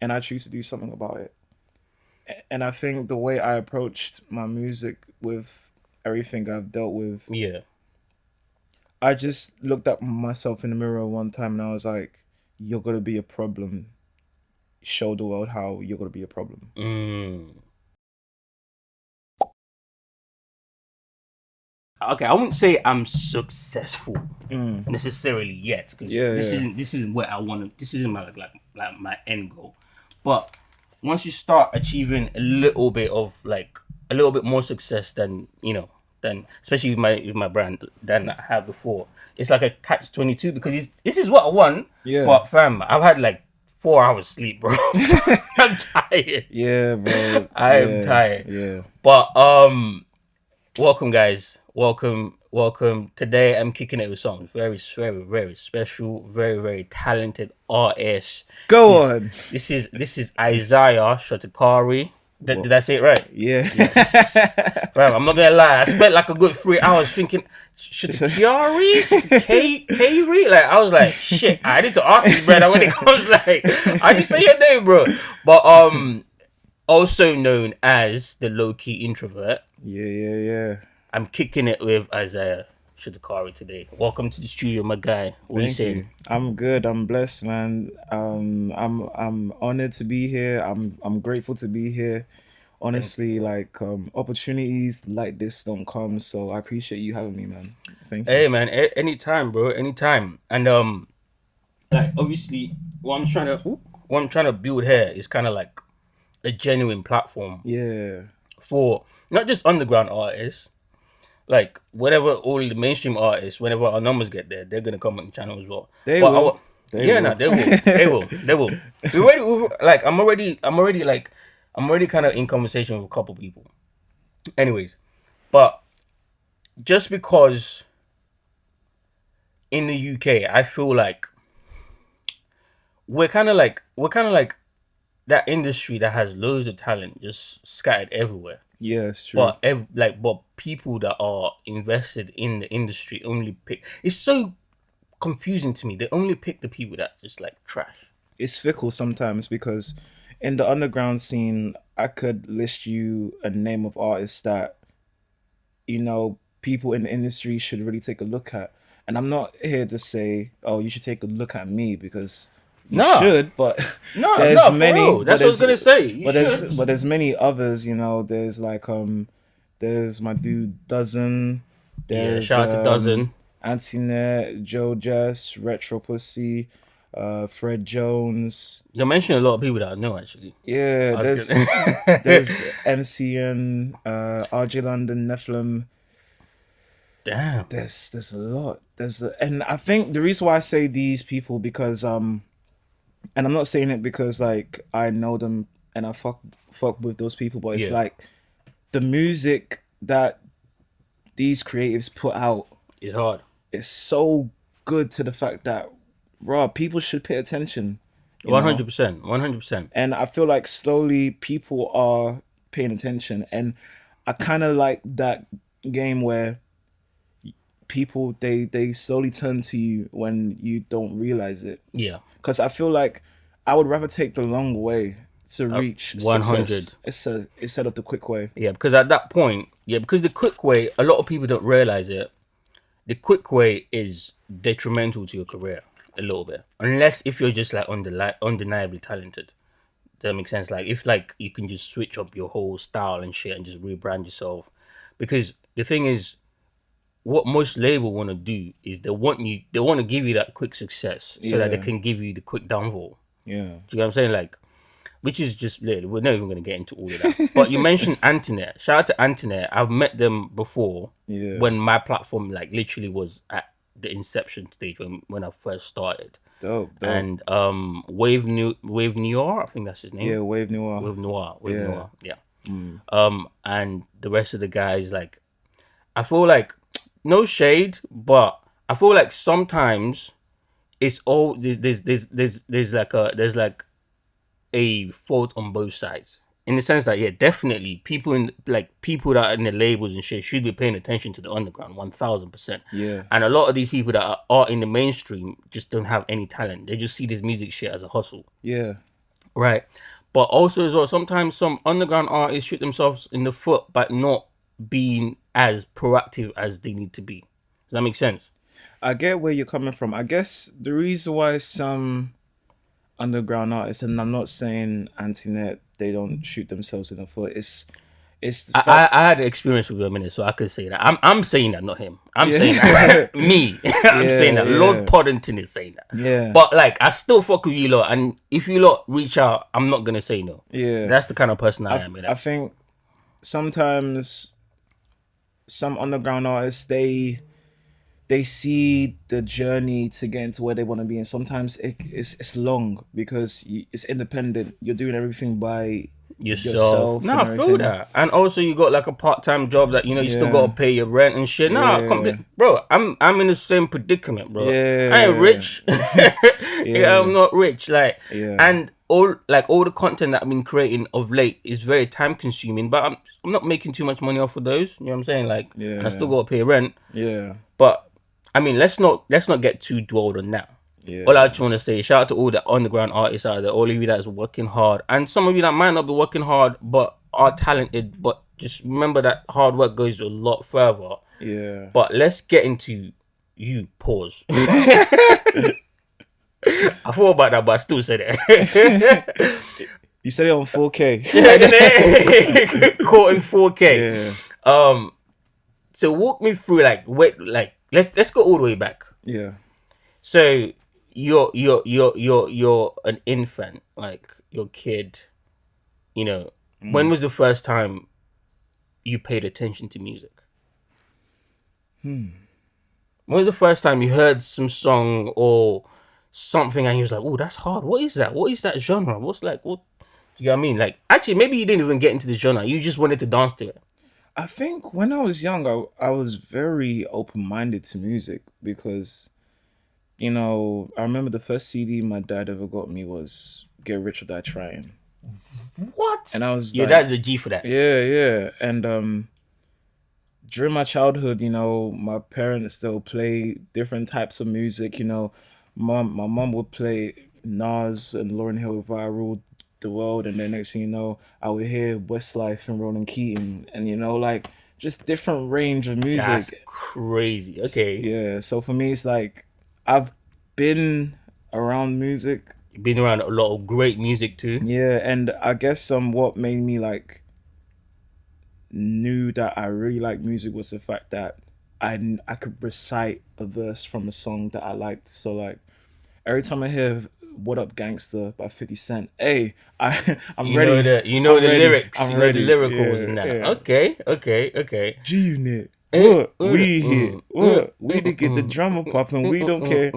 and I choose to do something about it. And I think the way I approached my music with everything I've dealt with, Yeah. I just looked at myself in the mirror one time and I was like, "You're gonna be a problem. Show the world how you're gonna be a problem." Mm. Okay, I wouldn't say I'm successful Mm. necessarily yet, because Yeah, this yeah, isn't what I want to. This isn't my like my end goal. But once you start achieving a little bit of like a little bit more success than than especially with my brand than I had before, it's like a catch 22 because this is what I want. yeah. But fam, I've had like 4 hours sleep, bro. I'm tired. Yeah, bro. I am Yeah, tired. yeah. But welcome, guys. Welcome. Today, I'm kicking it with some very special, very talented artist. Go This is on. this is Isaiah Shoticaury. Did Well, I say it right? yeah. Yes. Fam, I'm not gonna lie. I spent like a good 3 hours thinking Shoticaury, K Like I was like, shit. I need to ask this brother when it comes like, I just say your name, bro. But also known as the low key introvert. Yeah, yeah, yeah. I'm kicking it with Isaiah Shotakari today. Welcome to the studio, my guy. What are you Thank saying? you. I'm good. I'm blessed, man. I'm honored to be here. I'm grateful to be here. Thank you, Honestly, bro. like opportunities like this don't come, so I appreciate you having me, man. Thank you. Hey man, anytime, bro, anytime. And like obviously, what I'm trying to build here is kind of like a genuine platform Yeah, for not just underground artists. Like whenever all the mainstream artists, whenever our numbers get there, they're gonna come on the channel as well. they But will. They yeah, no, will. they will. Like I'm already kind of in conversation with a couple people. Anyways, but just because in the UK, I feel like we're kind of like that industry that has loads of talent just scattered everywhere. Yeah, it's true. But people that are invested in the industry only pick. It's so confusing to me. They only pick the people that just like trash. It's fickle sometimes because in the underground scene, I could list you a name of artists that people in the industry should really take a look at. And I'm not here to say, oh, you should take a look at me because you Nah, should, but there's no, for many, real. That's what I was gonna say. You should. but there's many others. There's like there's my dude Dozen, Yeah, there's shout out to Dozen. Antinet, Joe Jess, Retro Pussy, Fred Jones. You're mentioning a lot of people that I know actually. Yeah, I was there's gonna. MCN, RJ London, Nephilim. Damn. There's a lot. And I think the reason why I say these people because and I'm not saying it because like I know them and I fuck with those people, but it's Yeah, like the music that these creatives put out it's hard. is so good to the fact that raw people should pay attention, you One know. hundred percent. 100%. And I feel like slowly people are paying attention, and I kind of like that game where people they slowly turn to you when you don't realize it, Yeah. because I feel like I would rather take the long way to reach One success hundred. instead of the quick way. Yeah, because at that point, yeah, because the quick way, a lot of people don't realize it. The quick way is detrimental to your career a little bit, unless if you're just like undeniably talented. Does that make sense? Like if like you can just switch up your whole style and shit and just rebrand yourself, because the thing is, what most label want to do is they want to give you that quick success so that they Yeah, can give you the quick downfall. yeah, Do you know what I'm saying? Like, which is just we're not even going to get into all of that. But you mentioned Antoinette. Shout out to Antoinette. I've met them before yeah. when my platform like literally was at the inception stage when I first started. Dope, dope. And Wave Noir, I think that's his name. Yeah, Wave Noir. Wave Yeah. Noir, yeah. Mm. And the rest of the guys, like, I feel like no shade, but I feel like sometimes it's all there's like a fault on both sides. In the sense that yeah, definitely people that are in the labels and shit should be paying attention to the underground 1000%. Yeah, And a lot of these people are in the mainstream just don't have any talent. They just see this music shit as a hustle. yeah, right? But also as well, sometimes some underground artists shoot themselves in the foot by not being as proactive as they need to be. Does that make sense? I get where you're coming from. I guess the reason why some underground artists, and I'm not saying anti-net, they don't shoot themselves in the foot. It's the fact. I had an experience with him a minute, so I could say that. I'm saying that, not him. I'm saying Yeah, that. Me. I'm saying yeah, that. Lord yeah, Poddington is saying that. yeah, But like, I still fuck with you lot, and if you lot reach out, I'm not gonna say no. yeah. That's the kind of person I am. I think sometimes some underground artists they see the journey to get into where they want to be, and sometimes it's long because it's independent. You're doing everything by Yourself. yourself No, and I feel everything. that. And also you got like a part-time job that you still Yeah, gotta pay your rent and shit. Nah, yeah, bro, I'm in the same predicament, bro. I ain't yeah, rich. Yeah, I'm yeah, not rich. Like, yeah, and all the content that I've been creating of late is very time consuming, but I'm not making too much money off of those. You know what I'm saying? Like, and I still yeah, gotta pay rent. yeah, But I mean, let's not get too dwelled on that. All I yeah, just want to say, shout out to all the underground artists out there, all of you that's working hard, and some of you that might not be working hard but are talented. But just remember that hard work goes a lot further. yeah. But let's get into you. Pause. I thought about that, but I still said it. You said it on 4K. Caught in 4K. Yeah, Um. So walk me through like let's go all the way back. yeah. So you're an infant, like your kid. You know, when Mm. was the first time you paid attention to music? Hmm. When was the first time you heard some song or something and you was like, "Oh, that's hard. What is that? What is that genre? What's like what?" You know what I mean? Like, actually, maybe you didn't even get into the genre. You just wanted to dance to it. I think when I was young, I was very open minded to music because, I remember the first CD my dad ever got me was Get Rich or Die Trying. What? And I was Your like, dad's a G for that. yeah, yeah. And during my childhood, my parents still play different types of music. My mom would play Nas and Lauryn Hill if I ruled the world, and then next thing you know, I would hear Westlife and Roland Keating, and like just different range of That's music. crazy. Okay. Yeah, so for me, it's like I've been around music. You've been around a lot of great music too. Yeah, and I guess what made me like knew that I really like music was the fact that I could recite a verse from a song that I liked. So like every time I hear "What Up Gangster" by 50 Cent, hey, I'm ready. You know I'm the ready. lyrics, I'm you know the ready. lyricals Yeah, and that. yeah. Okay, okay, okay. G Unit. Eh, What we hit? What we to get the drummer popping? We don't care.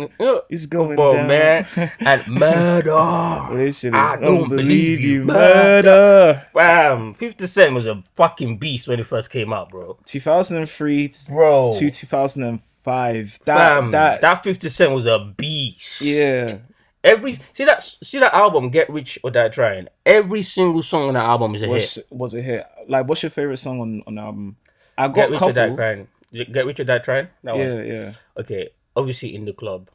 It's Come going on, down. man. And murder. Literally, I don't don't believe believe you. you, Murder. murder. Fam, 50 Cent was a fucking beast when it first came out, bro. 2003 to Bro, 2005. fam, That that 50 Cent was a beast. yeah. Every see that album, Get Rich or Die Trying. Every single song on that album is a hit. Was a hit. Like, what's your favorite song on the album? I got Get a Rich or Die couple. Trying. Get Rich or Die Trying. That one. Yeah, yeah. Okay, obviously in the club.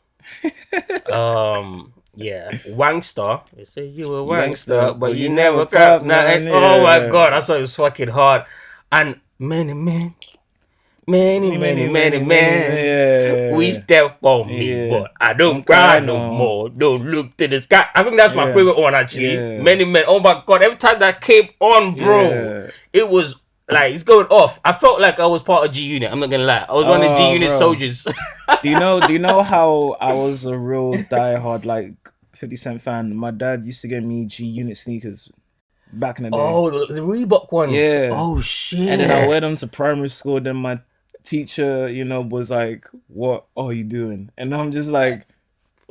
Yeah, Wankster. They say you were Youngster, Wankster, but but you you never never pop pop nothing. nothing. Oh my Yeah. god, that song is fucking hard. And many, we Yeah. step for me, Yeah. but I don't Don't cry cry no no. more. Don't look to the sky. I think that's my Yeah. favorite one actually. Yeah. Many men. Oh my god, every time that came on, bro, Yeah. it was like it's going off. I felt like I was part of G Unit. I'm not gonna lie. I was one of the G Oh, Unit bro. soldiers. Do you know how I was a real diehard like 50 Cent fan? My dad used to get me G Unit sneakers back in the day. Oh, the Reebok ones. Yeah. Oh And then I shit. wear them to primary school. Then my teacher, was like, "What are you doing?" And I'm just like,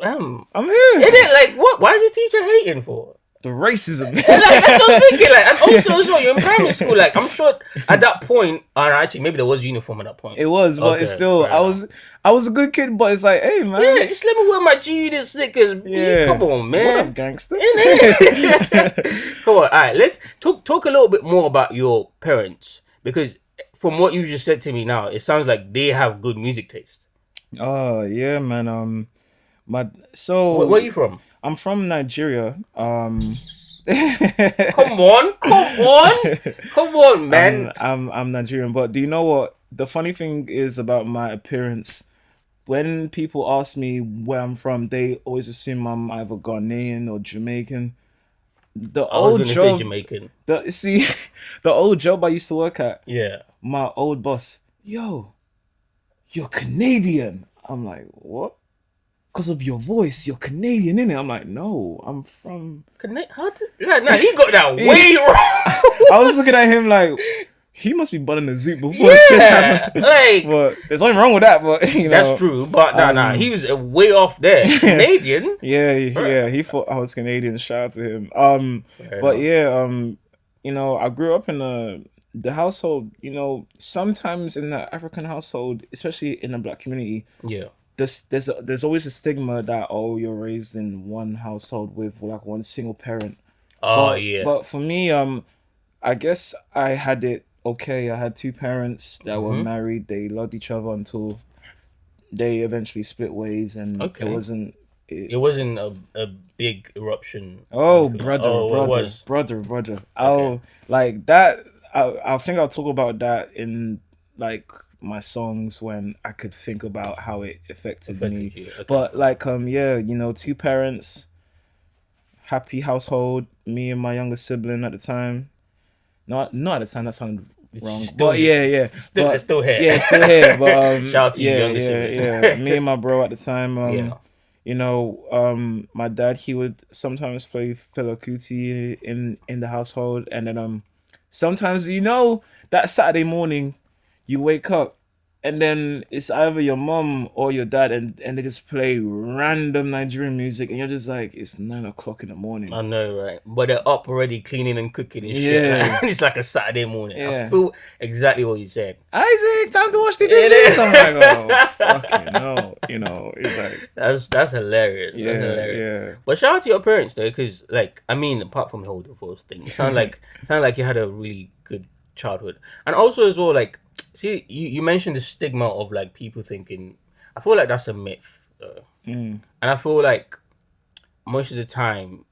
"I'm Is here." it like what? Why is the teacher hating for? The racism. Like that's what I'm thinking. Like, and also as well, you're in primary school. Like, I'm sure at that point, or actually maybe there was uniform at that point. It was, but it's Okay, still. fair I enough. was a good kid, but it's like, hey Yeah, man, just let me wear my G Unit stickers. yeah. Come on, What up, man. gangster? Innit? Come on. All right, let's talk a little bit more about your parents because from what you just said to me now, it sounds like they have good music taste. Oh yeah, man. My Where are so you from? I'm from Nigeria. Come on, man. I'm Nigerian, but do you know what the funny thing is about my appearance? When people ask me where I'm from, they always assume I'm either Ghanaian or Jamaican. The I was old gonna say job, Jamaican. the see, the old job I used to work at, Yeah. my old boss, yo, you're Canadian. I'm like, what? Because of your voice, you're Canadian, innit? I'm like, no, I'm from. How did? Nah, he got that Yeah. way I wrong. was looking at him like, he must be bunning the zoot before shit Yeah, happened. like But there's nothing wrong with that. But that's true. But nah, he um, was way off there. Canadian. yeah, Bruh. he thought I was Canadian. Shout out to him. Fair But enough. yeah, I grew up in the household. Sometimes in the African household, especially in the black community, Yeah. there's always a stigma that, oh, you're raised in one household with like one single parent. Oh But yeah. but for me, I guess I had it okay. I had two parents that were Mm-hmm. married. They loved each other until they eventually split ways, and it Okay. wasn't. It, It wasn't a big eruption or oh, anything like. brother, Oh, it brother, was. brother, brother. Okay. I'll like that. I think I'll talk about that in like my songs when I could think about how it affected Affected me. you. Okay. But like yeah, two parents, happy household. Me and my younger sibling at the time. Not at the time. That sounded It's wrong. still But here. yeah, yeah. It's But still here. yeah, still here. But Shout out to you, yeah, younger yeah, sibling. yeah. Me and my bro at the time. Yeah. My dad, he would sometimes play Fela Kuti in the household, and then sometimes that Saturday morning, you wake up. And then it's either your mom or your dad, and they just play random Nigerian music, and you're just like, it's 9 o'clock in the morning. I know, right? But they're up already cleaning and cooking and shit. Yeah, Like, it's like a Saturday morning. I yeah. feel exactly what you said. Isaac, time to wash the It dishes. is. I'm like, oh, fucking no. It's like, That's hilarious. That's yeah, hilarious. yeah. But shout out to your parents though, because like I mean, apart from the whole divorce thing, it sounded like you had a really good childhood, and also as well like, see, you mentioned the stigma of like people thinking. I feel like that's a myth, Mm, and I feel like most of the time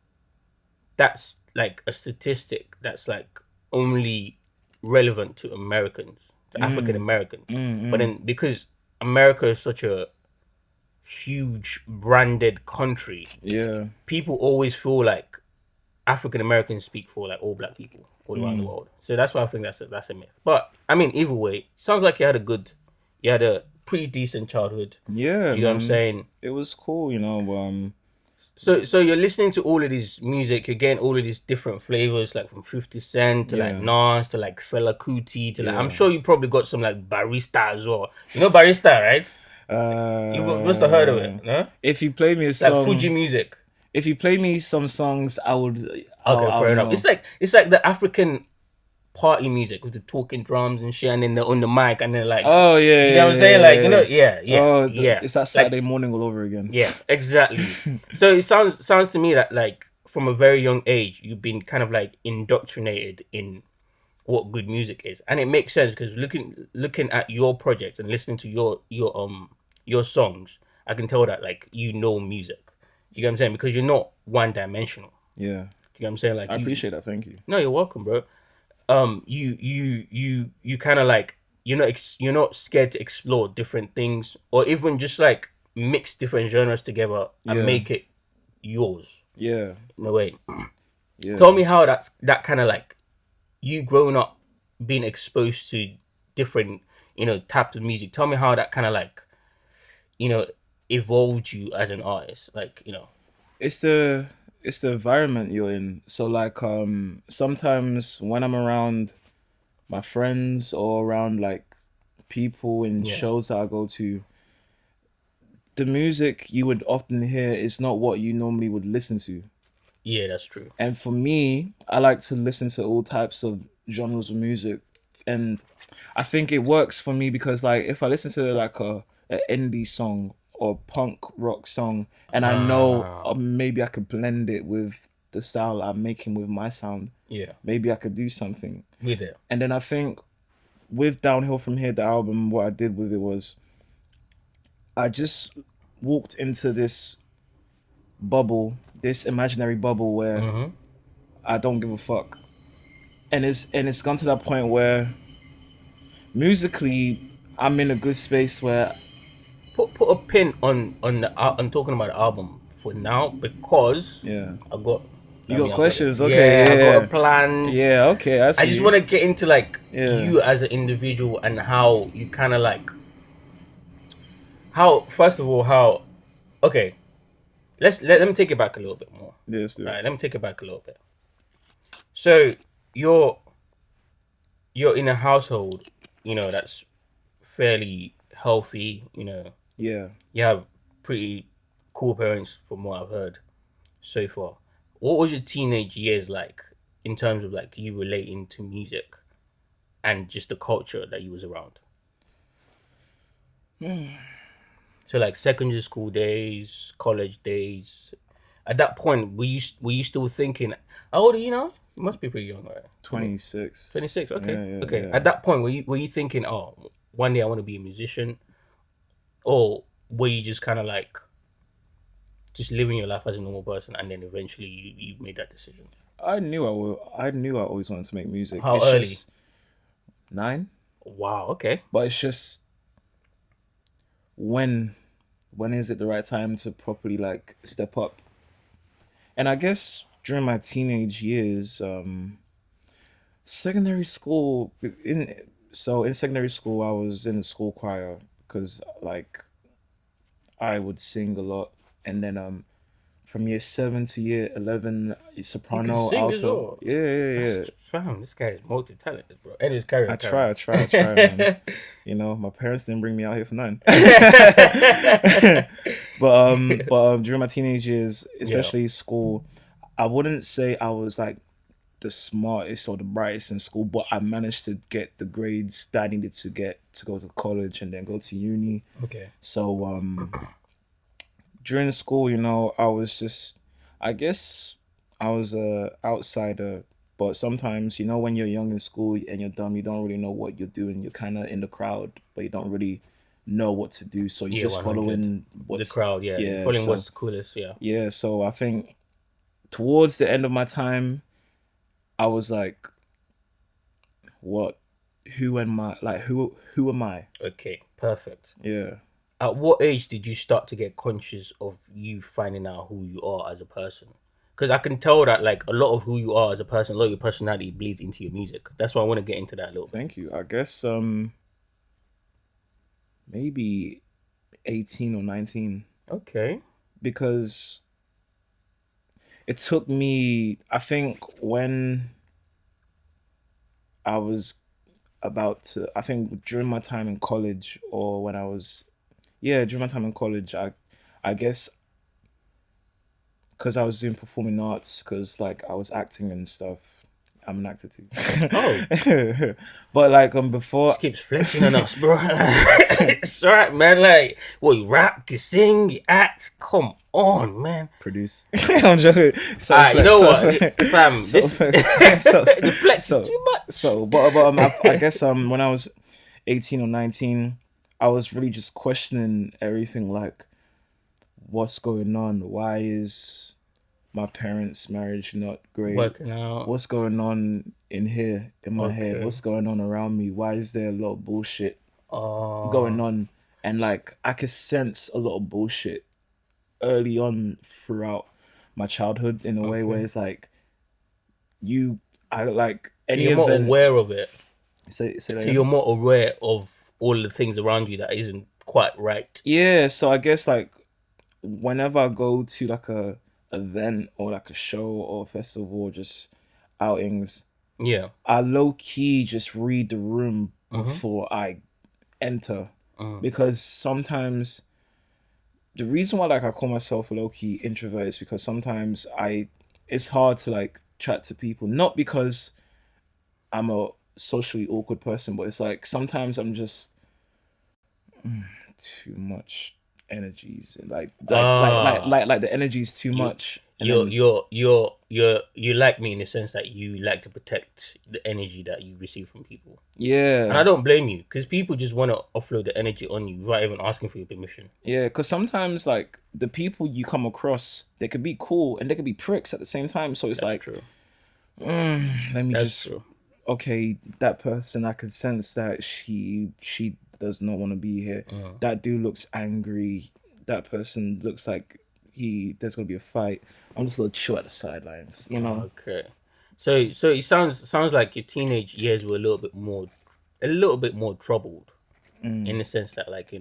that's like a statistic that's like only relevant to Americans, to African mm, Americans. But mm. then because America is such a huge branded country, Yeah. people always feel like African Americans speak for like all black people all around the Mm. world. So that's why I think that's a myth. But I mean, either way, sounds like you had a pretty decent childhood. Yeah, Do you know what I'm man. saying? It was cool, So you're listening to all of this music, you're getting all of these different flavors, like from 50 Cent to like yeah, Nas to like Fela Kuti to like I'm yeah. sure you probably got some like barista as well. You know barista, right? You must have heard of it, Uh, no? if you play me a Like Fuji song, music. if you play me some songs, Okay, I'll fair enough. know. It's like the African party music with the talking drums and shit, and then they're on the mic, and then like, Oh yeah, you know what I'm yeah, saying? yeah, Like, you yeah, know, yeah. Oh, yeah. it's that Like, Saturday morning all over again. yeah, exactly. So it sounds to me that like from a very young age, you've been kind of like indoctrinated in what good music is, and it makes sense because looking at your projects and listening to your songs, I can tell that like you know music. You get what I'm saying? Because you're not one dimensional. Yeah, You get what I'm saying? I Like you. appreciate that. Thank you. No, you're welcome, bro. You kind of like you're not scared to explore different things or even just like mix different genres together and Yeah, make it yours yeah, in a way. Tell yeah. me how that kind of like you growing up being exposed to different types of music. Tell me how that kind of like you know evolved you as an artist. Like It's the environment you're in. So like sometimes when I'm around my friends or around like people in yeah, shows that I go to, the music you would often hear is not what you normally would listen to. yeah, that's true. And for me, I like to listen to all types of genres of music. And I think it works for me because like if I listen to like a indie song or punk rock song and I know Ah, maybe I could blend it with the style I'm making with my sound, yeah, maybe I could do something. with it. And then I think with Downhill from Here, the album, what I did with it was I just walked into this bubble, this imaginary bubble where Mm-hmm. I don't give a fuck. And it's gone to that point where musically I'm in a good space where Put a pin on on talking about the album for now because yeah. I got. You I got mean, I got it. questions? Okay, Yeah, I got a yeah. planned. Yeah, okay, I I see just you. want to get into like Yeah. you as an individual and how you kind of like how first of all how okay let me take it back a little bit more. Yeah, let's do it. Right, let me take it back a little bit. So you're you're in a household, that's fairly healthy. Yeah. You have pretty cool parents from what I've heard so far. What was your teenage years like in terms of like you relating to music and just the culture that you was around? So like secondary school days, college days. At that point, were you still thinking, how old are you now? You must be pretty young, right? 26. 26. Okay, Yeah, yeah, okay. yeah. At that point, were you thinking, oh, one day I want to be a musician, or were you just kind of like just living your life as a normal person, and then eventually you made that decision? I knew I always wanted to make music. How It's early? just 9, Wow. Okay. but it's just when when is it the right time to properly like step up? And I guess during my teenage years, secondary school in secondary school I was in the school choir because like I would sing a lot, and then from year 7 to year 11 You can soprano, sing as alto. well. Yeah, yeah, That's yeah. fam. This guy is multi-talented, bro. Anyways, carry I on, carry try, I try, I try, man. on. My parents didn't bring me out here for nothing. But during my teenage years, Yeah. especially school, I wouldn't say I was like the smartest or the brightest in school, but I managed to get the grades that I needed to get to go to college and then go to uni. Okay. So during school, I was just, I guess, I was a outsider. But sometimes, when you're young in school and you're dumb, you don't really know what you're doing. You're kind of in the crowd, but you don't really know what to do. So you're Yeah, just 100. following The what's, crowd, yeah. You're yeah. following So what's the coolest, yeah. yeah, so I think towards the end of my time, I was like, what? Who am I? Like, who am I? Okay, perfect. Yeah. At what age did you start to get conscious of you finding out who you are as a person? Because I can tell that like a lot of who you are as a person, a lot of your personality bleeds into your music. That's why I want to get into that a little bit. Thank you. I guess maybe 18 or 19, Okay. because it took me, I think, when I was I think during my time in college, or when I was, yeah, during my time in college, I guess because I was doing performing arts, because like I was acting and stuff. I'm an actor too. Oh, But like just before. keeps flexing on us, bro. It's alright, man. Like, well, you rap, you sing, you act. Come on, man. Produce. I'm joking. So Alright, you flex, know so what, flex, fam? so This flex, the flex is so too much. but I guess when I was 18 or 19, I was really just questioning everything, like what's going on? Why is my parents' marriage not great? Working out. What's going on in here in my head? Okay. What's going on around me? Why is there a lot of bullshit going Uh, on? And like I could sense a lot of bullshit early on throughout my childhood, in a way where okay. it's like you I like So any you're more event. aware of it. Say that So you're again. more aware of all the things around you that isn't quite right. Yeah, so I guess like whenever I go to like a event or like a show or a festival or just outings, Yeah. I low key just read the room Mm-hmm. before I enter, Mm. because sometimes the reason why like I call myself a low key introvert is because sometimes I it's hard to like chat to people, not because I'm a socially awkward person, but it's like sometimes I'm just too much energies, and Ah, like the energy's too you, much, and you're then you're you're you're you like me in the sense that you like to protect the energy that you receive from people, and yeah, I don't blame you because people just want to offload the energy on you without even asking for your permission. yeah, because sometimes like the people you come across, they could be cool and they could be pricks at the same time. So it's That's like true. Let me That's just. true. Okay, that person, I could sense that she does not want to be here. Mm. That dude looks angry. That person looks like there's gonna be a fight. I'm just a little chill at the sidelines, you know. Okay. So it sounds like your teenage years were a little bit more troubled in Mm, the sense that like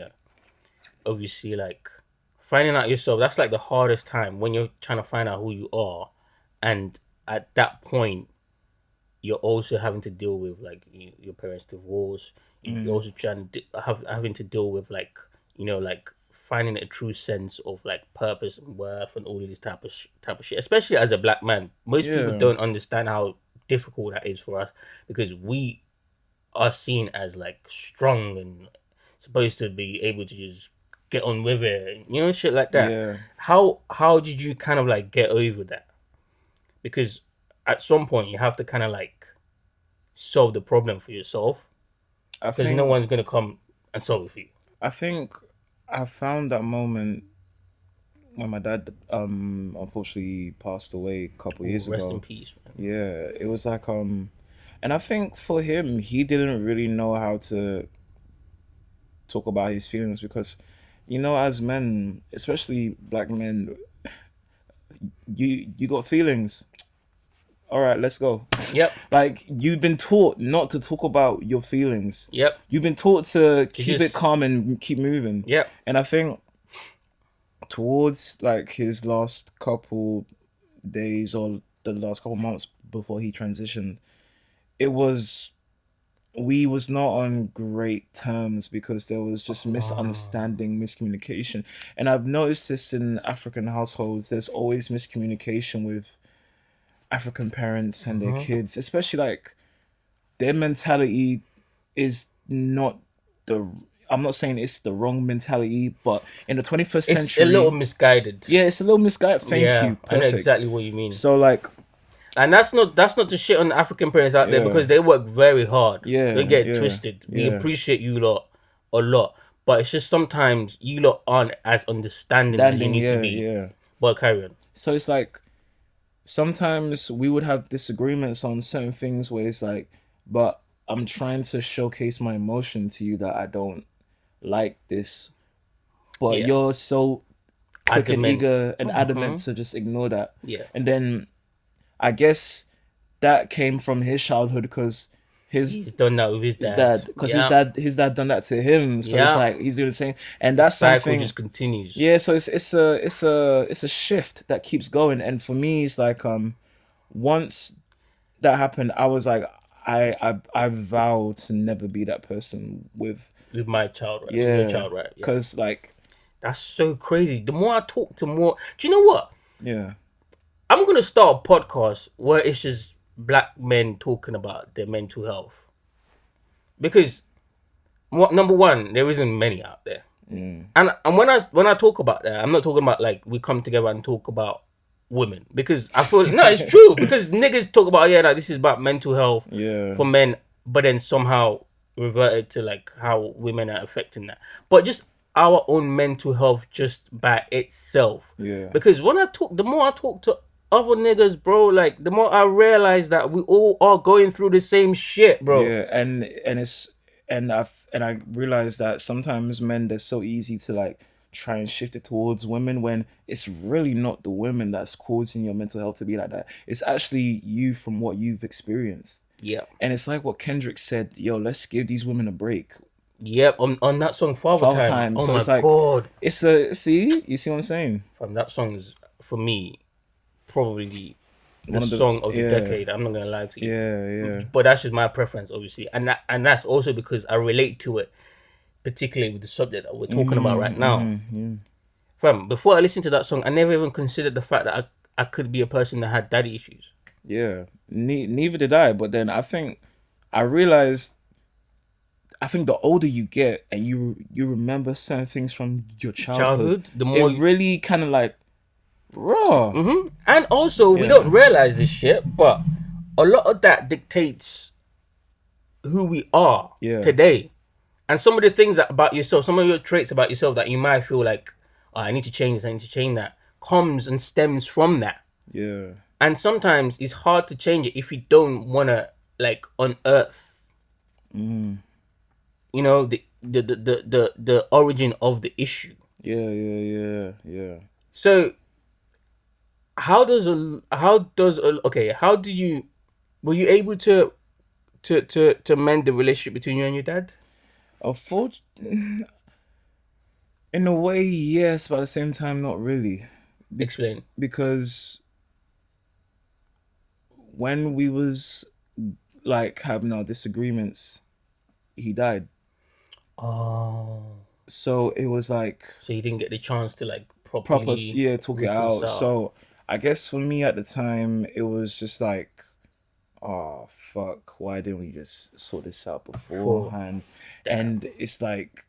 obviously like finding out yourself, that's like the hardest time when you're trying to find out who you are, and at that point you're also having to deal with like your parents' divorce. You're mm, also having to deal with like like finding a true sense of like purpose and worth and all of this type of shit. Especially as a black man, most people yeah, don't understand how difficult that is for us because we are seen as like strong and supposed to be able to just get on with it, shit like that. yeah. How did you kind of like get over that? Because at some point you have to kind of like solve the problem for yourself I because no think one's gonna come and solve it for you. I think I found that moment when my dad unfortunately passed away a couple Oh, years rest in ago. peace, man. Yeah, it was like and I think for him, he didn't really know how to talk about his feelings because, as men, especially black men, you got feelings. All right, let's go. Yep, Like you've been taught not to talk about your feelings. yep. You've been taught to To keep it just calm and keep moving. yep. And I think towards like his last couple days or the last couple months before he transitioned, it was we was not on great terms because there was just Oh, misunderstanding, miscommunication. And I've noticed this in African households. There's always miscommunication with African parents and their mhm. kids, especially like their mentality is not the I'm not saying it's the wrong mentality, but in the 21st It's a little century, misguided. yeah, it's a little misguided. Thank Yeah, you. I know Perfect. exactly what you mean. So like, And that's not to shit on the African parents out there because yeah, they work very hard. Don't yeah, get it yeah, twisted. We yeah. appreciate you lot a lot, but it's just sometimes you lot aren't as understanding as you Danding, need to yeah, be. yeah. But carry on. So it's like sometimes we would have disagreements on certain things where it's like, but I'm trying to showcase my emotion to you that I don't like this, but Yeah, you're so quick and adamant. eager and adamant Hmm. to just ignore that. Yeah, And then I guess that came from his childhood because his he's done that with his his dad. dad because Yeah, his dad done that to him, so it's yeah. like he's doing the same, and The that's cycle something. just continues. Yeah, so it's a shift that keeps going, and for me it's like once that happened, I was like I vow to never be that person with. With my child, right? With your Yeah, child, right? Yeah. because like That's so crazy. The more I talk to more, do you know what? yeah, I'm gonna start a podcast where it's just black men talking about their mental health because number one, there isn't many out there, mm. and when I talk about that, I'm not talking about like we come together and talk about women because I feel no, it's true because niggas talk about yeah, like this is about mental health Yeah, for men, but then somehow reverted to like how women are affecting that, but just our own mental health just by itself. yeah, Because the more I talk to other niggas, bro, like the more I realize that we all are going through the same shit, bro. yeah, and it's and I realized that sometimes men they're so easy to like try and shift it towards women when it's really not the women that's causing your mental health to be like that. It's actually you from what you've experienced. Yeah. And it's like what Kendrick said, yo, let's give these women a break. Yep, on that song Father Father Time. time. Oh So my it's like god. it's a see, you see what I'm saying? Fam, that song is for me probably the One of the song of the yeah, decade. I'm not gonna lie to you. yeah, yeah. But that's just my preference, obviously. And that's also because I relate to it, particularly with the subject that we're talking about right now. Yeah. Fam, before I listened to that song, I never even considered the fact that I could be a person that had daddy issues. Yeah. Neither did I, but then I realized I think the older you get and you remember certain things from your childhood, Childhood, the it more you, really kind of like raw. and also we Yeah, don't realize this shit, but a lot of that dictates who we are yeah, today. And some of the things about yourself, some of your traits about yourself that you might feel like, oh, I need to change this, I need to change that, comes and stems from that. yeah, And sometimes it's hard to change it if you don't want to like unearth, Mm. the origin of the issue. Yeah, yeah, yeah, yeah. So how do you were you able to mend the relationship between you and your dad? Unfortunately, in a way, yes, but at the same time, not really. Be- Explain. because when we was like having our disagreements, he died. Oh, So it was like so you didn't get the chance to like proper, properly yeah, talk it out. reconcile. So I guess for me at the time, it was just like, oh fuck, why didn't we just sort this out For beforehand? damn. And it's like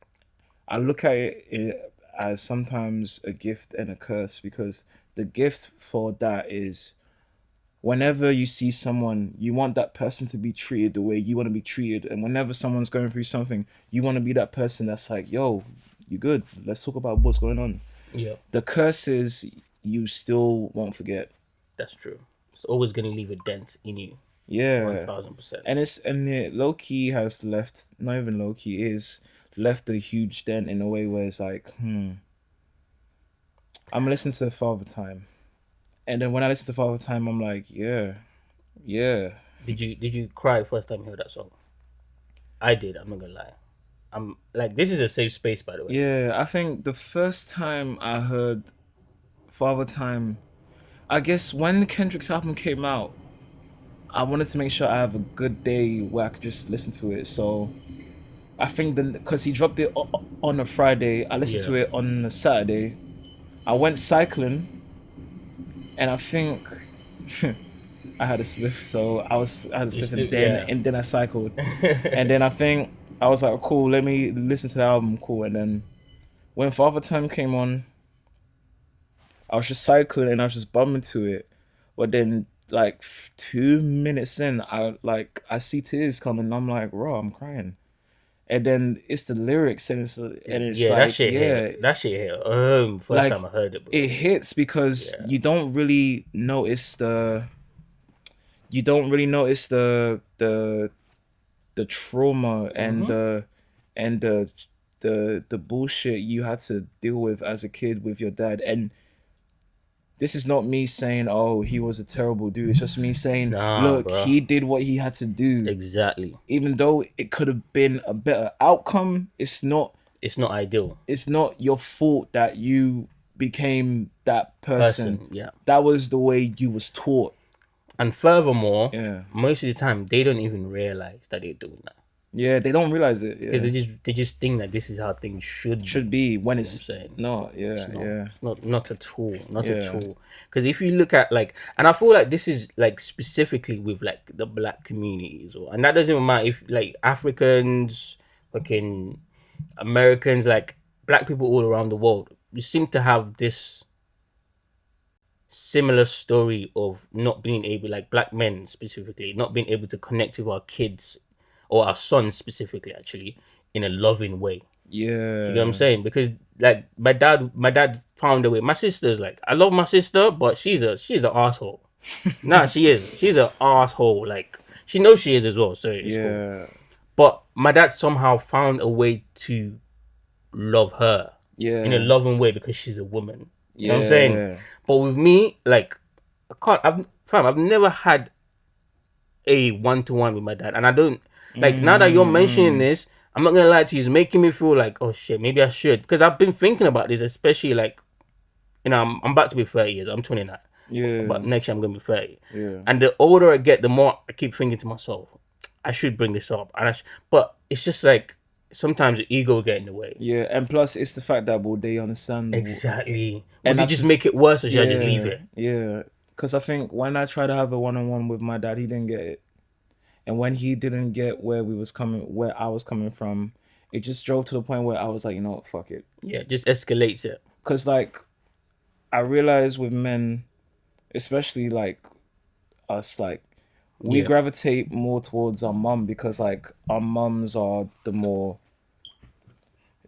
I look at it as sometimes a gift and a curse because the gift for that is whenever you see someone, you want that person to be treated the way you want to be treated. And whenever someone's going through something, you want to be that person that's like, yo, you good? Let's talk about what's going on. Yeah, The curse is you still won't forget. that's true. It's always gonna leave a dent in you. One Yeah. thousand percent. And the low key has left, not even low key, is left a huge dent in a way where it's like, I'm listening to Father Time. And then when I listen to Father Time, I'm like, yeah, yeah. Did you cry first time you heard that song? I did. I'm not gonna lie. I'm like this is a safe space, by the way. Yeah, I think the first time I heard Father Time, I guess when Kendrick's album came out, I wanted to make sure I have a good day where I could just listen to it. So I think then because he dropped it on a Friday, I listened Yeah, to it on a Saturday. I went cycling, and I think I had a Swift, so I had a you Swift, still yeah. and then I cycled, and then I think I was like, cool, let me listen to the album, cool, and then when Father Time came on, I was just cycling and I was just bumming to it. But then like 2 minutes in, I see tears coming. And I'm like, raw, I'm crying. And then it's the lyrics and it's Yeah, that like, shit hit. yeah, That shit hit. First time like I heard it, it bro. hits because Yeah. you don't really notice the trauma Mhm. and the bullshit you had to deal with as a kid with your dad. And this is not me saying, oh, he was a terrible dude. It's just me saying, Nah, look, bro. he did what he had to do. Exactly. Even though it could have been a better outcome, It's not ideal. it's not your fault that you became that person. Person, yeah. That was the way you was taught. And furthermore, Yeah. most of the time they don't even realize that they're doing that Yeah, they don't realize it. because Yeah. they just think that this is how things should Should be. be when You know what I'm it's saying? not. It's Yeah, not. yeah. It's not at all. Not at Yeah. all. Because if you look at like, and I feel like this is like specifically with like the black communities, and that doesn't even matter if like Africans, fucking Americans, like black people all around the world, we seem to have this similar story of not being able, like black men specifically, not being able to connect with our kids or our sons specifically, actually, in a loving way. You get what I'm Yeah. saying? Because like my dad found a way. My sister's like, I love my sister, but she's an asshole. Nah, she is. She's an asshole. Like she knows she is as well, so it's cool. Yeah. But my dad somehow found a way to love her in a Yeah. loving way because she's a woman. You know what I'm saying? Yeah. But with me, like, I can't. I've never had a one to one with my dad, and I don't like. Now that you're mentioning Mm. this, I'm not gonna lie to you. It's making me feel like, oh shit, maybe I should, because I've been thinking about this, especially like, I'm about to be 30 years. I'm 29, but Yeah. next year I'm gonna be 30. Yeah. And the older I get, the more I keep thinking to myself, I should bring this up, but it's just like sometimes the ego will get in the way. Yeah. And plus, it's the fact that will they understand? Exactly. Would And you just make it worse, or should I just leave yeah, it? yeah. Because I think when I tried to have a one-on-one with my dad, he didn't get it. And when he didn't get where I was coming from, it just drove to the point where I was like, you know what, fuck it. Yeah, just escalates it. Because like I realized with men, especially like us, like we Yeah, gravitate more towards our mum because like our mums are the more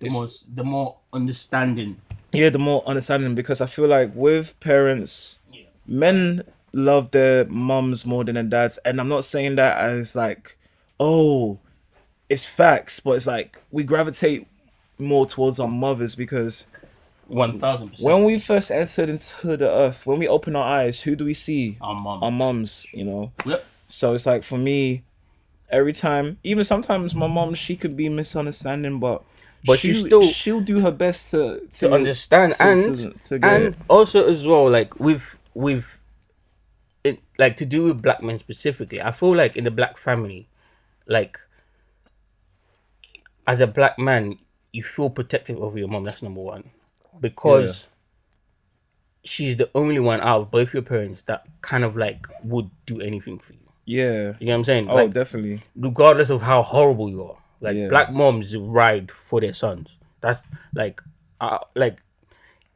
it's the more understanding. yeah, the more understanding because I feel like with parents, Yeah, men love their mums more than their dads, and I'm not saying that as like, oh, it's facts, but it's like we gravitate more towards our mothers because 1000%. when we first entered into the earth, when we open our eyes, who do we see? Our mom. Our mums, you know. Yep. So it's like for me, every time, even sometimes my mom, she could be misunderstanding, but But you still she'll do her best to understand, to get and it. also as well, like with it, like to do with black men specifically, I feel like in the black family, like as a black man, you feel protective of your mom. That's number one, Yeah, because she's the only one out of both your parents that kind of like would do anything for you. yeah. You know what I'm saying? Oh, Like, definitely. regardless of how horrible you are, like Yeah, black moms ride for their sons. That's like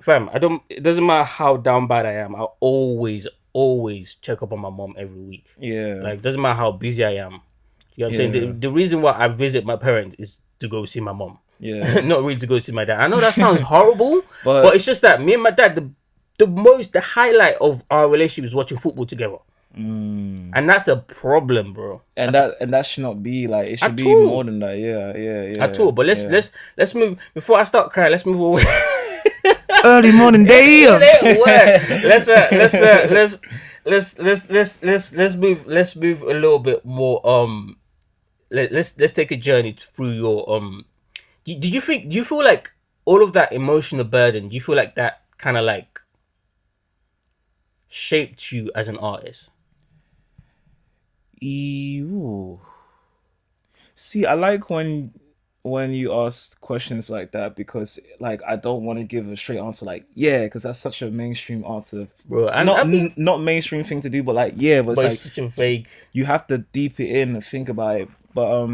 fam. I don't. It doesn't matter how down bad I am. I always check up on my mom every week. yeah, Like, doesn't matter how busy I am. You know what I'm saying? yeah, The reason why I visit my parents is to go see my mom, yeah. not really to go see my dad. I know that sounds horrible, but But it's just that me and my dad, the highlight of our relationship is watching football together, and that's a problem, bro. and That's that should not be like it should at be more all, than that. Yeah, yeah, at yeah, all. But let's yeah. let's move before I start crying. Let's move away. Early morning day. let's let's move a little bit more. Let's take a journey through your Did you think? Do you feel like all of that emotional burden? Do you feel like that kind of like shaped you as an artist? Ew. See, I like when you ask questions like that because like I don't want to give a straight answer like yeah because that's such a mainstream answer. Bro, and Not I mean, not mainstream thing to do, but like yeah, but it's but it's like such a vague. you have to deep it in and think about it. But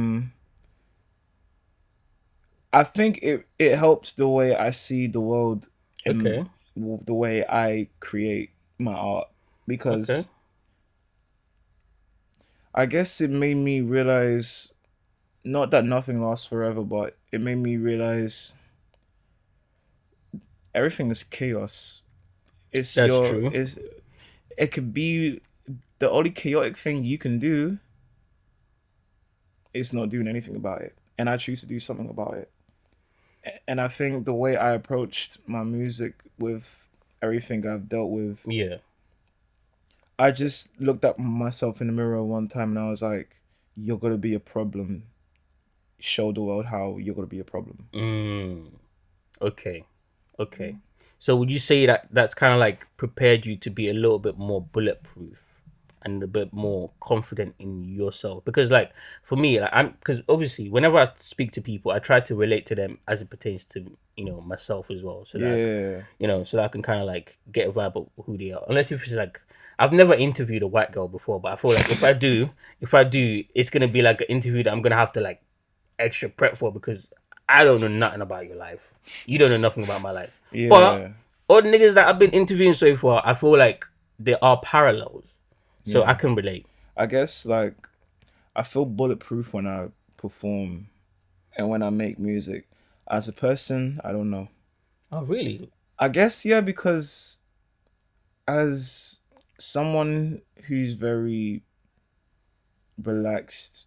I think it helps the way I see the world and Okay, the way I create my art okay, because I guess it made me realize not that nothing lasts forever, but it made me realize everything is chaos. It's that's your true. is it could be the only chaotic thing you can do is not doing anything about it. And I choose to do something about it. And I think the way I approached my music with everything I've dealt with, Yeah. I just looked at myself in the mirror one time and I was like, you're gonna be a problem. Show the world how you're gonna be a problem. Mm, okay. Okay. So would you say that that's kind of like prepared you to be a little bit more bulletproof and a bit more confident in yourself? Because like for me, like I'm because obviously whenever I speak to people, I try to relate to them as it pertains to myself as well, so that Yeah. so that I can kind of like get a vibe of who they are. Unless if it's like I've never interviewed a white girl before, but I feel like if I do, it's gonna be like an interview that I'm gonna have to like extra prep for because I don't know nothing about your life. You don't know nothing about my life. But Yeah. all the niggas that I've been interviewing so far, I feel like there are parallels. So I Yeah. can relate. I guess like I feel bulletproof when I perform and when I make music. As a person, I don't know. Oh, really? I guess yeah, because as someone who's very relaxed,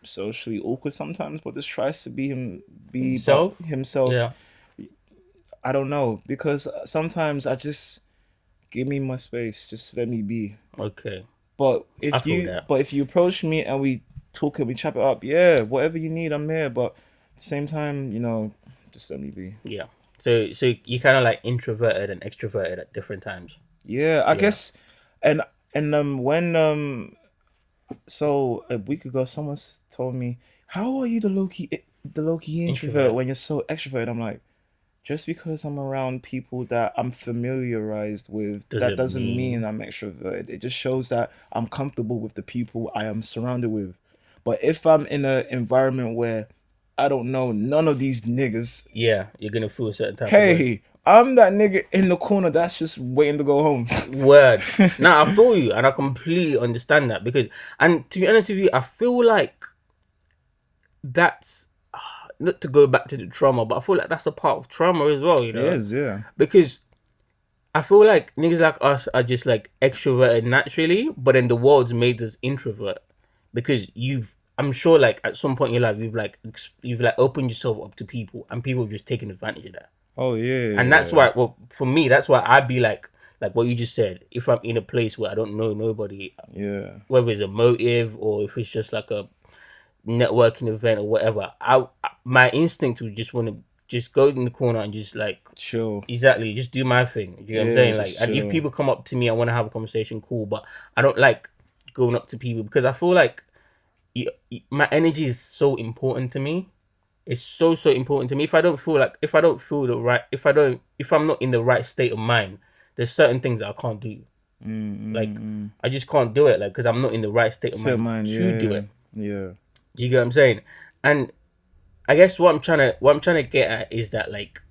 socially awkward sometimes, but just tries to be but Himself? himself. Yeah. I don't know because sometimes I just give me my space, just let me be. Okay. But I feel that. if you approach me and we talk and we chop it up, yeah, whatever you need, I'm here. But at the same time, just let me be. Yeah. So you kind of like introverted and extroverted at different times. Yeah, I Yeah. guess, and when so a week ago, someone told me, "How are you the low key introvert Introvert when you're so extrovert?" I'm like, just because I'm around people that I'm familiarized with, that doesn't doesn't mean mean I'm extroverted. It just shows that I'm comfortable with the people I am surrounded with. But if I'm in an environment where I don't know none of these niggas, yeah, you're gonna feel a certain type of way. hey, I'm that nigga in the corner that's just waiting to go home. Word. Now I feel you and I completely understand that because and to be honest with you, I feel like that's not to go back to the trauma, but I feel like that's a part of trauma as well, It is, yeah. because I feel like niggas like us are just like extroverted naturally, but then the world's made us introvert because I'm sure like at some point in your life you've like opened yourself up to people and people have just taken advantage of that. Oh And that's yeah, why, well, for me, that's why I'd be like what you just said. If I'm in a place where I don't know nobody, yeah, whether it's a motive or if it's just like a networking event or whatever, my instinct would just want to just go in the corner and just like chill. exactly just do my thing. You know what I'm Yeah, saying? Like, just and if chill. people come up to me, I want to have a conversation, cool. But I don't like going up to people because I feel like my energy is so important to me. It's so important to me. If I don't feel the right, if I'm not in the right state of mind, there's certain things that I can't do. Like Mm. I just can't do it. Like because I'm not in the right state of Set mind mine. to do Yeah, it. yeah, Do you get what I'm saying? And I guess what I'm trying to get at is that like,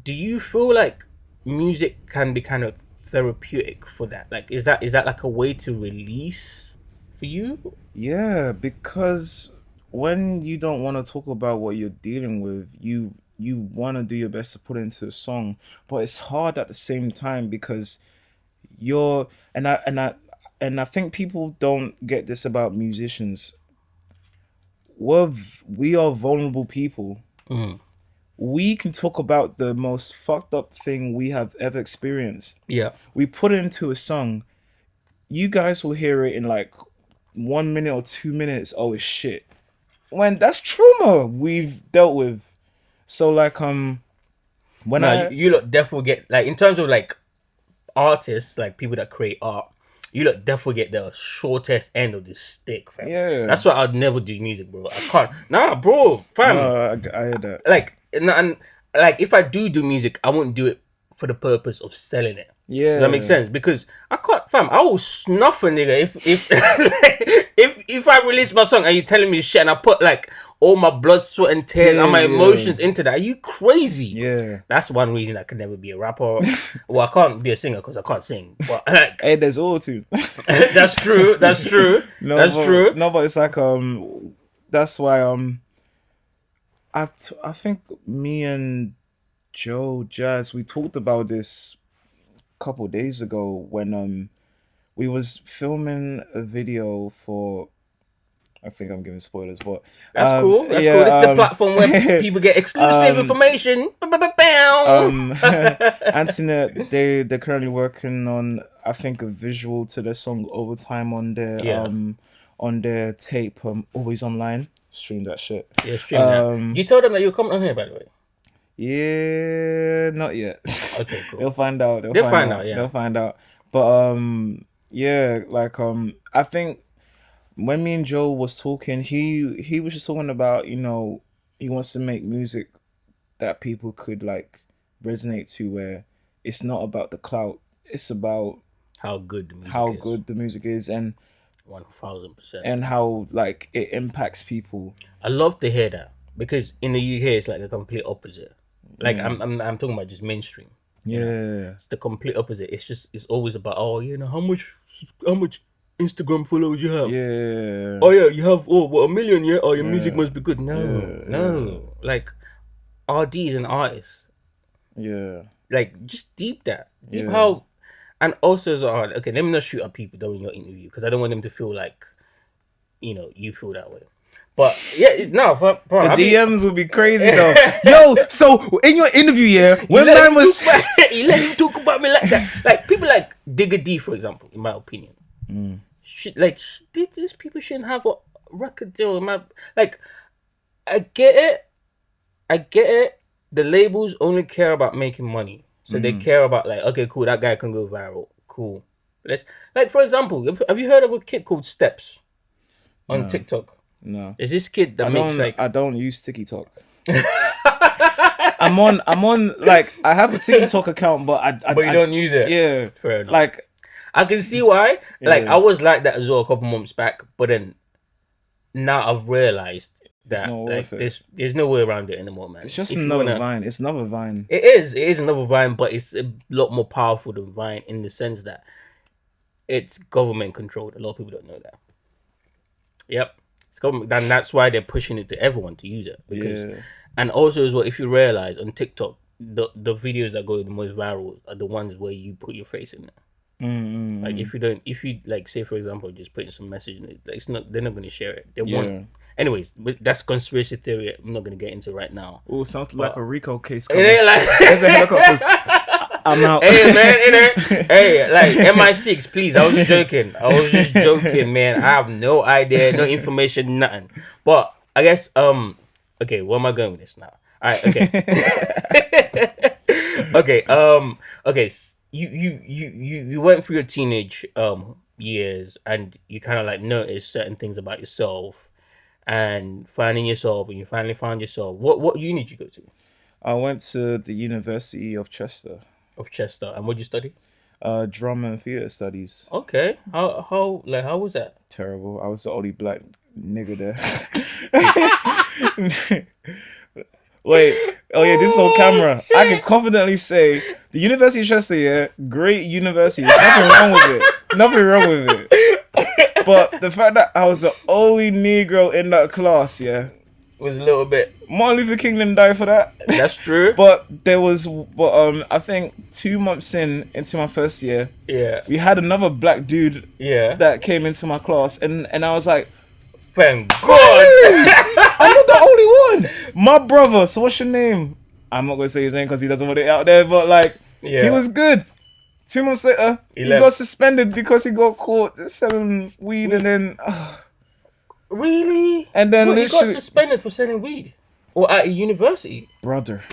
do you feel like music can be kind of therapeutic for that? Like, is that like a way to release for you? yeah. Because when you don't want to talk about what you're dealing with, you want to do your best to put it into a song, but it's hard at the same time because you're and I think people don't get this about musicians. We are vulnerable people. Mm. We can talk about the most fucked up thing we have ever experienced. Yeah. We put it into a song. You guys will hear it in like 1 minute or 2 minutes. Oh, it's shit. When that's trauma we've dealt with. So like when No, you, I you look definitely get like in terms of like artists, like people that create art, you look definitely get the shortest end of the stick, fam. yeah That's why I'd never do music, bro. I can't. Nah, bro, fam. no I hear that Like, and like if I do music, I wouldn't do it for the purpose of selling it. Does that make yeah sense? Because I can't, fam. I will snuff a nigga if if I release my song and you telling me shit and I put like all my blood, sweat, and tears and my tears yeah emotions into that. Are you crazy? yeah. That's one reason I could never be a rapper. Well, I can't be a singer because I can't sing. But like, Hey, there's all too. that's true. That's true. no, That's true. but it's like that's why I think me and Joe Jazz we talked about this a couple days ago when we was filming a video for I think I'm giving spoilers, but That's cool. That's cool. This is the yeah platform where people get exclusive um information. um Antoinette they're currently working on I think a visual to their song Overtime Yeah. on their tape Always Online. Stream that shit. Yeah, stream that. You told them that you're coming on here, by the way. Yeah, not yet. Okay, cool. They'll find out. They'll find out, They'll yeah. find out. But yeah, like I think when me and Joe was talking, he was just talking about, he wants to make music that people could like resonate to where it's not about the clout. It's about How good the music how is. good the music is 1000%. and how like it impacts people. I love to hear that because in the UK it's like the complete opposite. Like I'm talking about just mainstream. You know, Yeah. it's the complete opposite. It's always about how much Instagram followers you have. Yeah. Oh yeah, you have what, 1 million, yeah. Oh, your music Yeah. must be good. No, Yeah. no. Like RDs and artists. Yeah. Like just deep that. Deep Yeah. how and also as well, okay, let me not shoot at people during your interview because I don't want them to feel like you feel that way. But yeah, no, bro, The I mean, DMs would be crazy though. Yo, so in your interview, yeah, when man was you let him talk about me like that. Like people like Digga D, for example, in my opinion. These people shouldn't have a record deal. Like, I get it. I get it. The labels only care about making money, so they care about like, okay, cool, that guy can go viral. Cool. Let's like, for example, have you heard of a kid called Steps on no, TikTok? no. There's this kid that makes like. I don't use TikTok. I'm on like I have a TikTok account, but But you don't use it. Yeah, Fair enough. like I can see why. Like Yeah. I was like that as well a couple months back, but then now I've realized it's that not like worth it. there's no way around it anymore, man. It's just If you another wanna, Vine. It's another Vine. it is another Vine, but it's a lot more powerful than Vine in the sense that it's government controlled. A lot of people don't know that. Yep, it's government, and that's why they're pushing it to everyone to use it because. Yeah, And also as well, if you realize on TikTok, the videos that go the most viral are the ones where you put your face in it. Like Mm-mm. if you like say for example just put some message in it, like, it's not they're not gonna share it. They want. Yeah. Anyways, but that's conspiracy theory. I'm not gonna get into right now. Oh, sounds like But a Rico case it coming. ain't like There's a helicopters. I'm out. hey man, it ain't, hey like MI6, please. I was just joking. I was just joking, man. I have no idea, no information, nothing. But I guess okay, where am I going with this now? All right, okay. Okay, okay. You went through your teenage years, and you kind of like noticed certain things about yourself, and finding yourself, and you finally found yourself. What uni did you go to? I went to the University of Chester, Of Chester, and what did you study? drama and theatre studies. Okay, how was that? Terrible. I was the only black nigga there. Wait. Oh yeah, this is on camera. I can confidently say the University of Chester, yeah, great university. There's nothing wrong with it. Nothing wrong with it. But the fact that I was the only Negro in that class, yeah, Was a little bit. Martin Luther King didn't die for that. That's true. But I think 2 months into my first year, Yeah, we had another black dude yeah. that came into my class, and I was like, Thank God. I'm not the only one. My brother. So what's your name? I'm not gonna say his name because he doesn't want it out there. But like, Yeah. he was good. 2 months later, he left. got suspended because he got caught selling weed, and then Really? and then Bro, you got literally, suspended for selling weed, or at a university, brother,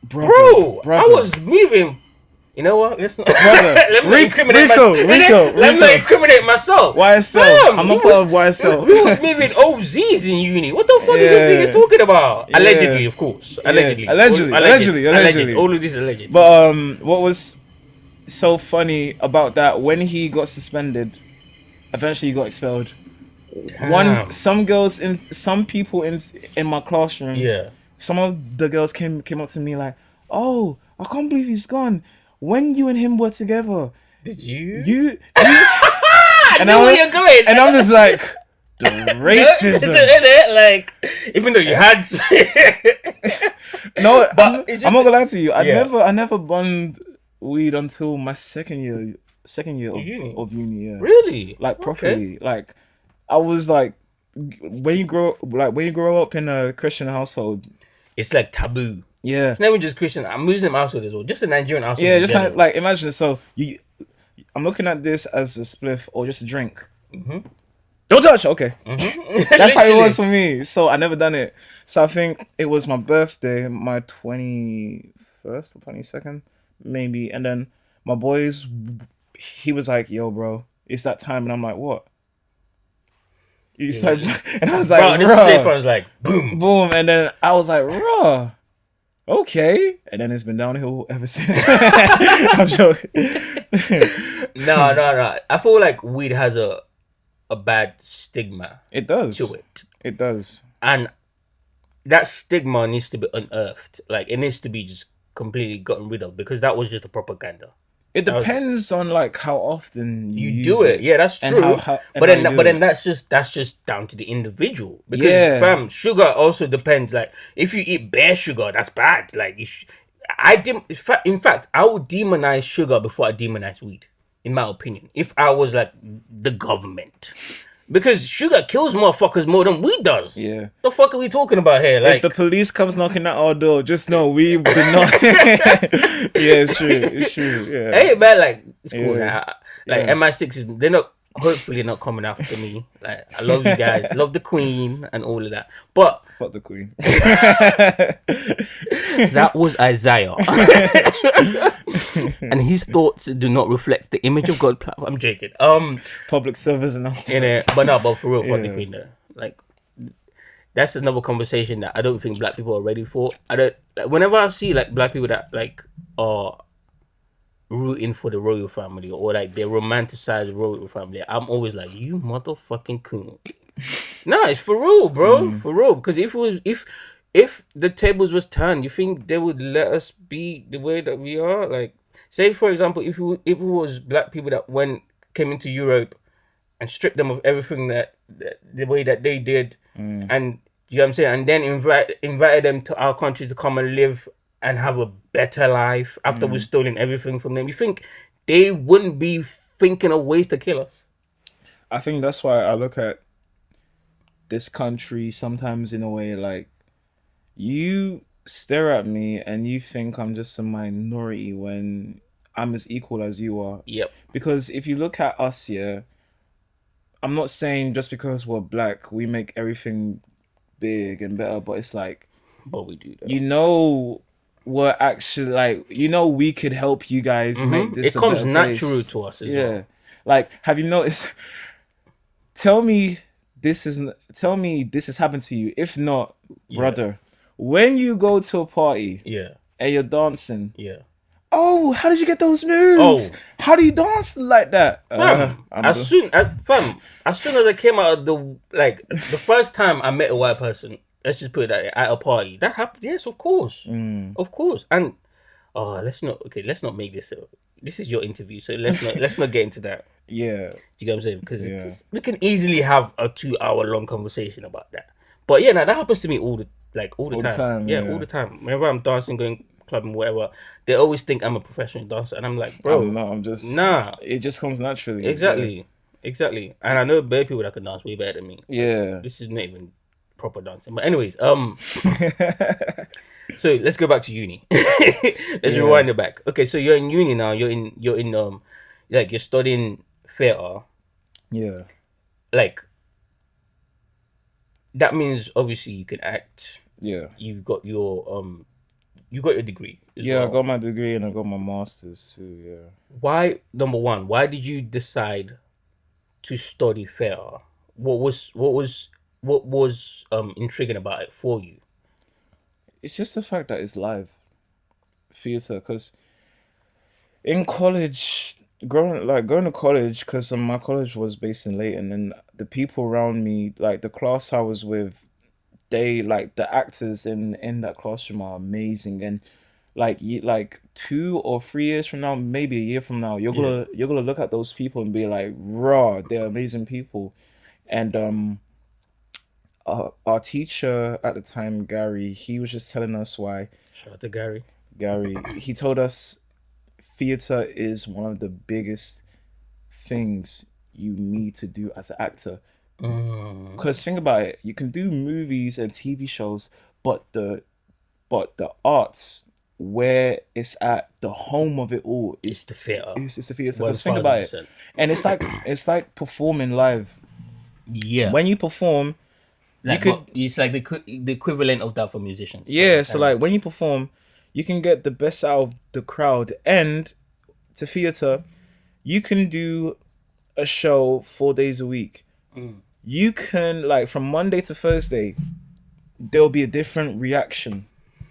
bro. brother. I was moving. You know what? Let's not. Brother. Let me not incriminate Rico, myself. Rico, Let me not Rico. incriminate myself. YSL. Fam, I'm we not part of was- YSL. We was moving OZs in uni. What the fuck is Yeah. this thing you're talking about? Yeah. Allegedly, of course. Allegedly. Allegedly. All of this allegedly. But what was so funny about that, when he got suspended, eventually he got expelled. Damn. Some people in my classroom, Yeah. some of the girls came up to me like, "Oh, I can't believe he's gone. When you and him were together, Did you? I I know where you're going. and I'm just like, the racism. Like, even though you had. No, But I'm it's just- not gonna lie to you. Yeah. I never burned weed until my second year Uni? of uni. Yeah, Really? like Okay. properly. Like I was like, when you grow up in a Christian household, It's like taboo. yeah, It's not even just Christian. I'm Muslim household as well. Just a Nigerian household. yeah, in just general. like imagine. So I'm looking at this as a spliff or just a drink. Mhm. Don't touch. Okay, Mhm. that's how it Literally. was for me. So I never done it. So I think it was my birthday, my 21st or 22nd, maybe. And then my boys, he was like, "Yo, bro, it's that time," and I'm like, "What?" He's like, and I was Bro, like, this "Bruh." slave was like, boom. Boom, and then I was like, "Raw, okay," and then it's been downhill ever since. I'm joking. No. I feel like weed has a bad stigma It does. to it, It does. and that stigma needs to be unearthed. Like, it needs to be just completely gotten rid of, because that was just a propaganda. It That was- depends on like how often You use do it, yeah, that's and true. and But how then, you do but then it. that's just down to the individual. Because Yeah. fam, sugar also depends. Like, if you eat bare sugar, that's bad. Like, in fact, I would demonize sugar before I demonize weed. In my opinion, if I was like the government, because sugar kills motherfuckers more than weed does. Yeah. The fuck are we talking about here? If Like, the police comes knocking at our door, just know we did not. Yeah, it's true. It's true. Yeah. hey man, like, it's cool. Yeah. Like Yeah. MI6 is, they're not, hopefully not coming after me. Like, I love you guys, love the Queen and all of that. But Fuck the Queen. that was Isaiah, and his thoughts do not reflect the image of God. I'm joking. Public service announcement. In it, but for real, fuck the Yeah. Queen though. Like, that's another conversation that I don't think black people are ready for. I don't. Like, whenever I see like black people that like are rooting for the royal family, or like they romanticize royal family, I'm always like, you motherfucking coon. No, it's for real, bro. For real. Because if the tables was turned, you think they would let us be the way that we are? Like, say for example, if it was black people that came into Europe and stripped them of everything that the way that they did, and you know what I'm saying, and then invited them to our country to come and live and have a better life after we've Mm. stolen everything from them, you think they wouldn't be thinking of ways to kill us? I think that's why I look at this country sometimes in a way like you stare at me and you think I'm just a minority when I'm as equal as you are. Yep, Because if you look at us here, I'm not saying just because we're black we make everything big and better, but it's like but we do you though. know we're actually like we could help you guys make this It a comes better natural place. to us as Yeah. well. Like have you noticed tell me tell me this has happened to you. If not, Yeah, brother, when you go to a party yeah, and you're dancing, yeah. oh, how did you get those moves? Oh, How do you dance like that? fam, I'm the as soon as I came out of the first time I met a white person, let's just put it that way, at a party, that happened. Yes, mm, of course. And let's not make this. This is your interview, so let's not get into that. yeah, You get what I'm saying? yeah, Because we can easily have a 2 hour long conversation about that. But yeah, now that happens to me all the all the time. time, Yeah, all yeah. the time. Whenever I'm dancing, going clubbing, whatever, they always think I'm a professional dancer, and I'm like, I'm bro, not. I'm just. nah, It just comes naturally. Yeah, exactly, exactly. And I know bare people that can dance way better than me. Like yeah, this is not even proper dancing. But anyways, so let's go back to uni. Let's yeah, rewind it back. Okay, so you're in uni now. You're in like you're studying theater. yeah, Like that means obviously you can act. yeah. You've got your degree as Yeah, I well. got my degree and I got my master's too. Yeah, Why, number one, why did you decide to study theater? What was intriguing about it for you? it's just the fact that it's live theater. Because in college, going to college, because my college was based in Leighton, and the people around me, like the class I was with, they like the actors in that classroom are amazing, and like 2 or 3 years from now, maybe a year from now, Yeah. you're gonna look at those people and be like, raw, they're amazing people. And our teacher at the time, Gary, he was just telling us why. Shout out to Gary. He told us theater is one of the biggest things you need to do as an actor. Mm, Because think about it, you can do movies and TV shows, but the arts, where it's at, the home of it all it's is the theater. it's the theater. One Because think about thousand it, percent. and it's like performing live. Yeah. When you perform, you Like, but could it's like the equivalent of that for musicians. yeah. So Kind of. like when you perform, you can get the best out of the crowd, and to theater, you can do a show 4 days a week. Mm, You can like from Monday to Thursday, there'll be a different reaction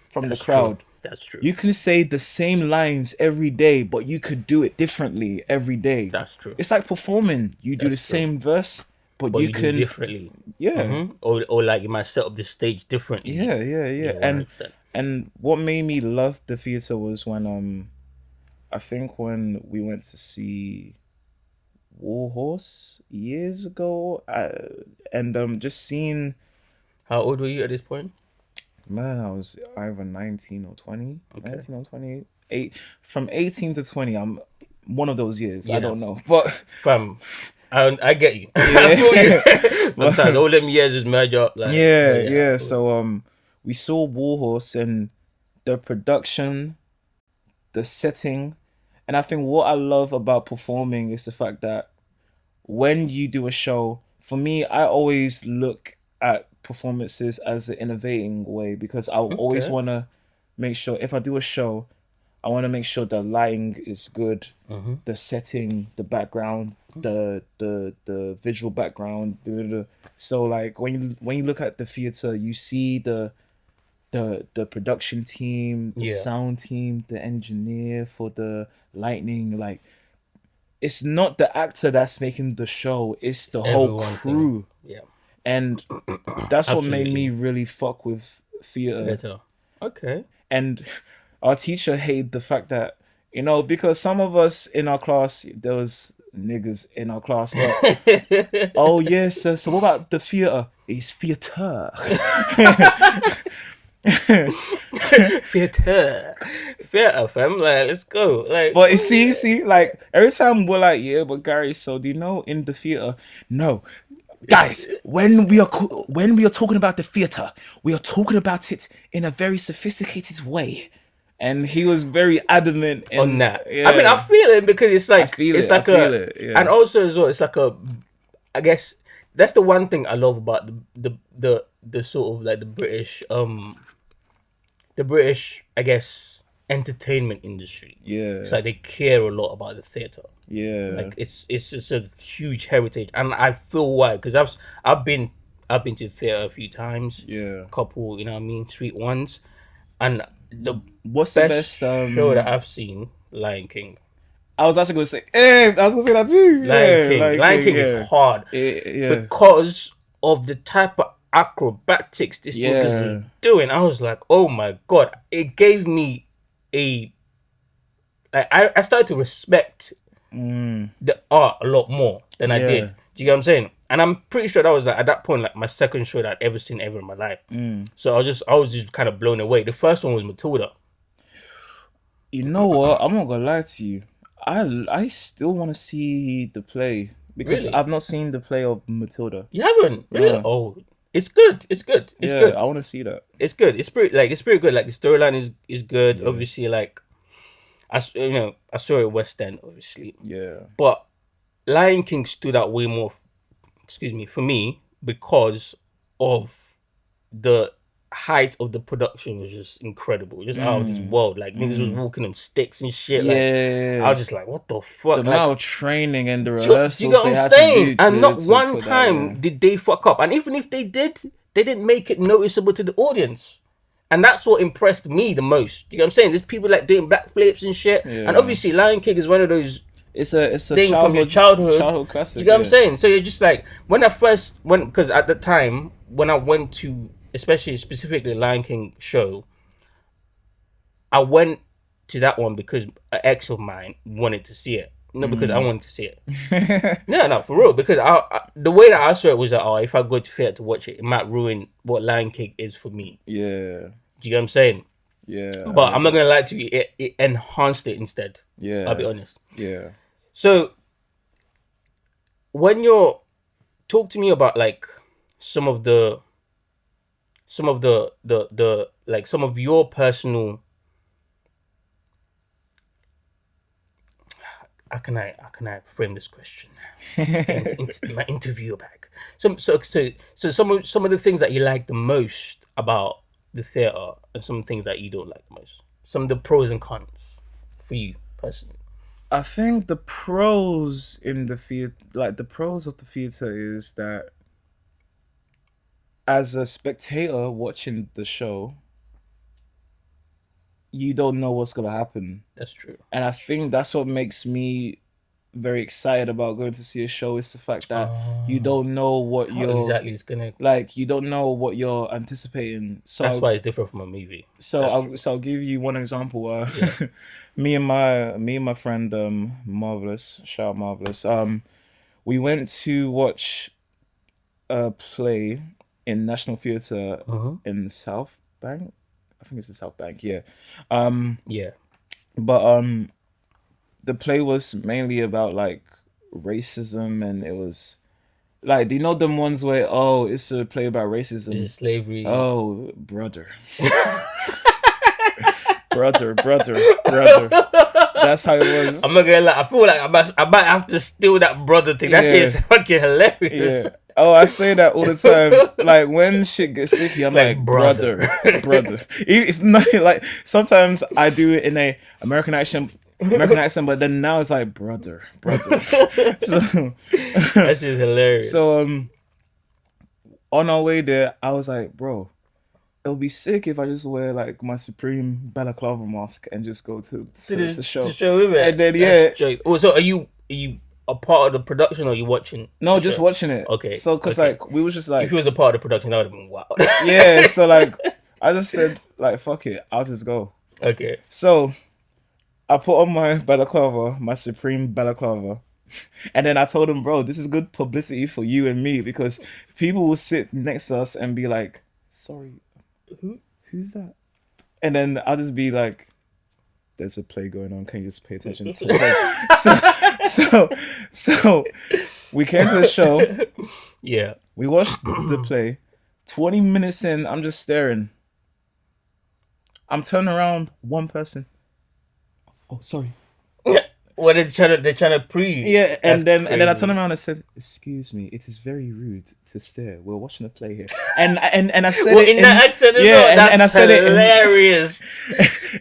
from the that's true. crowd. That's true. You can say the same lines every day, but you could do it differently every day. That's true. It's like performing. You do the That's true. same verse, but But you you do it can, differently. yeah, Or like you might set up the stage differently. yeah. Yeah, one And hundred percent. what made me love the theater was when I think when we went to see Warhorse years ago, and just seeing, How old were you at this point? man, I was either 19 or 20, Okay. 19 or 28, from 18 to 20. I'm one of those years. I Yeah, don't know, but fam. I get you. I feel yeah, you. Sometimes but all them years just merge up. Like, but yeah, yeah, I yeah. feel you. So we saw Warhorse and the production, the setting, and I think what I love about performing is the fact that when you do a show, for me, I always look at performances as an innovating way because I always Okay. want to make sure if I do a show, I want to make sure the lighting is good, Mm-hmm. the setting, the background, the visual background. So like when you look at the theater, you see the production team, the Yeah. sound team, the engineer for the lightning. Like it's not the actor that's making the show; it's It's the whole everyone thing. crew, Yeah. and that's what made me Absolutely. really fuck with theater. Theater. Okay. And our teacher hated the fact that because some of us in our class there was niggas in our class, but oh yes, so what about the theater? It's theater. Theater, theater, fam. Like, let's go. Like, But you see, like every time we're like, yeah, but Gary, so do you know in the theater? No, guys, when we are talking about the theater, we are talking about it in a very sophisticated way. And he was very adamant, on and that. I mean, I yeah, feel it because I feel it's it, I like feel a, it, and yeah, also as well, it's like a. I guess that's the one thing I love about the sort of like the British, I guess, entertainment industry. It's yeah, like they care a lot about the theater. yeah, Like it's just a huge heritage, and I feel why because I've been I've been to the theater a few times, yeah. a couple, you know what I mean, sweet ones, and the What's the best best? show that I've seen, Lion King. I was actually gonna say, I was gonna say that too. Yeah, like Lion King is yeah, hard yeah, because of the type of acrobatics this niggas was yeah, doing. I was like, oh my god! It gave me a like I started to respect mm, the art a lot more than I did. yeah, Do you get what I'm saying? And I'm pretty sure that was like, at that point like my second show that I'd ever seen ever in my life. mm. So I was just kind of blown away. The first one was Matilda. You know what? I'm not gonna lie to you. I still want to see the play because Really? I've not seen the play of Matilda. You haven't? Really? No. Oh, it's good. It's good. It's Yeah, good. I want to see that. It's good. It's pretty good. Like the storyline is good. Yeah, Obviously, like you know I saw it West End, obviously, yeah. but Lion King stood out way more. Excuse me, for me because of the height of the production was just incredible, just out of this Mm, world. Like niggas was mm. walking on sticks and shit. Like I Yeah. was just like, what the The fuck? Like, amount of training and the do you get rehearsals what they I'm had to saying? do And to not one put that. Yeah. time did they fuck up. And even if they did, they didn't make it noticeable to the audience. And that's what impressed me the most. You know what I'm saying? There's people like doing backflips and shit. And Yeah. obviously, Lion King is one of those It's a things from your childhood. childhood You classic. know what I'm Yeah. saying? So you're just like when I first went, because at the time when I went to, especially specifically Lion King show, I went to that one because an ex of mine wanted to see it. No, because I Mm. wanted to see it. No, no, for real. Because the way that I saw it was that, oh, if I go to theater to watch it, it might ruin what Lion King is for me. Yeah. Do you know what I'm saying? Yeah. But I'm not gonna lie to you, it enhanced it instead. I'll be Yeah. honest. Yeah. So when you're talk to me about like some of the like some of your personal, how can I frame this question in my interview back. So some of the things that you like the most about the theater and some things that you don't like the most. Some of the pros and cons for you personally. I think the pros in the theater, like the pros of the theater, is that as a spectator watching the show, you don't know what's gonna happen, That's true. and I think that's what makes me very excited about going to see a show. Is the fact that you Uh, don't know what how you're exactly it's gonna? like. You don't know what you're anticipating. That's why it's different from a movie. That's true. So I'll give you one example. Yeah. Me and my friend Marvelous, shout out Marvelous. We went to watch a play in National Theatre Uh-huh. in South Bank. I think it's the South Bank. Yeah. Um, Yeah. but the play was mainly about like racism, and it was like, do you know them ones where, oh, it's a play about racism? Is slavery? Oh, brother, brother. That's how it was. I'm not gonna lie. I feel like I might have to steal that brother thing. That shit is Yeah, fucking hilarious. yeah. Oh, I say that all the time. Like when shit gets sticky, I'm Like like, brother. brother. It's not like sometimes I do it in a American accent, but then now it's like brother. So, That shit is hilarious. so on our way there, I was like, bro, it'll be sick if I just wear like my Supreme balaclava mask and just go to the To show. show him And it. then That's yeah, straight. Oh, so are you a part of the production or are you watching no, the just show? watching it. Okay. So cause Okay. like we was just If he like was a part of the production, that would have been wild. yeah, so like I just said like fuck it, I'll just go. Okay. So I put on my balaclava, my Supreme balaclava, and then I told him, bro, this is good publicity for you and me because people will sit next to us and be like, sorry, Who? who's that? And then I'll just be like, there's a play going on. Can you just pay attention to the play? So, so we came to the show. Yeah. We watched the play. 20 minutes in, I'm just staring. I'm turning around, one person. Oh, sorry. What they're trying to prove. Yeah, That's and then I crazy. turned around and said, "Excuse me, it is very rude to stare. We're watching a play here." And I said Well, it in that accent as well, and I that's said it hilarious.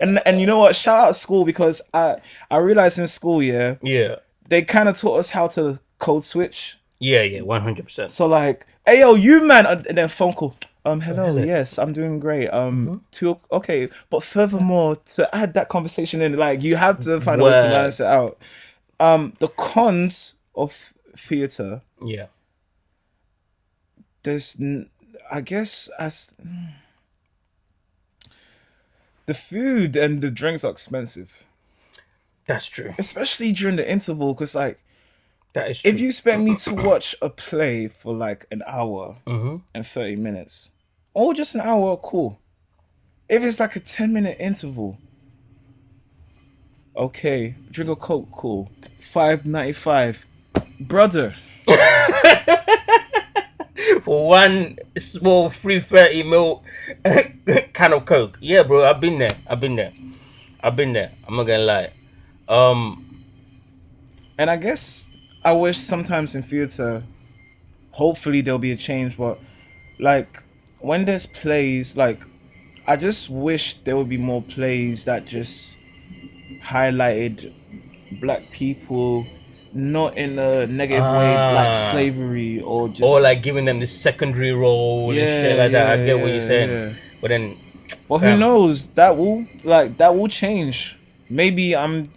and you know what? Shout out school because I realized in school, yeah, Yeah. they kind of taught us how to code switch. Yeah, 100%. So like, hey yo, you man, and then phone call. Hello, Hello. yes, I'm doing great. Mm-hmm. Okay, but furthermore, to add that conversation in, like, you have to find a way to balance it Words. out. The cons of theater, Yeah. I guess, as the food and the drinks are expensive, That's true. especially during the interval. Because like, That is if true. you expect me to watch a play for like an hour Mm-hmm. and 30 minutes, or just an hour, cool. If it's like a 10-minute interval, okay, drink a Coke, cool. $5.95, brother. For one small 330 ml can of Coke. Yeah, bro, I've been there. I'm not gonna lie. Um, And I guess I wish sometimes in theater, hopefully there'll be a change, but like when there's plays, like I just wish there would be more plays that just highlighted black people, not in a negative way like ah, slavery or or just like giving them this secondary role and shit yeah, like that. I yeah, get what you're yeah, saying, yeah. but then, But who fam, knows? That will change. Maybe I'm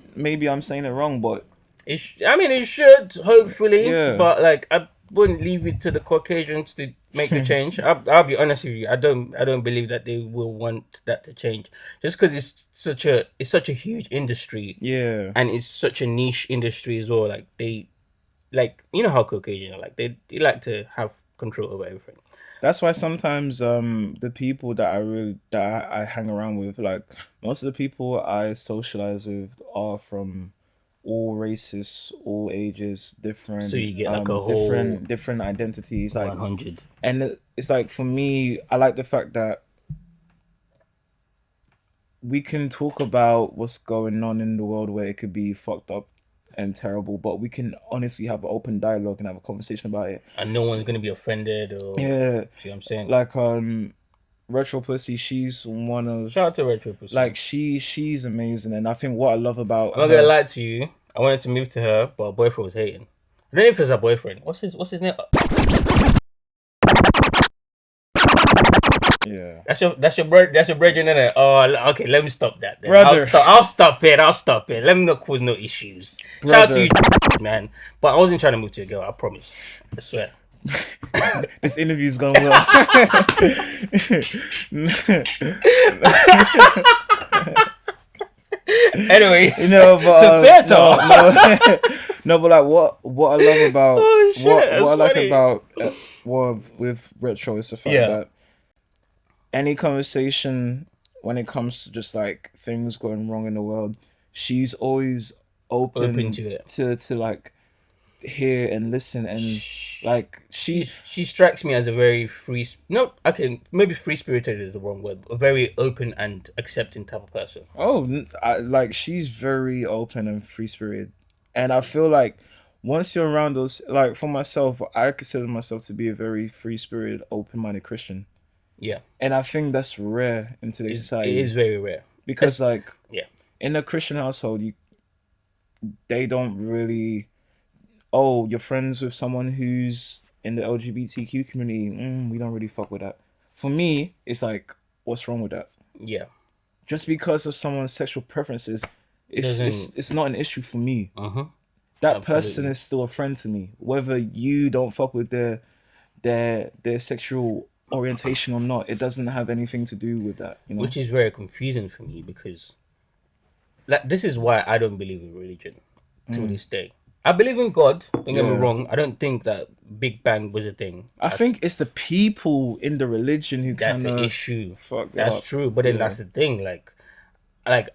saying it wrong, but I mean, it should hopefully, yeah. but like I wouldn't leave it to the Caucasians to make the change. I'll be honest with you. I don't believe that they will want that to change just because it's such a huge industry Yeah. and it's such a niche industry as well. Like they like you know how Caucasian are like they like to have control over everything. That's why sometimes the people that I hang around with, like most of the people I socialize with are from all races, all ages, So you get like a whole different identities, like 100. and it's like for me, I like the fact that we can talk about what's going on in the world where it could be fucked up and terrible, but we can honestly have an open dialogue and have a conversation about it. And no one's gonna be offended or Yeah, see what I'm saying. like Retro Pussy, she's one of Shout out to Retro Pussy. like she's amazing, and I think what I love about I'm not gonna her, lie to you. I wanted to move to her, but her boyfriend was hating. I don't know if it's her boyfriend. What's his name? yeah, That's your brethren, innit? Oh, okay. Let me stop that. Then. brother, I'll stop it. I'll stop it. Let me not cause no issues. Shout out to brother. you, man. But I wasn't trying to move to a girl. I promise. I swear. This interview's going well. Anyway, But so fair talk. no, no, but like what I love about Oh shit, what I that's like funny. about what with Retro is the fact Yeah. that any conversation when it comes to just like things going wrong in the world, she's always Open open to it. to like hear and listen and like She strikes me as a very free. No, okay, maybe free spirited is the wrong word. A very open and accepting type of person. like she's very open and free spirited, and I feel like once you're around those, like for myself, I consider myself to be a very free spirited, open minded Christian, Yeah, and I think that's rare in today's it is society very rare. because like Yeah, in a Christian household, they don't really, oh, you're friends with someone who's in the LGBTQ community. We don't really fuck with that. For me, it's like, what's wrong with that? yeah. Just because of someone's sexual preferences, Doesn't. it's not an issue for me. Uh huh. That person Absolutely. is still a friend to me, whether you don't fuck with their sexual orientation or not. It doesn't have anything to do with that, you know. Which is very confusing for me because, like, this is why I don't believe in religion to Mm. this day. I believe in God. Don't get me Yeah. wrong. I don't think that Big Bang was a thing. I think it's the people in the religion who That's kind the of issue. fucked it That's up. true. But then Yeah. that's the thing. Like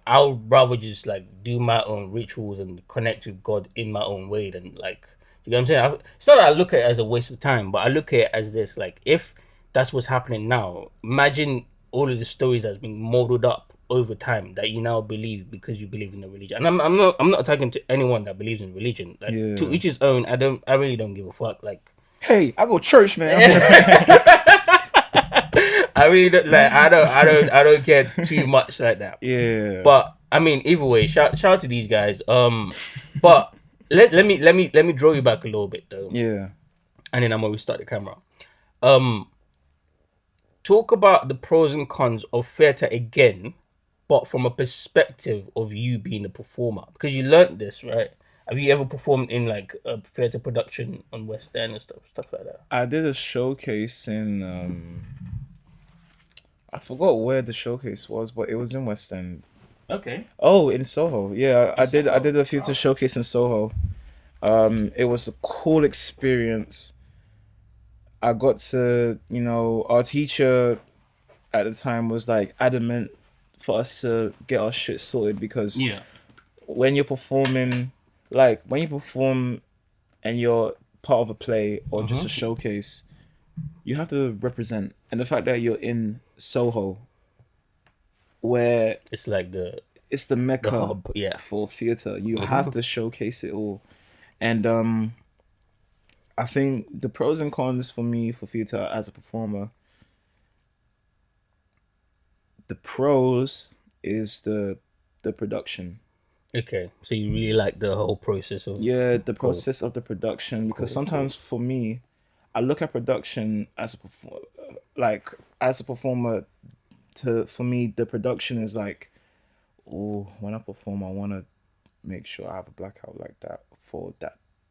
I'll rather just like do my own rituals and connect with God in my own way than like you know what I'm saying. It's not that I look at it as a waste of time, but I look at it as this: like if that's what's happening now, imagine all of the stories that's been molded up over time that you now believe because you believe in the religion. And I'm not attacking to anyone that believes in religion. Like to Yeah. each his own. I really don't give a fuck. Like Hey, I go church, man. I really don't like. I don't care too much like that. Yeah. But I mean, either way, shout out to these guys. But let me draw you back a little bit though, Yeah. and then I'm gonna restart the camera. Um, talk about the pros and cons of theater again, but from a perspective of you being a performer, because you learnt this, right? Have you ever performed in like a theater production on West End and stuff like that? I did a showcase in I forgot where the showcase was, but it was in West End. Okay. Oh, in Soho. Yeah, I In did. I Soho. did a theater Wow. showcase in Soho. It was a cool experience. I got to, our teacher at the time was like adamant for us to get our shit sorted because Yeah. when you're performing, like when you perform and you're part of a play or just a Mm-hmm. showcase, you have to represent. And the fact that you're in Soho, where It's like the it's the the mecca hub. Yeah. for theater, you have Mm-hmm. to showcase it all. And I think the pros and cons for me for theater as a performer, the pros is the production. Okay. So you really like the whole process of Yeah, the cool, process of the production, because cool. sometimes for me, I look at production as a like as a performer. To For me, the production is like, oh, when I perform, I want to make sure I have a blackout like that for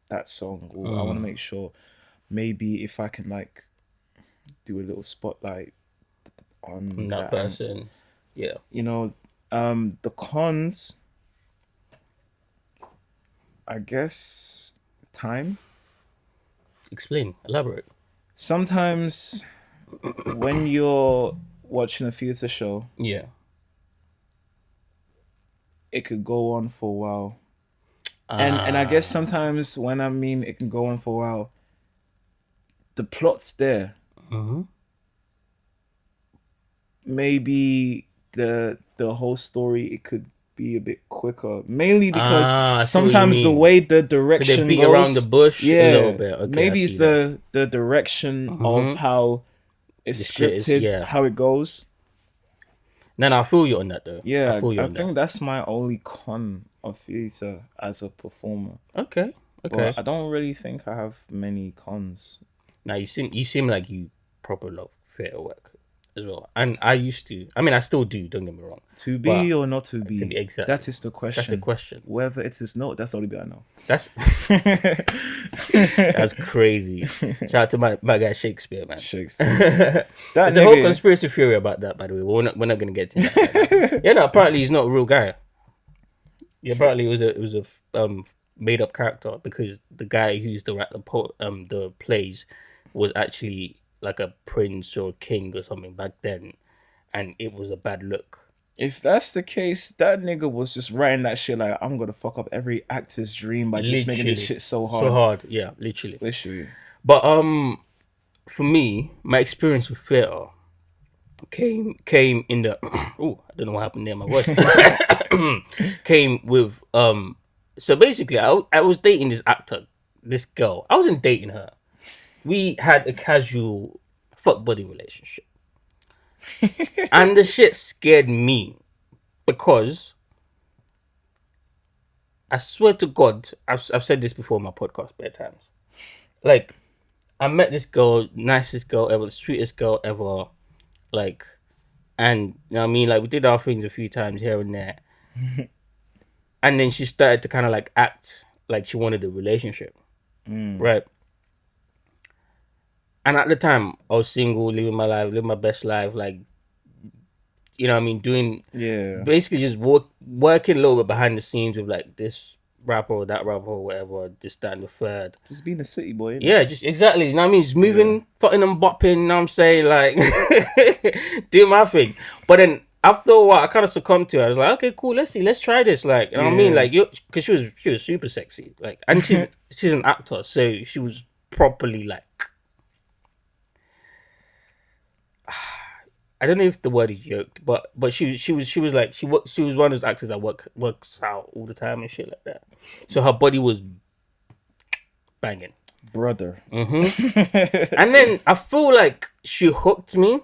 that song. Or I want to Mm, make sure maybe if I can like do a little spotlight from on that that, and person. Yeah. you know, the cons, I guess, time. Explain. Elaborate. Sometimes when you're watching a theater show, Yeah. it could go on for a while. And I guess Ah. sometimes when I mean it can go on for a while, the plot's there. Mm-hmm. Maybe the whole story, it could be a bit quicker. Mainly because Ah, I see what you sometimes the mean. way the So they direction beat around the goes, bush a little yeah, bit. Okay, I maybe it's see that. the direction of Mm-hmm. how it's The shit is scripted, yeah. how it goes. No, no, I feel you on that though. I Yeah, feel you I on that. think that's my only con of theater as a performer. Okay. But Okay. I don't really think I have many cons. Now you seem like you proper love theatre work as well. And I used to. I mean, I still do. Don't get me wrong. To be But or not to to be be, exactly, that is the that's the question. question. Whether it is not, that's the only bit I know. That's that's crazy. Shout out to my guy Shakespeare, man. Shakespeare. That There's a whole nigga. conspiracy theory about that, by the way. We're not gonna get into that right now. Yeah, no. Apparently, he's not a real guy. Yeah, apparently it was a made up character because the guy who's the plays was actually like a prince or king or something back then, and it was a bad look. If that's the case, that nigga was just writing that shit like, I'm gonna fuck up every actor's dream by just making this Literally, shit so so hard. hard. Yeah, literally. Literally. But for me, my experience with theater came in the oh, I don't know what happened there. My voice came with So basically, I was dating this actor, this girl. I wasn't dating her. We had a casual fuck buddy relationship, and the shit scared me because I swear to God, I've said this before on my podcast bare times. Like I met this girl, nicest girl ever, the sweetest girl ever. Like, and you know what I mean, like we did our things a few times here and there, and then she started to kind of like act like she wanted a relationship, Mm. right? And at the time, I was single, living my life, living my best life, like you know what I mean, doing Yeah. basically just working a little bit behind the scenes with like this rapper or that rapper or whatever, this, that, and the third. Just being a city boy, innit? Yeah, just exactly. You know what I mean? Just Yeah. moving, fucking and bopping. You know what I'm saying? Like, do my thing. But then after a while, I kind of succumbed to it. I was like, okay, cool. Let's see. Let's try this. Like, you know what I mean? Yeah. Like, you, because she was super sexy. Like, and she's an actor, so she was properly like. I don't know if the word is yoked, but she was like she was one of those actors that works out all the time and shit like that. So her body was banging. Brother. And then I feel like she hooked me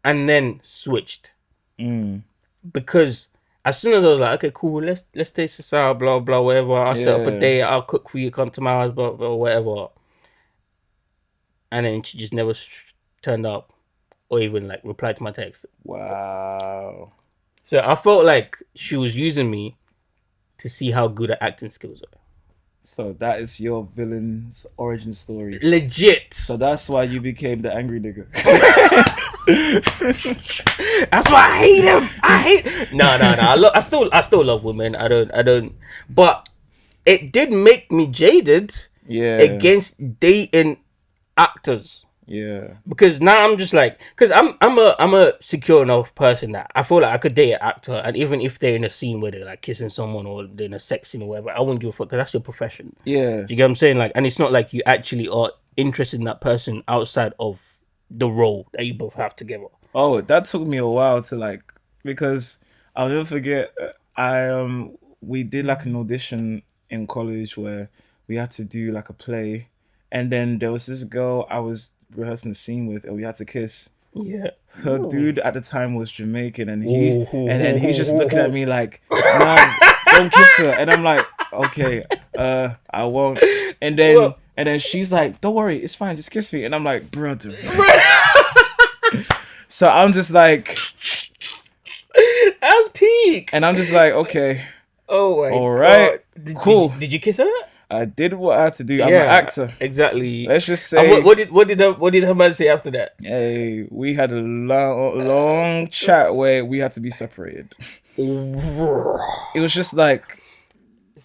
and then switched Mm. because as soon as I was like, okay, cool, let's taste this out, blah blah, whatever. I'll set up a Yeah. date. I'll cook for you. Come to my house, blah blah, whatever. And then she just never turned up or even like replied to my text. Wow. So I felt like she was using me to see how good her acting skills are. So that is your villain's origin story. Legit. So that's why you became the angry nigga. That's why I hate him. I hate. No. I still love women. I don't. But it did make me jaded Yeah. against dating actors. Yeah. Because now I'm just like, because I'm a secure enough person that I feel like I could date an actor, and even if they're in a scene where they're like kissing someone or they're in a sex scene or whatever, I wouldn't give a fuck because that's your profession. Yeah. Do you get what I'm saying? Like, and it's not like you actually are interested in that person outside of the role that you both have together. Oh, that took me a while to like, because I'll never forget. We did like an audition in college where we had to do like a play, and then there was this girl I was rehearsing the scene with, and we had to kiss. Yeah. Her Ooh. dude at the time was Jamaican, and Ooh. he's just looking at me like, "Nah, don't kiss her." And I'm like, "Okay, I won't." And then Well- and then she's like, "Don't worry, it's fine, just kiss me." And I'm like, "Brother." So I'm just like, That's peak. and I'm just like, okay, Oh my all right, god. cool. Did you kiss her? I did what I had to do. I'm an actor. Exactly. Let's just And say, what did her man say after that? hey, we had a long chat where we had to be separated. It was just like,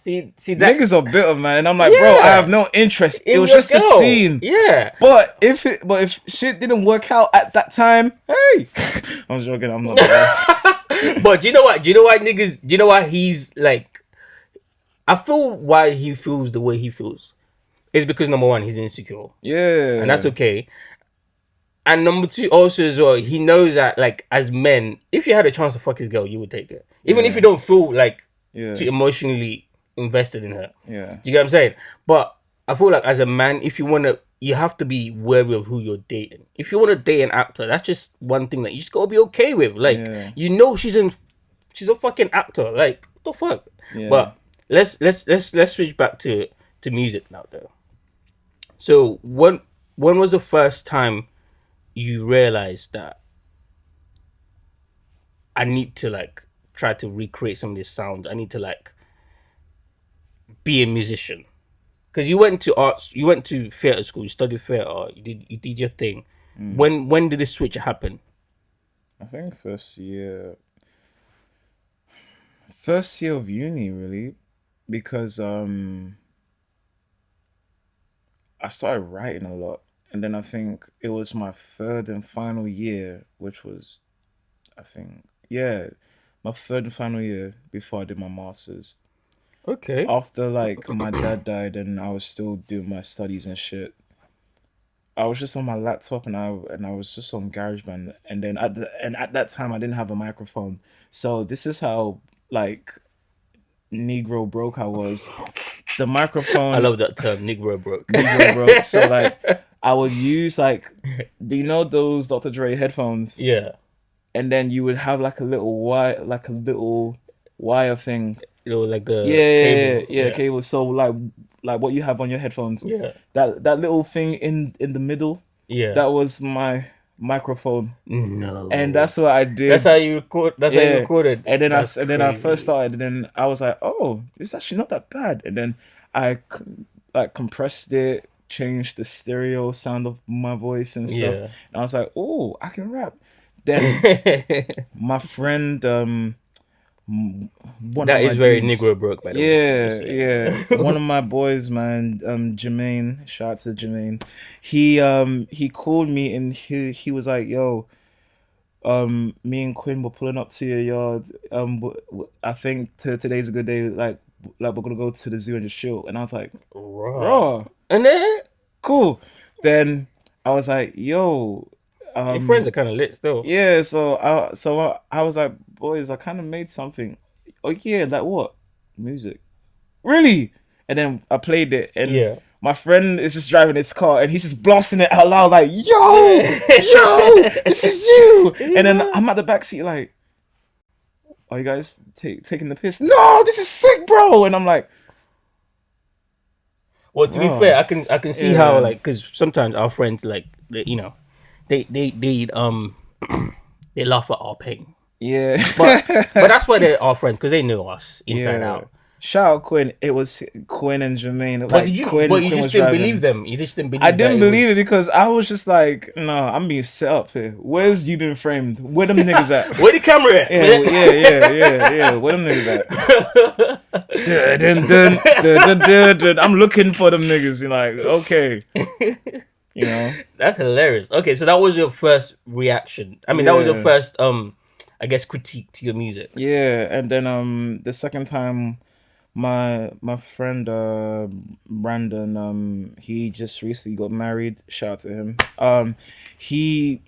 See that niggas are bitter, man. And I'm like, bro, Yeah. I have no interest. It in was your just a girl. scene. Yeah. But if shit didn't work out at that time, hey, I'm joking. I'm not. But do you know what? Do you know why niggas? Do you know why he's like? I feel why he feels the way he feels. It's because number one, he's insecure, Yeah, and that's okay. And number two, also as well, he knows that like as men, if you had a chance to fuck his girl, you would take it, even if you don't feel like Yeah, too emotionally invested in her. yeah, You get what I'm saying? But I feel like as a man, if you wanna, you have to be wary of who you're dating. If you want to date an actor, that's just one thing that you just gotta be okay with. Like, Yeah. you know, she's a fucking actor. Like, what the fuck? yeah. But let's switch back to music now, though. So when was the first time you realized that I need to like try to recreate some of these sounds? I need to like be a musician. Because you went to arts, you went to theater school, you studied theater, you did your thing. When did this switch happen? I think first year of uni, really, because I started writing a lot, and then I think it was my third and final year, which was, I think, yeah, my third and final year before I did my masters. Okay. After like my dad died and I was still doing my studies and shit, I was just on my laptop and I was just on GarageBand, and then at that time I didn't have a microphone, so this is how like Negro broke I was. The microphone. I love that term, Negro broke. Negro broke. So like I would use like, do you know those Dr. Dre headphones? Yeah. And then you would have like a little wire thing. You know, like the Yeah, cable. So like what you have on your headphones. Yeah. That little thing in the middle. Yeah. That was my microphone. No. And that's what I did. That's how you record. That's how you recorded. And then That's I crazy. first started, and then I was like, oh, it's actually not that bad. And then like compressed it, changed the stereo sound of my voice and stuff. Yeah. And I was like, oh, I can rap. Then my friend m- one of That my is very dudes. Negro broke, by the way. Just Yeah, yeah. One saying. of my boys, man, Jermaine, shout out to Jermaine. He called me and he was like, "Yo, me and Quinn were pulling up to your yard. I think today's a good day. Like we're gonna go to the zoo and just chill." And I was like, Raw. "Raw, And then cool." Then I was like, "Yo, your friends um, are kind of lit still. yeah." So I was like, "Boys, I kind of made something." Oh yeah, like what? Music. Really? And then I played it, and Yeah. my friend is just driving his car, and he's just blasting it out loud, like, "Yo, Yeah. yo, this is you!" And then Yeah. I'm at the backseat, like, "Are you guys taking the piss?" "No, this is sick, bro!" And I'm like, Well, to be "Bro, fair, I can see how, yeah, like, because sometimes our friends, like, they they laugh at our pain, yeah, but that's why they're our friends, because they know us inside yeah." out. Shout out Quinn. It was Quinn and Jermaine. But did Like you? But you Quinn just was didn't believe driving. them. You just didn't I believe that didn't it believe it was. because I was just like, "No, I'm being set up here. Where's you been framed? Where them niggas at?" Where the camera at? Yeah, yeah. Where them niggas at? Dun, dun, dun, dun, dun, dun, dun. I'm looking for them niggas. You're like, okay, you know, That's hilarious. Okay, so that was your first reaction. I mean, that was your yeah, first I guess critique to your music. yeah. And then the second time, my friend Brandon he just recently got married. Shout out to him. He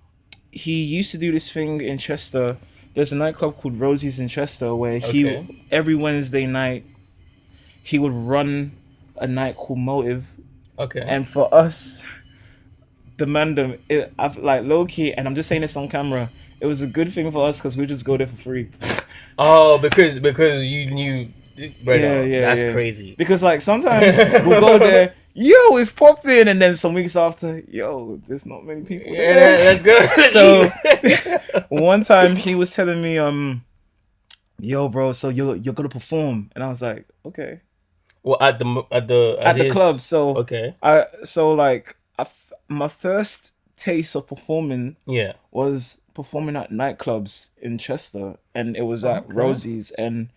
he used to do this thing in Chester. There's a nightclub called Rosie's in Chester where he Okay. every Wednesday night he would run a night called Motive. Okay. And for us, the mandem, I've like low key, and I'm just saying this on camera. It was a good thing for us because we just go there for free. Oh, because you knew, Yeah, brother. yeah, That's yeah. crazy. Because like sometimes we'll go there, yo, it's popping, and then some weeks after, yo, there's not many people Yeah, there. let's go. Let's So eat. one time he was telling me, yo, bro, so you're gonna perform, and I was like, okay, Well, at at the club. his. So Okay. my first taste of performing Yeah. was performing at nightclubs in Chester, and it was at Okay. Rosie's, and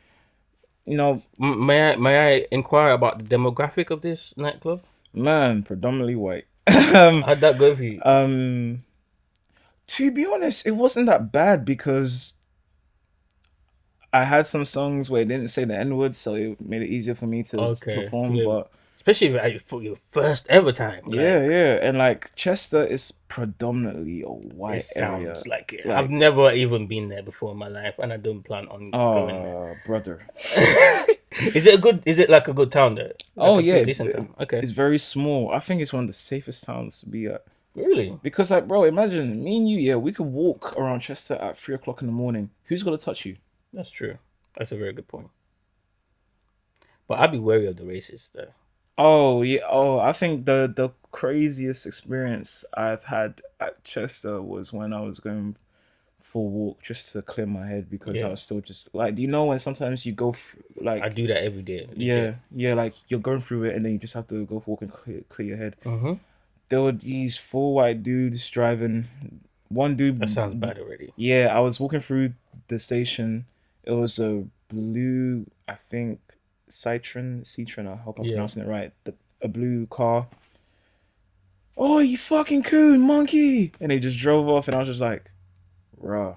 you know, May I inquire about the demographic of this nightclub? man, predominantly white. How'd that go for you? Um, to be honest, it wasn't that bad because I had some songs where it didn't say the N word, so it made it easier for me to Okay. perform. Yeah. But Especially for your first ever time. yeah, Like, yeah, and like Chester is predominantly a it white area. sounds like it. I've Like, never even been there before in my life, and I don't plan on going there. brother. Is it a good? Is it like a good town there? Like Oh a yeah, pretty decent town. Okay. it's very small. I think it's one of the safest towns to be at. Really? Because like, bro, imagine me and you. Yeah, we could walk around Chester at 3 o'clock in the morning. Who's gonna touch you? That's true. That's a very good point. But I'd be wary of the racists though. Oh yeah. Oh, I think the craziest experience I've had at Chester was when I was going for a walk just to clear my head because I Yeah, was still just like, do you know when sometimes you go I like, do that every day. yeah, Legit. yeah, like you're going through it and then you just have to go for a walk and clear your head. Mm-hmm. There were these four white dudes driving. One That sounds dude, bad already. yeah, I was walking through the station. It was a blue, I think, Citron. I hope I'm Yeah. pronouncing it right. A blue car. "Oh, you fucking coon monkey!" And they just drove off, and I was just like, "Raw."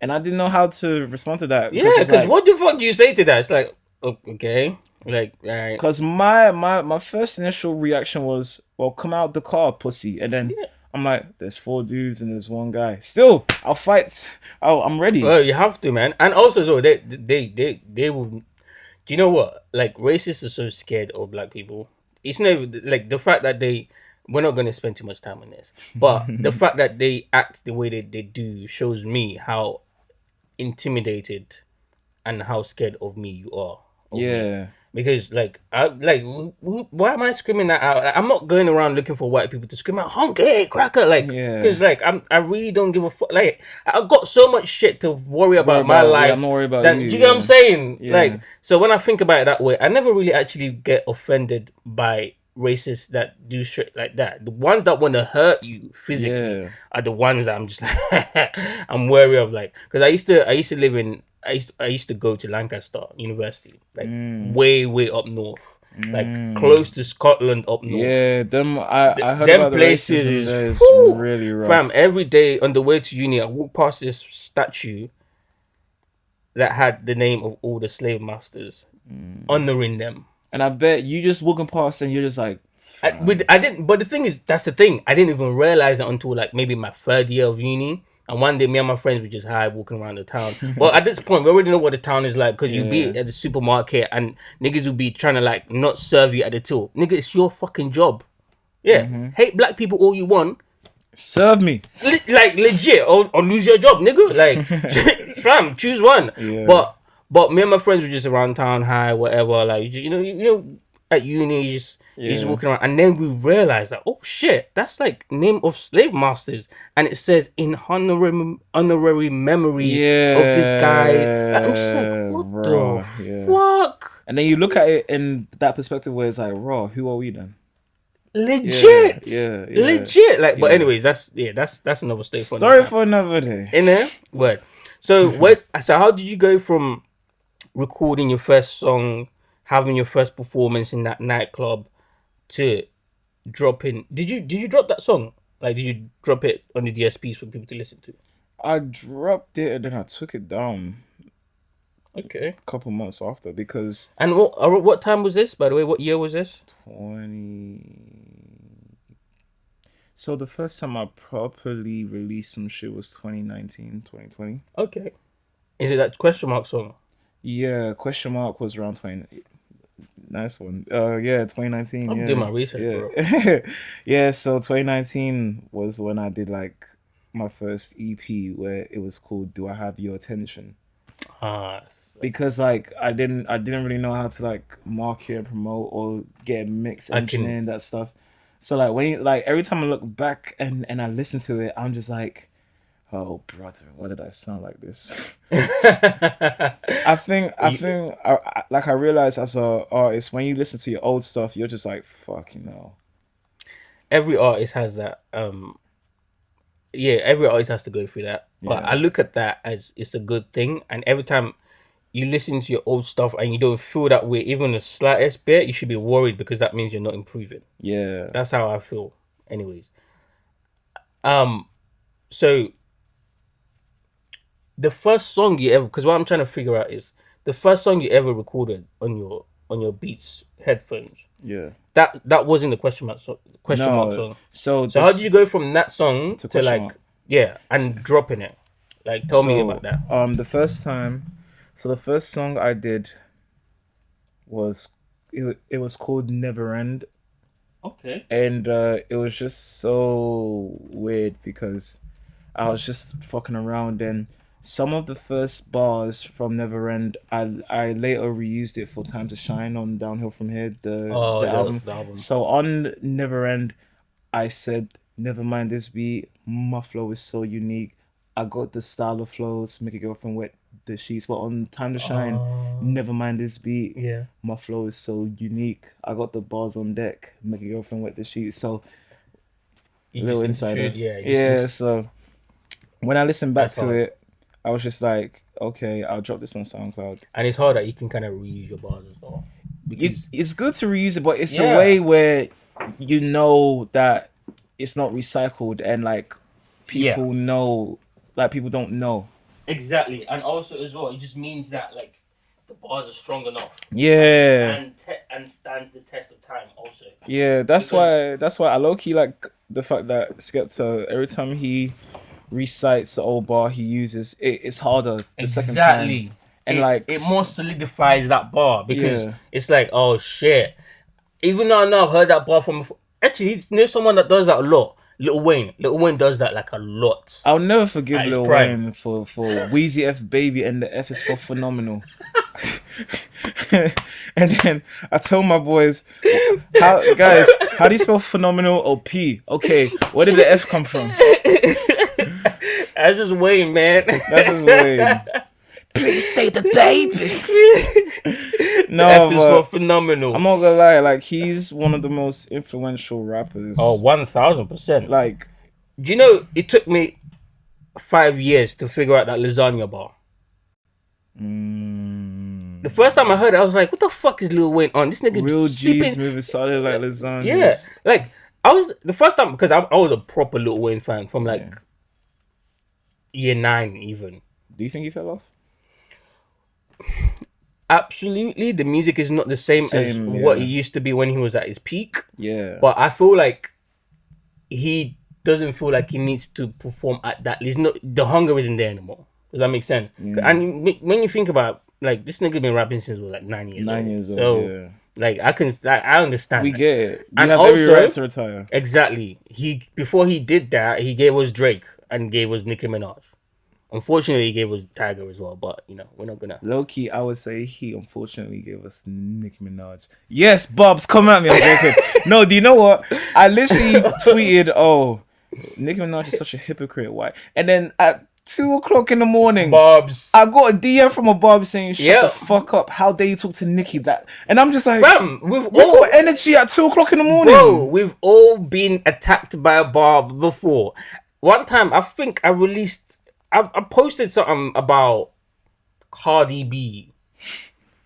And I didn't know how to respond to that Yeah, because it's because like, what the fuck do you say to that? It's like, okay, like, all right. because my first initial reaction was, "Well, come out the car, pussy," and then Yeah. I'm like, "There's four dudes and there's one guy. Still, I'll fight. I'm ready." Well, you have to, man. And also, so they will. Do you know what? Like, racists are so scared of black people. It's not even, like the fact that they. We're not going to spend too much time on this, but the fact that they act the way they do shows me how intimidated and how scared of me you are of me. Yeah, Because like why am I screaming that out? Like, I'm not going around looking for white people to scream out "honky cracker," like, yeah. because like I really don't give a fuck. Like, I've got so much shit to worry Worry about my about, yeah. I'm life. not worried about That, you. do you get what I'm Yeah, saying? yeah, Like, so when I think about it that way, I never really actually get offended by racists that do shit like that. The ones that want to hurt you physically yeah. are the ones that I'm just like I'm wary of. Like, because I used to live in I used to go to Lancaster University, like Mm, way up north, like mm. close to Scotland up north. Yeah, them. I heard Them about the places racism is, there. It's whew, really fam. rough. Every day on the way to uni, I walk past this statue that had the name of all the slave masters, Mm. honoring them. And I bet you just walking past and you're just like, fam. I didn't, but the thing is, that's the thing. I didn't even realize it until like maybe my third year of uni. And one day, me and my friends were just high walking around the town. Well, at this point, we already know what the town is like because you Yeah. be at the supermarket and niggas will be trying to like not serve you at the till. Nigga, it's your fucking job. Yeah, Hmm. hate black people all you want, Serve me. like legit, or lose your job, nigga. Like, fam, choose one. Yeah. But me and my friends were just around town, high, whatever. Like, at uni, you just Yeah. walking around, and then we realized that, oh shit, that's like name of slave masters, and it says in honorary memory of this guy. Like, I'm just like, Yeah, what the raw. Yeah. fuck? And then you look at it in that perspective where it's like, raw, who are we then? Yeah, Legit, yeah, yeah, legit. Like, but yeah. anyways, that's another story for another Story time. for another day. In there, word. So what? So how did you go from recording your first song, having your first performance in that nightclub, to dropping? Did you drop that song? Like, did you drop it on the DSPs for people to listen to? I dropped it and then I took it down Okay. a couple months after because And what time was this? By the way, what year was this? 20. So the first time I properly released some shit was 2019, 2020. Okay. Is it that question mark song? Yeah, question mark was around 20. Nice one. Yeah, 2019. I'm doing Yeah, my research, bro. yeah, yeah. So 2019 was when I did like my first EP where it was called "Do I Have Your Attention?" Ah, Because like I didn't really know how to like market and promote or get a mix I can. engineering that stuff. So like like every time I look back and I listen to it, I'm just like, oh brother, why did I sound like this? Like I realized as a artist when you listen to your old stuff, you're just like fucking hell. Every artist has that. Yeah, every artist has to go through that. But I Yeah, look at that as it's a good thing. And every time you listen to your old stuff and you don't feel that way, even the slightest bit, you should be worried because that means you're not improving. yeah. That's how I feel, anyways. Um, so the first song you ever, because what I'm trying to figure out is the first song you ever recorded on your Beats headphones. Yeah. That wasn't the question mark No. song. So So how did this you go from that song to to question like, mark. yeah, So, and dropping it? Like, tell me about so that. the first time, so the first song I did was it was called Never End, Okay. and it was just so weird because I was just fucking around and some of the first bars from Never End I later reused it for Time to Shine on Downhill from Here, Oh, the album. the album. So on Never End I said, never mind this beat, my flow is so unique. I got the style of flows, make a girlfriend wet the sheets. But on Time to Shine, never mind this beat, Yeah. my flow is so unique. I got the bars on deck, make a girlfriend wet the sheets. So, You little just insider. introduced, yeah. Yeah, so when I listened back That's to hard, it, I was just like, okay, I'll drop this on SoundCloud. and it's hard that you can kind of reuse your bars as well, because It's good to reuse it, but it's a yeah, way where you know that it's not recycled and like yeah, people know, like people don't know. exactly, and also as well, it just means that like the bars are strong enough Yeah, and stands the test of time also, yeah. That's because why. That's why I low key like the fact that Skepta every time he recites the old bar he uses it, it's harder the second time, exactly and like it more solidifies that bar because yeah. it's like, oh shit. Even though I know I've heard that bar from before. Actually, you know someone that does that a lot. Little Wayne. Little Wayne does that like a lot I'll never forgive at his Lil prime. Wayne for Wheezy F Baby and the F is for phenomenal. And then I told my boys, how do you spell phenomenal or P? Okay, where did the F come from? That's just Wayne, man. That's his Wayne. Please say the baby. The F No, is for but phenomenal. I'm not gonna lie, like he's one of the most influential Oh, rappers. 1000%. Like, Do you know it took me 5 years to figure out that lasagna bar? The first time I heard it, I was like, "What the fuck is Lil Wayne on? This nigga Real G's sleeping." moving solid like Yeah, lasagnas. like I was the first time because I was a proper Lil Wayne fan from Yeah. like year 9 even. Do you think he fell off? Absolutely, the music is not the same as Same, what it yeah. used to be when he was at his peak. Yeah. But I feel like he doesn't feel like he needs to perform at that. He's not the hunger isn't there anymore. Does that make sense? Mm. And when you think about like this nigga been rapping since he was like 9 years 9 old. years old, So yeah. like I understand. We That. get it. You And have every also right to retire. exactly he before he did that he gave us Drake and gave us Nicki Minaj. Unfortunately, he gave us Tiger as well. But you know we're not gonna. Low key, I would say he unfortunately gave us Nicki Minaj. Yes, Bobs, come at me. I'm joking. No, do you know what? I literally tweeted, "Oh, Nicki Minaj is such a hypocrite." Why? And then at 2 o'clock in the morning, Bobs. I got a DM from a Bob saying, "Shut the Yeah, fuck up! How dare you talk to Nicki that?" And I'm just like, fam. We've "You all got energy at 2 o'clock in the Bro, morning." we've all been attacked by a barb before. One time, I think I posted something about Cardi B,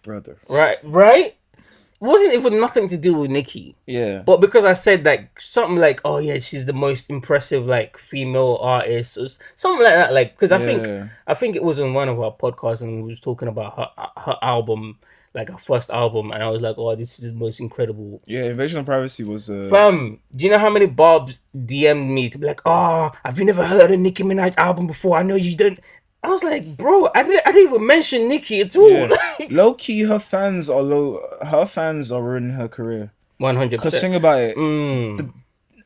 Brother. right? It wasn't even nothing to do with Nicki. Yeah. But because I said like something like, oh yeah, she's the most impressive like female artist, or something like that. Like because Yeah. I think it was on one of our podcasts and we was talking about her album, like her first album, and I was like, oh, this is the most incredible. Yeah. Invasion of Privacy was Fam, do you know how many Bobs DM'd me to be like, oh, have you never heard a Nicki Minaj album before? I know you don't. I was like, bro, I didn't even mention Nicki at all. yeah. Low key, her fans are low. Her fans are ruining her career. Cause 100%. think about it, Mm,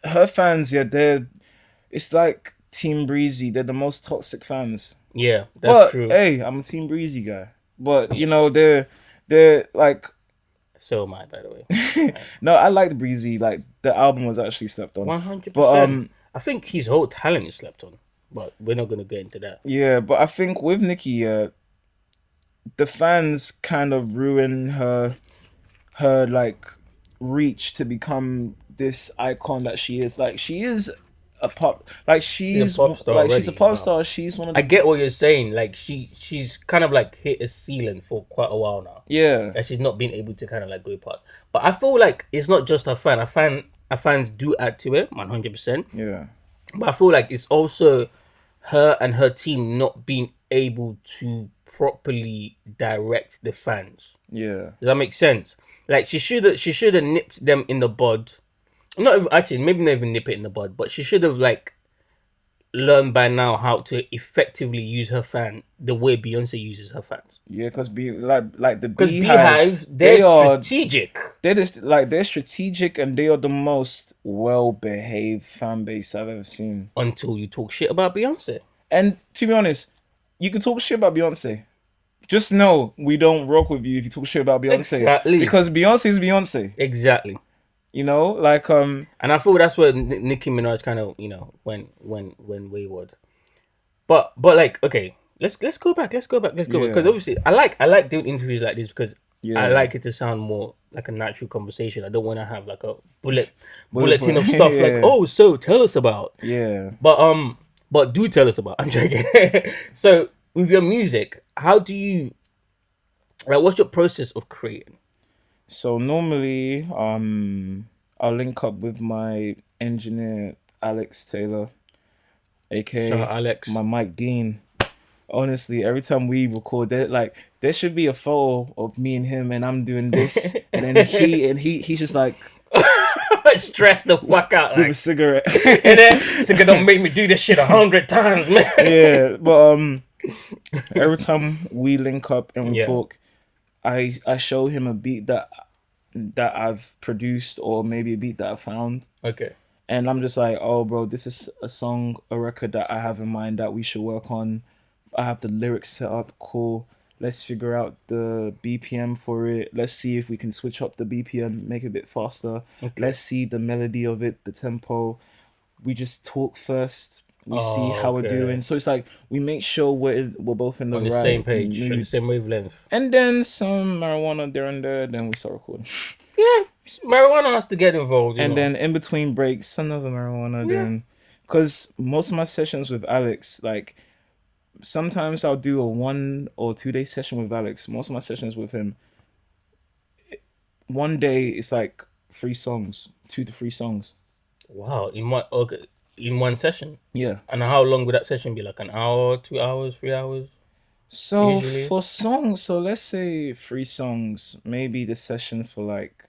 her fans, yeah, they're. It's like Team Breezy. They're the most toxic fans. yeah, that's But true. hey, I'm a Team Breezy guy. But you know, they're like. So am I, by the way. No, I like Breezy. Like the album was actually slept on. But 100%. I think his whole talent is slept on, but we're not gonna get into that. yeah, but I think with Nicki, the fans kind of ruin her like reach to become this icon that she is. Like she is a pop, like She's a pop star she's a already. pop Wow. star. She's one of I the get what you're saying. Like she's kind of like hit a ceiling for quite a while now, yeah, and she's not been able to kind of like go past. But I feel like it's not just her fan. Her fans do add to it, 100%. yeah, But I feel like it's also her and her team not being able to properly direct the fans. yeah, Does that make sense? Like she should have nipped them in the bud. Not even, actually, maybe not even nip it in the bud, but she should have like learned by now how to effectively use her fan the way Beyonce uses her fans. yeah. Because be like the Because Beehive, Beehive, they they're are strategic. they're just like they're strategic and they are the most well behaved fan base I've ever seen. Until you talk shit about Beyonce. And to be honest, you can talk shit about Beyonce. Just know we don't rock with you if you talk shit about Beyonce. Exactly. Because Beyonce is Beyonce. Exactly. You know, like And I feel that's where Nicki Minaj kind of went wayward. But like okay, let's go back. Let's go back. Let's go back. yeah, Because obviously I like doing interviews like this because I yeah. like it to sound more like a natural conversation. I don't want to have like a Bullet bulletin of point. stuff like, Yeah. oh, so tell us about. Yeah. But do tell us about. I'm joking. So with your music, how do you like? What's your process of creating? So normally, I'll link up with my engineer Alex Taylor, Shout out aka Alex. my Mike Dean. Honestly, every time we record, there should be a photo of me and him, and I'm doing this, and then he's just like Stress the fuck out, with a like, cigarette. and then nigga don't make me do this shit 100 times, man. Yeah, but every time we link up and we Yeah. talk, I show him a beat that I've produced or maybe a beat that I found. Okay. And I'm just like, oh, bro, this is a song, a record that I have in mind that we should work on. I have the lyrics set up, cool. Let's figure out the BPM for it. Let's see if we can switch up the BPM, make it a bit faster. Okay. Let's see the melody of it, the tempo. We just talk first. We see Oh, how we're okay. doing. So it's like we make sure we're both in the On the right same page, on the mood. same wavelength. And then some marijuana there and there, then we start recording. Yeah, marijuana has to get involved, you And know. then in between breaks, another marijuana. Yeah. Then, because most of my sessions with Alex, like Sometimes I'll do a 1 or 2 day session with Alex. Most of my sessions with him, one day it's like 3 songs, 2 to 3 songs. Wow, in one okay, in one session. Yeah. And how long would that session be? Like an hour, 2 hours, 3 hours, So usually? for songs, so let's say 3 songs, maybe the session for like.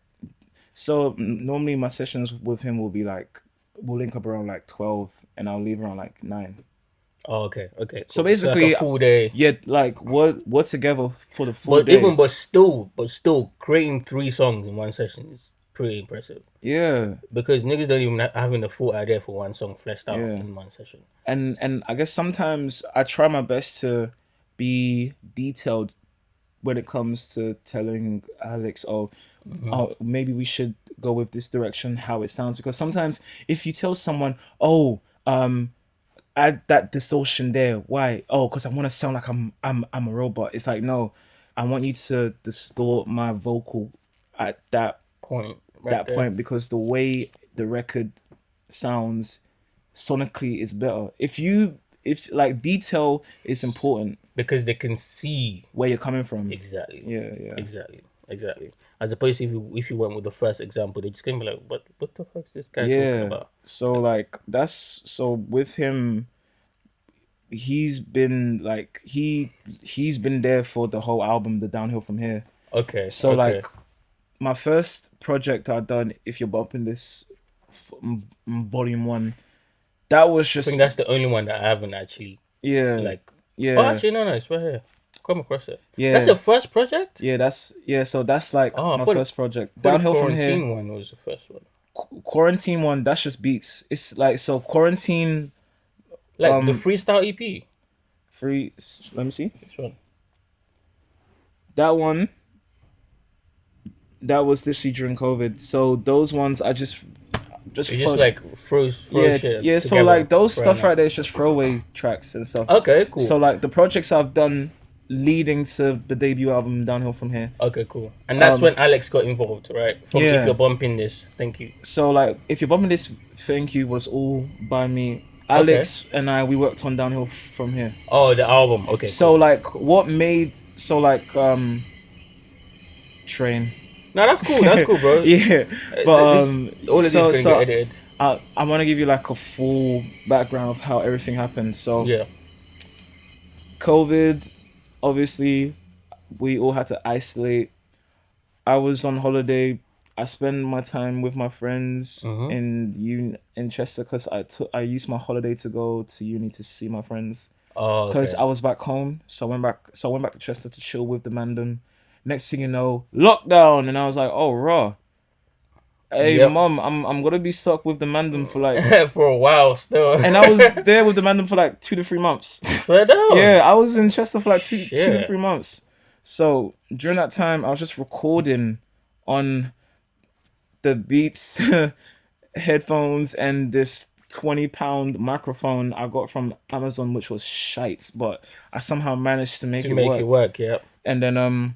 So normally my sessions with him will be like we'll link up around like 12, and I'll leave around like 9. Oh, okay, okay, So cool. So like a basically, full day. yeah, like we're together for the full But day. even but still creating 3 songs in one session is pretty impressive. Yeah, Because niggas don't even having the full idea for one song fleshed out yeah. in one session. And I guess sometimes I try my best to be detailed when it comes to telling Alex, Hmm. oh, maybe we should go with this direction, how it sounds. Because sometimes if you tell someone, oh, add that distortion there, why? Oh, because I want to sound like I'm a robot. It's like, no, I want you to distort my vocal at Point right that there. point, because the way the record sounds sonically is better. If like detail is important Because they can see where you're coming from. exactly, Yeah, yeah. exactly, exactly. As opposed to if you went with the first example, they just gonna be like, what the fuck is this guy talking Yeah. about? So like that's so with him, he's been like he's been there for the whole album, the Downhill From Here. Okay, So okay. like my first project I done, if you're bumping this, volume 1, that was I think just, that's the only one that I haven't actually yeah, like. Oh, yeah, actually, no, it's right here. Come across it. That's yeah, your first project? yeah. That's yeah. So that's like Oh, I my thought first project. the Downhill From Here, quarantine one was the first one. quarantine one. That's just beats. It's like so quarantine. Like the Um, freestyle EP. free. Let me see This one. that one. That was literally during COVID. So those ones I just It just for like throw yeah, shit yeah. So together like those right stuff now. right there is just throwaway tracks and stuff. Okay, So cool. like the projects I've done leading to the debut album Downhill From Here. Okay, cool. And that's Um, when Alex got involved, right? From If You're yeah. Bumping This, thank you. So like if you're bumping this, thank you was all by me. Okay. Alex and I, we worked on Downhill From Here. Oh, the album. Okay, So cool. like Cool. what made so like train. Now that's cool. That's cool, bro. Yeah, but This all of this is so gonna get so edited. I want to give you like a full background of how everything happened. So Yeah. COVID, obviously, we all had to isolate. I was on holiday. I spent my time with my friends Mm-hmm. in Chester, because I used my holiday to go to uni to see my friends, Oh, because okay. I was back home. So I went back to Chester to chill with the mandem. Next thing you know, lockdown, and I was like, oh raw. Hey Yep. mom, I'm gonna be stuck with the mandem for like, For a while still. and I was there with the mandem for like 2 to 3 months. Swear down. Yeah, I was in Chester for like two to Shit. three months. So during that time, I was just recording on the Beats headphones and this £20 microphone I got from Amazon, which was shite, but I somehow managed to make To it make it work. work, yep. And then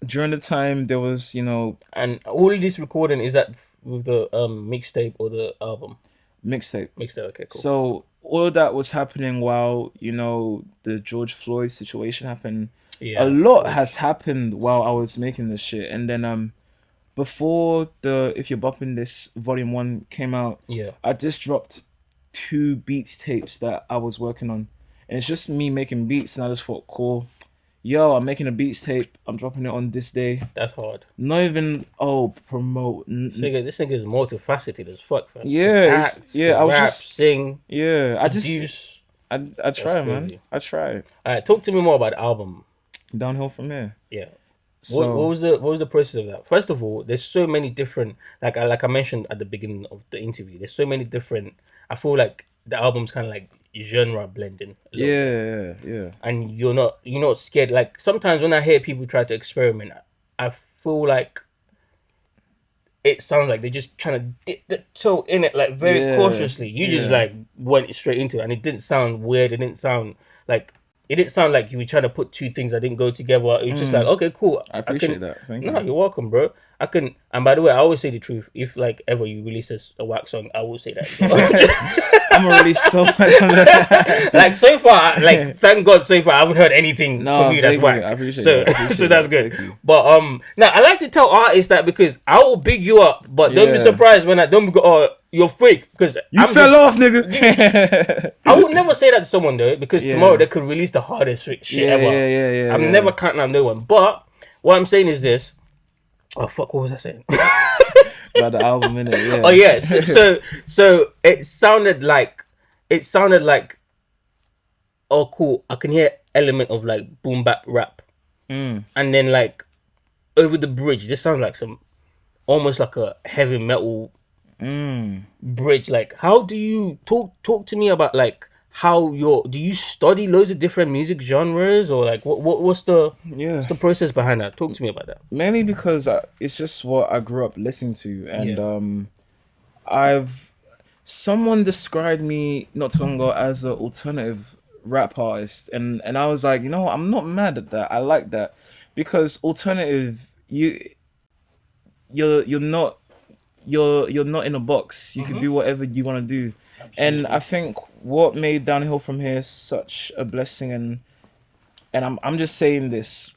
during the time there was And all of this recording is that with the mixtape or the album? mixtape. Mixtape, okay, cool. So all of that was happening while the George Floyd situation happened. A Yeah, lot cool. has happened while I was making this shit, and then before the If You're Bopping This Volume 1 came out, Yeah. I just dropped 2 beats tapes that I was working on. And it's just me making beats, and I just thought, cool. Yo, I'm making a beats tape. I'm dropping it on this day. That's hard. Not even, promote. This nigga is multifaceted as fuck, fam. He can Yeah, act, I was rap, just, sing, yeah, produce. I That's try, man. crazy. I try. Alright, talk to me more about the album. Downhill from there. Yeah. What So, was the process of that? First of all, there's so many different like I mentioned at the beginning of the interview. There's so many different. I feel like the album's kind of like genre blending a little bit, yeah, yeah. and you're not scared. Like sometimes when I hear people try to experiment, I feel like it sounds like they're just trying to dip the toe in it like very Yeah, cautiously. You just yeah. like went straight into it, and it didn't sound weird. It didn't sound like it didn't sound like you were trying to put two things that didn't go together. It was just like, Mm, okay, cool. I I can. appreciate that. Thank No, you. you're welcome, bro. I can. And by the way, I always say the truth. If like ever you release a wax song, I will say that as I'm gonna release so much of like so far, that. like thank God so far I haven't heard anything from No, you that's thank you. I whack. appreciate So that. I so appreciate that's that. good. Thank you. But now I like to tell artists that because I will big you up, but don't be Yeah. surprised when I don't go, oh, you're fake because You I'm fell just. off, I nigga. would never say that to someone though, because tomorrow Yeah. they could release the hardest shit Yeah, ever. yeah, yeah, yeah, I'm yeah. never counting on no one. But what I'm saying is this. Oh fuck! What was I saying? About the album, innit? Oh Yeah. yeah. So it sounded like oh cool. I can hear element of like boom bap rap, Mm, and then like over the bridge, this sounds like some almost like a heavy metal mm. bridge. Like, how do you talk to me about like how do you study loads of different music genres or like what's the Yeah. process behind that? Talk to me about that. Mainly because it's just what I grew up listening to, and Yeah. I've someone described me not too long ago as an alternative rap artist, and I was like, I'm not mad at that. I like that because alternative, you're not you're not in a box. You can Mm-hmm. do whatever you want to do, and I Absolutely. think what made Downhill from here such a blessing, and I'm just saying this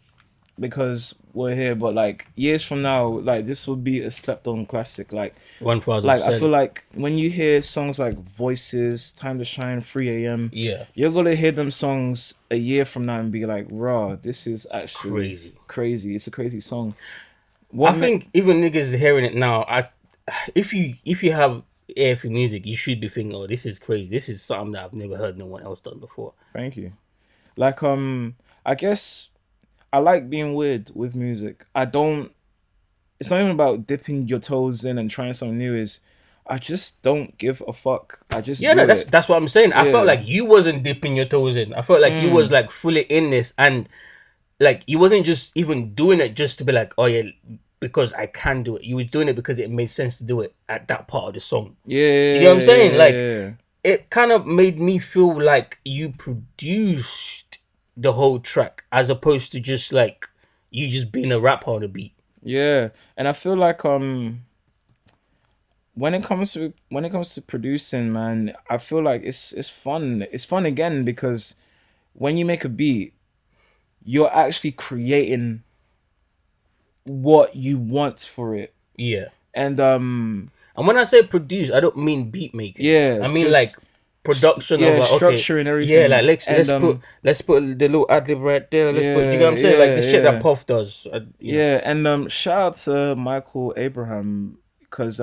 because we're here, but like years from now, like this will be a slept on classic. One thousand Like I feel percent. like when you hear songs like Voices, Time to Shine, 3 a.m., Yeah. you're gonna hear them songs a year from now and be like, raw, this is actually Crazy. crazy. It's a crazy song. I What ma- think even niggas hearing it now, if you have ear for music, you should be thinking, oh, this is crazy. This is something that I've never heard no one else done before. Thank you. Like I guess I like being weird with music. I don't it's not even about dipping your toes in and trying something new, is I just don't give a fuck. I just Yeah, no, do that's it. that's what I'm saying. I felt Yeah. like you wasn't dipping your toes in. I felt like you was Mm. like fully in this, and like you wasn't just even doing it just to be like, oh yeah, because I can do it. You was doing it because it made sense to do it at that part of the song. Yeah, Do you get what I'm yeah, saying? yeah, Like yeah. it kind of made me feel like you produced the whole track as opposed to just like you just being a rapper on the beat. Yeah. And I feel like when it comes to producing, man, I feel like it's fun. It's fun again because when you make a beat, you're actually creating what you want for it. Yeah. And And when I say produce, I don't mean beat making. yeah, I mean like just production of yeah, like okay, structuring yeah, like everything. let's And let's put let's put the little ad lib right there. Let's put. Do you get what yeah, I'm saying? Like yeah, the shit that yeah. Puff does. Yeah, and shout out to Michael Abraham because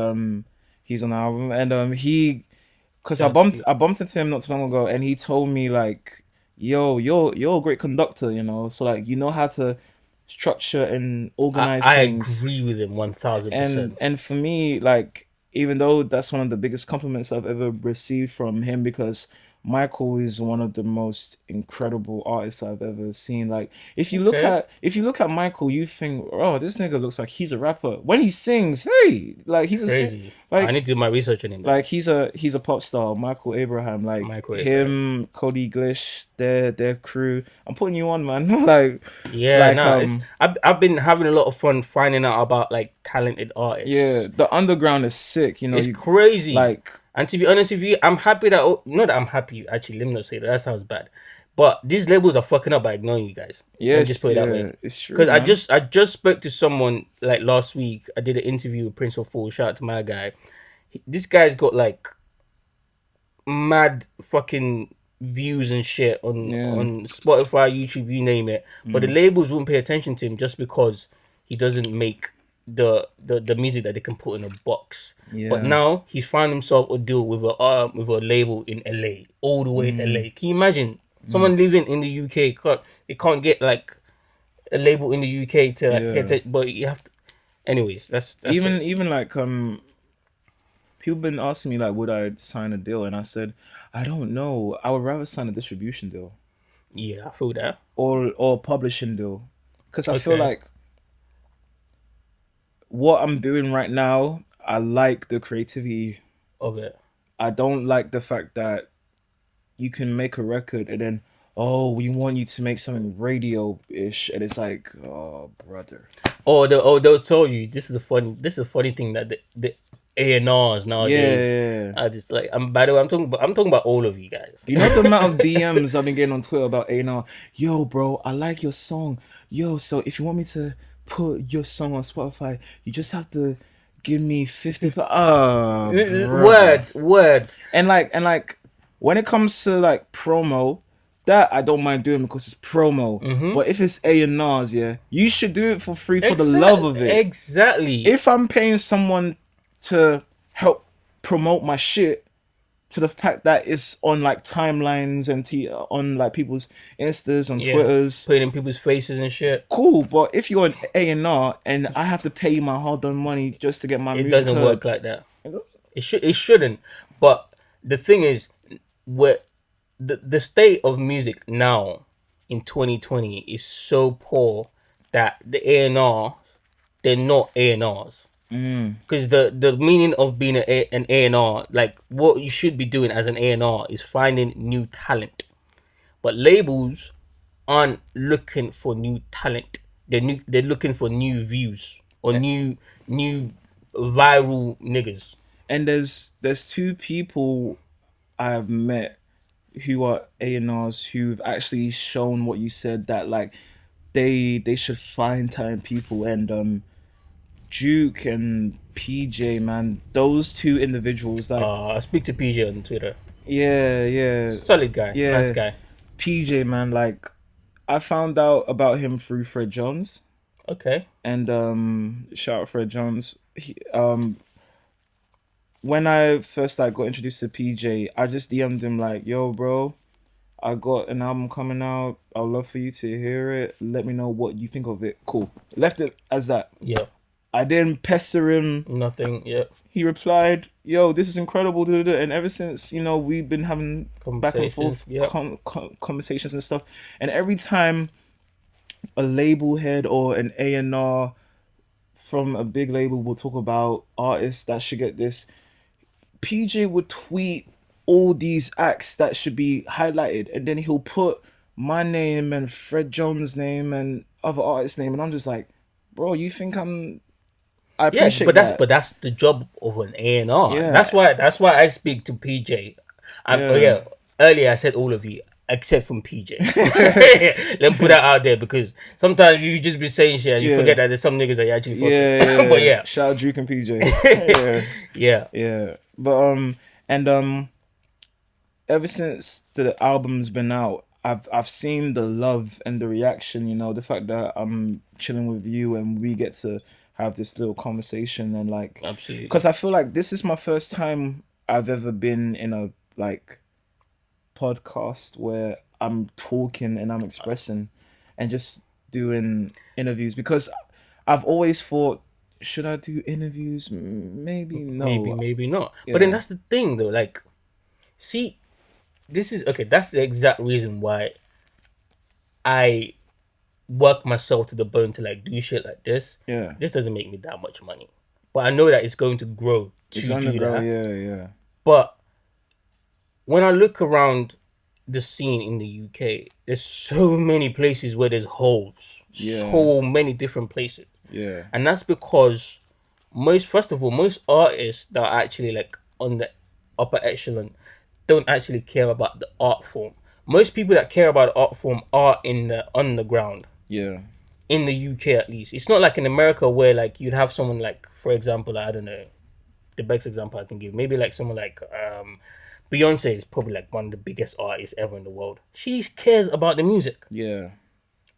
he's on the album, and because I Shout out to bumped you. I bumped into him not too long ago, and he told me like, yo, you're a great conductor, so like you know how to structure and organize I things. agree with him 1000%. And for me, like, even though that's one of the biggest compliments I've ever received from him, because Michael is one of the most incredible artists I've ever seen. Like, Okay, if you look at Michael, you think, oh, this nigga looks like he's a rapper. When he sings, hey, like crazy. I need like to do my research on him then. like he's a pop star. Michael Abraham, like Microwave, right? him, Cody Glish, their crew. I'm putting you on, man. like Yeah, like nah. I've been having a lot of fun finding out about like talented yeah, artists. the underground is sick. It's You crazy. like And to be honest with you, I'm happy that not that I'm happy. Actually, let me not say that. That sounds bad. But these labels are fucking up by ignoring you guys. Let me just yes, put it that way. yeah, it's true, Because I man. just I just spoke to someone like last week. I did an interview with Prince of Fool. Shout out to my guy. This guy's got like mad fucking views and shit on Yeah, Spotify, YouTube, you name it. But the mm, labels won't pay attention to him just because he doesn't make the music that they can put in a box. But yeah, now he's found himself a deal with a label in LA, all the way in mm, LA. Can you imagine mm, someone living in the UK can't get like a label in the UK to like get yeah. it, but you have to. Anyways, that's it. Even like people been asking me like, would I sign a deal, and I said, I don't know. I would rather sign a distribution deal Yeah, I feel that. or a publishing deal, because I feel Okay, like what I'm doing right now, I like the creativity. of it. I don't like the fact that you can make a record and then, oh, we want you to make something radio-ish, and it's like, oh, brother. They'll tell you this is a funny thing that the A&Rs nowadays Yeah. are just like, by the way, I'm talking about all of you guys. You know the amount of DMs I've been getting on Twitter about A&R. Yo, bro, I like your song. Yo, so if you want me to put your song on Spotify, you just have to give me 50. Ah, brother. Word. And when it comes to like promo, that I don't mind doing because it's promo. Mm-hmm. But if it's A&Rs, yeah, you should do it for free for the love Exactly. of it. Exactly. If I'm paying someone to help promote my shit, to the fact that it's on like timelines and on like people's instas on Yeah. Twitters, Putting in people's faces and shit. cool. But if you're an A&R and I have to pay you my hard-earned money just to get my It music doesn't heard, work like that. It shouldn't. But the thing is, where the state of music now in 2020 is so poor that the A&R, they're not A&Rs. Because the meaning of being an A&R, like what you should be doing as an A&R is finding new talent. But labels aren't looking for new talent. They're looking for new views or new viral niggas. and there's two people I've met who are A&Rs who've actually shown what you said, that like they should find talented people, and Duke and PJ, man, those two individuals, like, I speak to PJ on Twitter. yeah, yeah, Solid guy, nice yeah, guy. PJ, man, like, I found out about him through Fred Jones, Okay. and shout out Fred Jones. When I first like got introduced to PJ, I just DM'd him like, "Yo, bro, I got an album coming out. I'd love for you to hear it. Let me know what you think of it." Cool. Left it as that. Yeah. I didn't pester him. Nothing. Yeah. He replied, "Yo, this is incredible." Duh, duh, duh." And ever since, we've been having back and Conversations. forth Yeah. conversations and stuff. And every time a label head or an A&R from a big label will talk about artists that should get this, PJ would tweet all these acts that should be highlighted, and then he'll put my name and Fred Jones' name and other artists' name, and I'm just like, bro, you think I Yeah, appreciate that. but that's the job of an A&R. Yeah, That's why I speak to PJ. Oh yeah, yeah, earlier I said all of you except from PJ. Let me put that out there because sometimes you just be saying shit and you yeah, forget that there's some niggas that you actually fuck yeah, with. But yeah. yeah, Shout out Duke and PJ. Yeah, yeah, yeah. But and ever since the album's been out, I've seen the love and the reaction. The fact that I'm chilling with you and we get to have this little conversation, and like, absolutely. because I feel like this is my first time I've ever been in a like podcast where I'm talking and I'm expressing and just doing interviews, because I've always thought, should I do interviews? Maybe Maybe, no. maybe not. But then Yeah. that's the thing though. Like, see, this is okay. That's the exact reason why I work myself to the bone to like do shit like this. Yeah. This doesn't make me that much money, but I know that it's going to grow It's to gonna do grow, that. yeah, yeah. But when I look around the scene in the UK, there's so many places where there's holes. Yeah. So many different places. Yeah. And that's because first of all, most artists that are actually like on the upper echelon don't actually care about the art form. Most people that care about art form are in the underground. Yeah. In the UK at least. It's not like in America where like you'd have someone like, for example, I don't know, the best example I can give, maybe like someone like Beyonce is probably like one of the biggest artists ever in the world. She cares about the music. Yeah.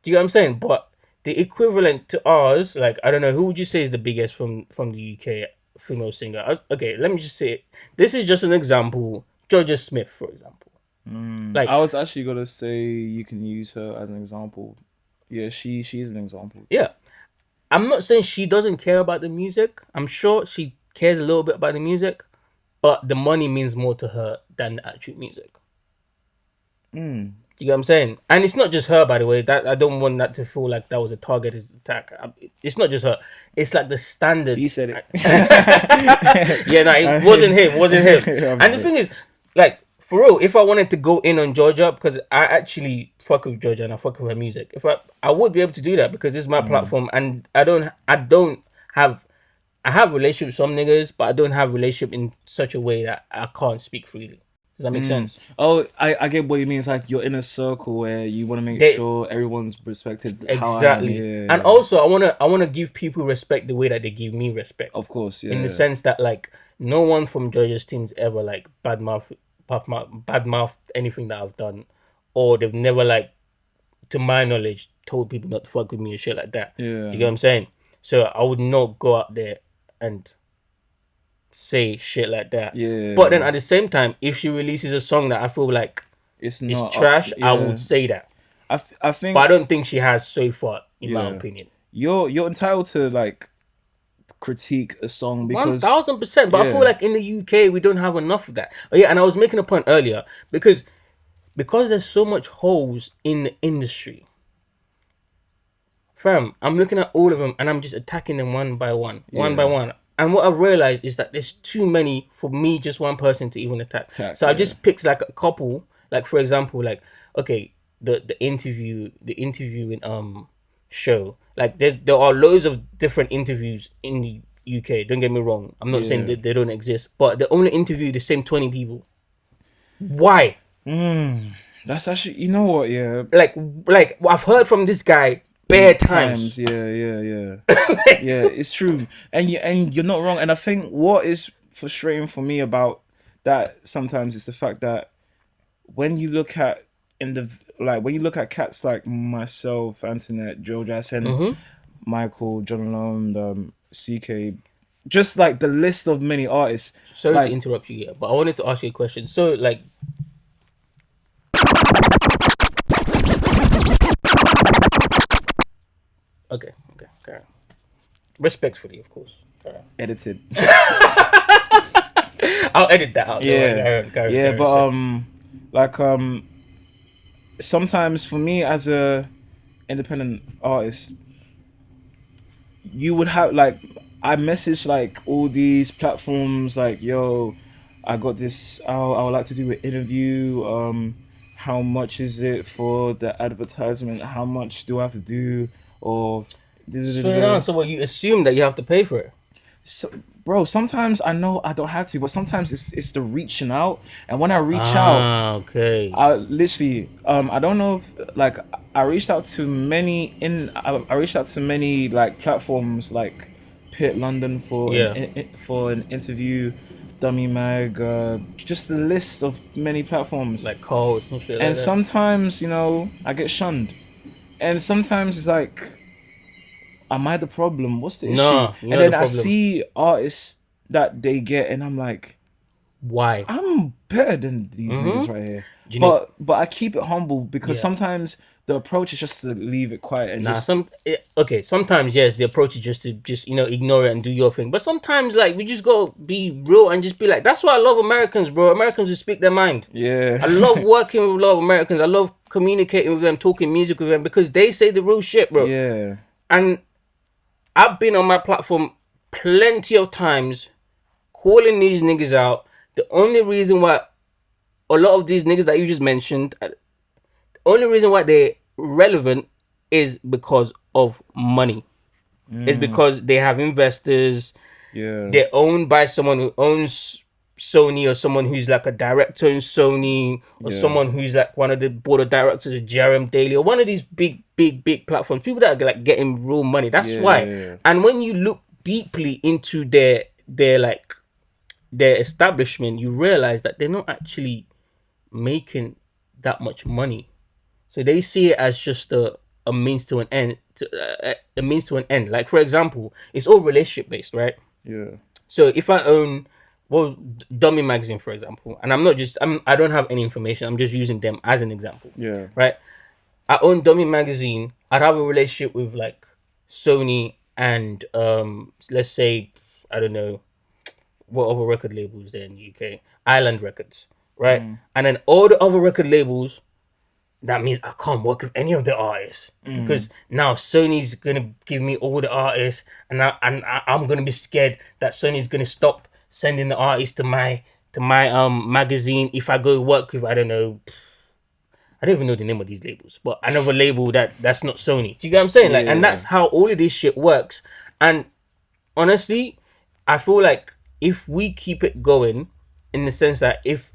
Do you get what I'm saying? But the equivalent to ours, like I don't know, who would you say is the biggest from the UK female singer? Okay, let me just say it. This is just an example. Georgia Smith, for example. Like I was actually gonna say you can use her as an example. Yeah, she is an example. yeah, I'm not saying she doesn't care about the music. I'm sure she cares a little bit about the music, but the money means more to her than the actual music. Mm. You get what I'm saying? And it's not just her, by the way. That I don't want that to feel like that was a targeted attack. It's not just her. It's like the standard. He said it. Yeah, no, it wasn't him. It wasn't him. And the thing is, like, For real, if I wanted to go in on Georgia, because I actually fuck with Georgia and I fuck with her music, if I would be able to do that because it's my platform, and I don't have I have relationship with some niggas, but I don't have relationship in such a way that I can't speak freely. Does that make sense? Oh, I get what you mean. It's like you're in a circle where you want to make They sure everyone's respected how I am. exactly, and Yeah, also I wanna give people respect the way that they give me respect. of course. In the Yeah, sense that like no one from Georgia's teams ever like badmouth anything that I've done, or they've never like, to my knowledge, told people not to fuck with me or shit like that. You get yeah, what I'm saying? So I would not go out there and say shit like that. But then yeah. at the same time, if she releases a song that I feel like It's is not up. trash, I would Yeah, say that. I But I think don't think she has so far, in my yeah. opinion. You're entitled to like critique a song One because thousand percent. But I feel yeah, like in the UK we don't have enough of that. Oh yeah, and I was making a point earlier because there's so much holes in the industry. Fam, I'm looking at all of them and I'm just attacking them one by one, one by yeah, one. And what I've realized is that there's too many for me, just one person to even attack. tax. So I Yeah, just picked like a couple, like for example, like okay, the interviewing show. Like there are loads of different interviews in the UK. Don't get me wrong. I'm not saying yeah. that they don't exist, but they only interview the same 20 people. Why? That's actually, you know what? Yeah, Like like I've heard from this guy bare times. times. Yeah, yeah, yeah, yeah. It's true, and you're not wrong. And I think what is frustrating for me about that sometimes is the fact that when you look at when you look at cats like myself, Antoinette, Joe Jackson, Mm-hmm. Michael, John Alone, CK, just like the list of many artists, Sorry to like interrupt you here, but I wanted to ask you a question. So, like, okay, okay, carry on. Respectfully, of course. Carry on. edited. I'll edit that out. Don't worry. Yeah, yeah, Carry on. but Sorry. like sometimes for me as a independent artist, you would have like I message like all these platforms like, yo, I got this. I would like to do an interview. How much is it for the advertisement? How much do I have to do? Or Straight on. So, what you assume that you have to pay for it? so, bro, sometimes I know I don't have to, but sometimes it's the reaching out. And when I reach out, Ah, okay. I literally I don't know if, like I reached out to I reached out to many like platforms like Pit London for Yeah. for an interview, Dummy Mag, just a list of many platforms. Like calls and shit like And that. sometimes, I get shunned. And sometimes it's like, am I the problem? What's the issue? No, you're And not the then I problem. see artists that they get and I'm like, Why? I'm better than these niggas Mm-hmm. right here. You know, But I keep it humble because yeah. sometimes the approach is just to leave it quiet and Nah, just okay. Sometimes yes, the approach is just to just ignore it and do your thing. But sometimes like we just go be real and just be like, that's why I love Americans, bro. Americans who speak their mind. yeah. I love working with a lot of Americans. I love communicating with them, talking music with them because they say the real shit, bro. Yeah. And I've been on my platform plenty of times calling these niggas out. The only reason why a lot of these niggas that you just mentioned, the only reason why they're relevant is because of money. It's because they have investors. Yeah. They're owned by someone who owns Sony, or someone who's like a director in Sony, or Yeah. someone who's like one of the board of directors of JRM Daily, or one of these big platforms. People that are like getting real money. That's why. Yeah. And when you look deeply into like their establishment, you realize that they're not actually making that much money. So they see it as just a means to an end, a means to an end. Like for example, it's all relationship based, right? Yeah. So if I own, well, Dummy Magazine, for example, and I don't have any information. I'm just using them as an example, Yeah. right? I own Dummy Magazine. I'd have a relationship with like Sony and let's say, I don't know what other record labels there in the UK, Island Records, right? And then all the other record labels, that means I can't work with any of the artists because now Sony's gonna give me all the artists, and I'm gonna be scared that Sony's gonna stop sending the artists to my to my magazine. If I go work with, I don't know, I don't even know the name of these labels, but another label that's not Sony. Do you get what I'm saying? Like, and Yeah, that's how all of this shit works. And honestly, I feel like if we keep it going, in the sense that if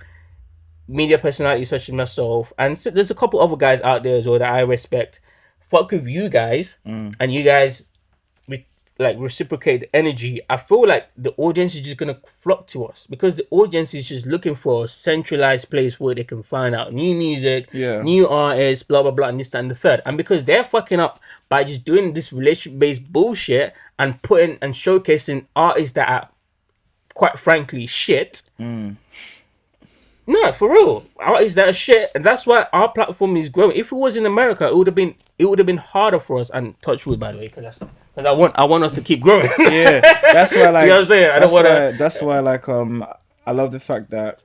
media personalities such as myself, and so there's a couple other guys out there as well that I respect, fuck with you guys, mm, and you guys like reciprocate the energy, I feel like the audience is just gonna flock to us because the audience is just looking for a centralized place where they can find out new music, yeah, new artists, blah blah blah, and this that, and the third. And because they're fucking up by just doing this relationship based bullshit and putting and showcasing artists that are quite frankly shit. mm. No, for real, artists that are shit, and that's why our platform is growing. If it was in America, it would have been harder for us. And touch wood, by the way, because I want us to keep growing. Yeah. That's why, You know what like, I'm saying? I don't want to. that's why, like, I love the fact that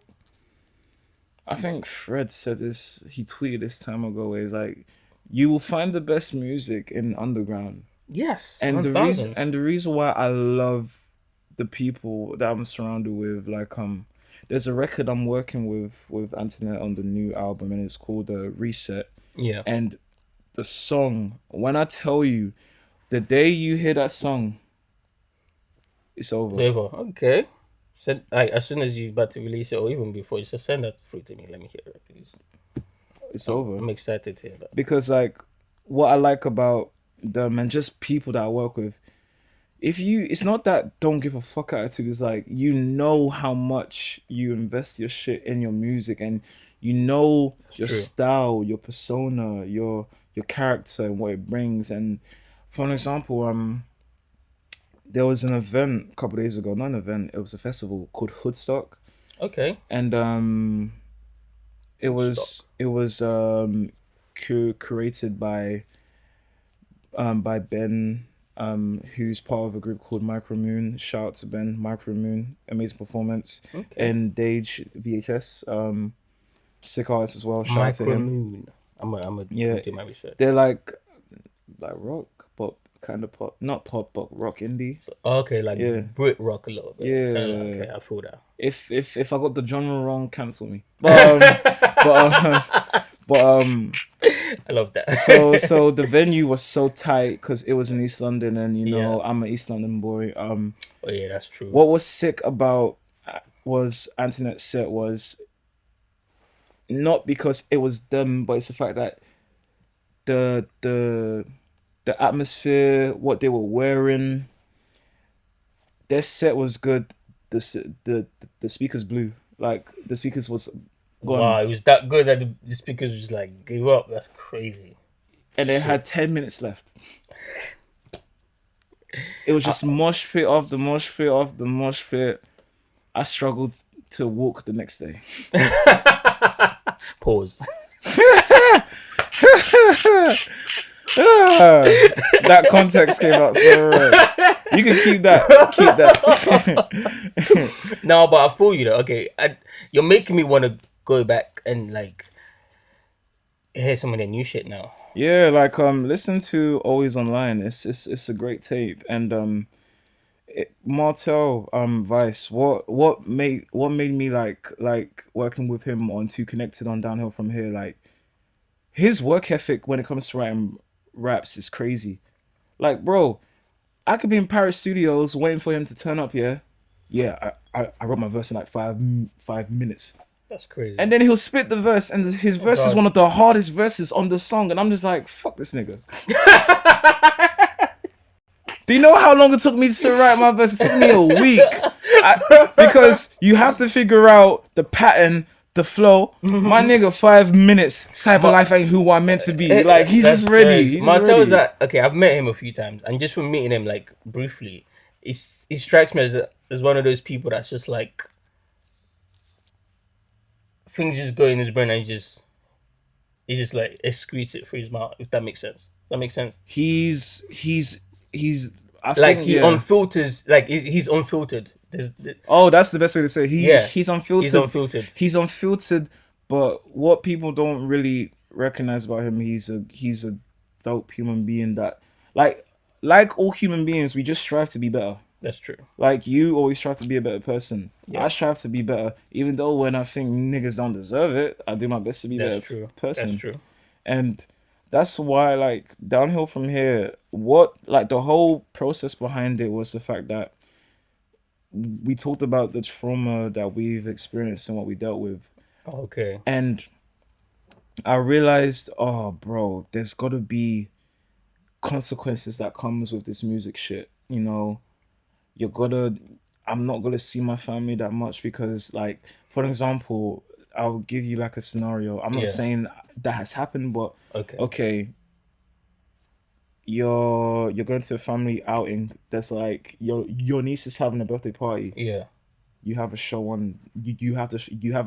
I think Fred said this. He tweeted this time ago. Where he's like, "You will find the best music in underground." Yes, And one thousand. the reason why I love the people that I'm surrounded with, like, there's a record I'm working with Antoinette on the new album, and it's called Reset. Yeah, And the song, when I tell you, the day you hear that song, it's over. Flavor. Okay. Send like as soon as you're about to release it, or even before, you just send that through to me. Let me hear it, please. It's I'm, over. I'm excited to hear that. Because, like, what I like about them and just people that I work with, if you, it's not that don't give a fuck attitude. It's like, you know how much you invest your shit in your music, and you know It's your true. style, your persona, your character and what it brings. And for an example, there was an event a couple days ago, not an event, it was a festival called Hoodstock. Okay. And Stock. it was curated by Ben, who's part of a group called Micro Moon. Shout out to Ben, Micro Moon, amazing performance. Okay. And Dage VHS, sick artist as well. Shout out to Micro him. Moon. I'm Yeah, do my research. they're like rock, pop, kind of pop, not pop, but rock indie. Okay, like Yeah, Brit rock a little bit. Kind of like, yeah. okay, I feel that. If I got the genre wrong, cancel me. But I love that. so the venue was so tight because it was in East London, and Yeah. I'm an East London boy. Oh yeah, that's true. What was sick about was Antoinette's set was not because it was them, but it's the fact that the the the atmosphere, what they were wearing, their set was good. The s- the speakers blew, like the speakers was gone, Wow, it was that good that the speakers just like gave up. That's crazy. and they Shit. had 10 minutes left. It was just mosh pit off the mosh pit off the mosh pit. I struggled to walk the next day. Pause. That context came out so right. You can keep that. Keep that. No, but I feel you though. Okay, you're making me want to go back and like hear some of the new shit now. Yeah, like listen to Always Online. It's a great tape. And Martel Vice. What made me like working with him on Too Connected on Downhill From Here. Like, his work ethic when it comes to writing raps is crazy. Like, bro, I could be in Paris Studios waiting for him to turn up. I wrote my verse in like 5 minutes, That's crazy. and then he'll spit the verse, and his Oh verse is God. one of the hardest verses on the song, and I'm just like, fuck this nigga. Do you know how long it took me to write my verse? It took me a week. Because you have to figure out the pattern, the flow. My nigga, 5 minutes. Cyber life ain't who I'm meant to be. Like, he's That's just ready. jokes. He's just Martel's ready. that okay? I've met him a few times, and just from meeting him like briefly, he strikes me as one of those people that's just like things just go in his brain and he just like excretes it through his mouth. If that makes sense. Does that make sense? He's. I Like think, he yeah. unfilters. Like he's unfiltered. Oh, that's the best way to say it. Yeah, He's he's unfiltered. unfiltered. He's unfiltered. But what people don't really recognize about him, he's a dope human being that, like all human beings, we just strive to be better. That's true. Like you always strive to be a better person. Yeah, I strive to be better, even though when I think niggas don't deserve it, I do my best to be a that's better true. That's person. true. And that's why, like, downhill from here, what, like, the whole process behind it was the fact that we talked about the trauma that we've experienced and what we dealt with. Okay. And I realized, oh, bro, there's got to be consequences that comes with this music shit. You're gonna, I'm not gonna see my family that much because, like, for example, I'll give you like a scenario. I'm not Yeah. saying that has happened, but Okay. okay, you're going to a family outing. That's like your niece is having a birthday party. Yeah. You have a show on. You have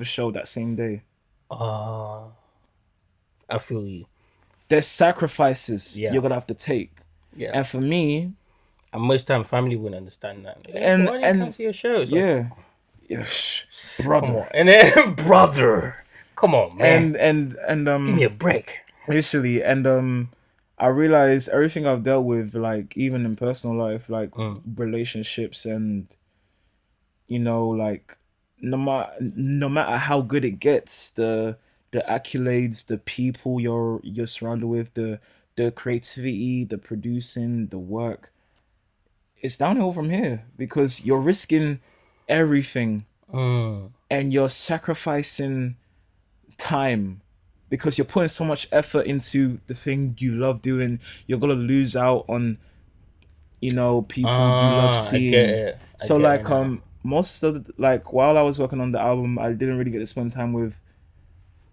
a show that same day. Ah, I feel you. There's sacrifices Yeah. you're gonna have to take, Yeah. and for me, And most time, family wouldn't understand that. Hey, but and why didn't you come and to your show? It's like, yeah, yes, come brother, on, and then brother, come on, man, and give me a break. literally, and I realize everything I've dealt with, like even in personal life, like Mm. relationships, and like no matter how good it gets, the accolades, the people you're surrounded with, the creativity, the producing, the work, it's downhill from here because you're risking everything Mm. and you're sacrificing time because you're putting so much effort into the thing you love doing. You're gonna lose out on people you love Ah, I get seeing. it. I So get it like now. most of like while I was working on the album, I didn't really get to spend time with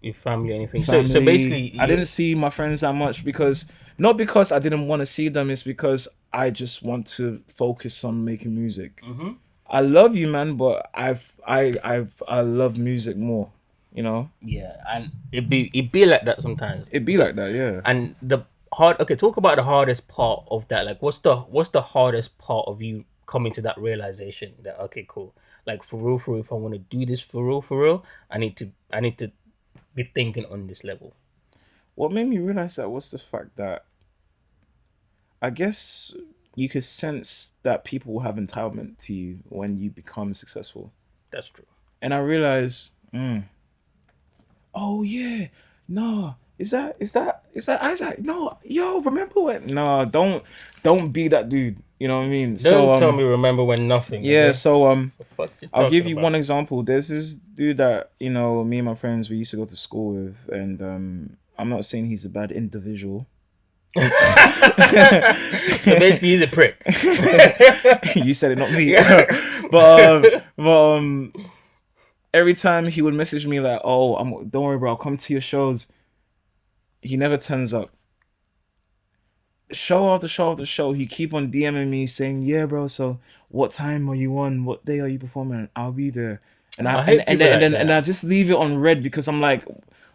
Your family or anything. So family. basically, I you. didn't see my friends that much because not because I didn't want to see them, it's because I just want to focus on making music. Hmm. I love you, man, but I love music more. Yeah, and it be like that sometimes. It be like that, yeah. And the hard. Okay, talk about the hardest part of that. Like, what's the hardest part of you coming to that realization that okay, cool. Like for real, if I want to do this for real, I need to be thinking on this level. What made me realize that was the fact that I guess you could sense that people will have entitlement to you when you become successful. That's true. And I realized, oh yeah, no, is that Isaac? No, yo, remember when? No, don't be that dude. You know what I mean? So Don't tell me remember when nothing, yeah, nigga. so The fuck you I'll talking give you about? one example. There's this dude that me and my friends we used to go to school with, and I'm not saying he's a bad individual. So basically, he's a prick. You said it, not me. Yeah. but every time he would message me like, "Oh, don't worry, bro. I'll come to your shows." He never turns up. Show after show after show, he keep on DMing me saying, "Yeah, bro. So what time are you on? What day are you performing? I'll be there." And I I and hate and people then and like then and that. I just leave it on red because I'm like,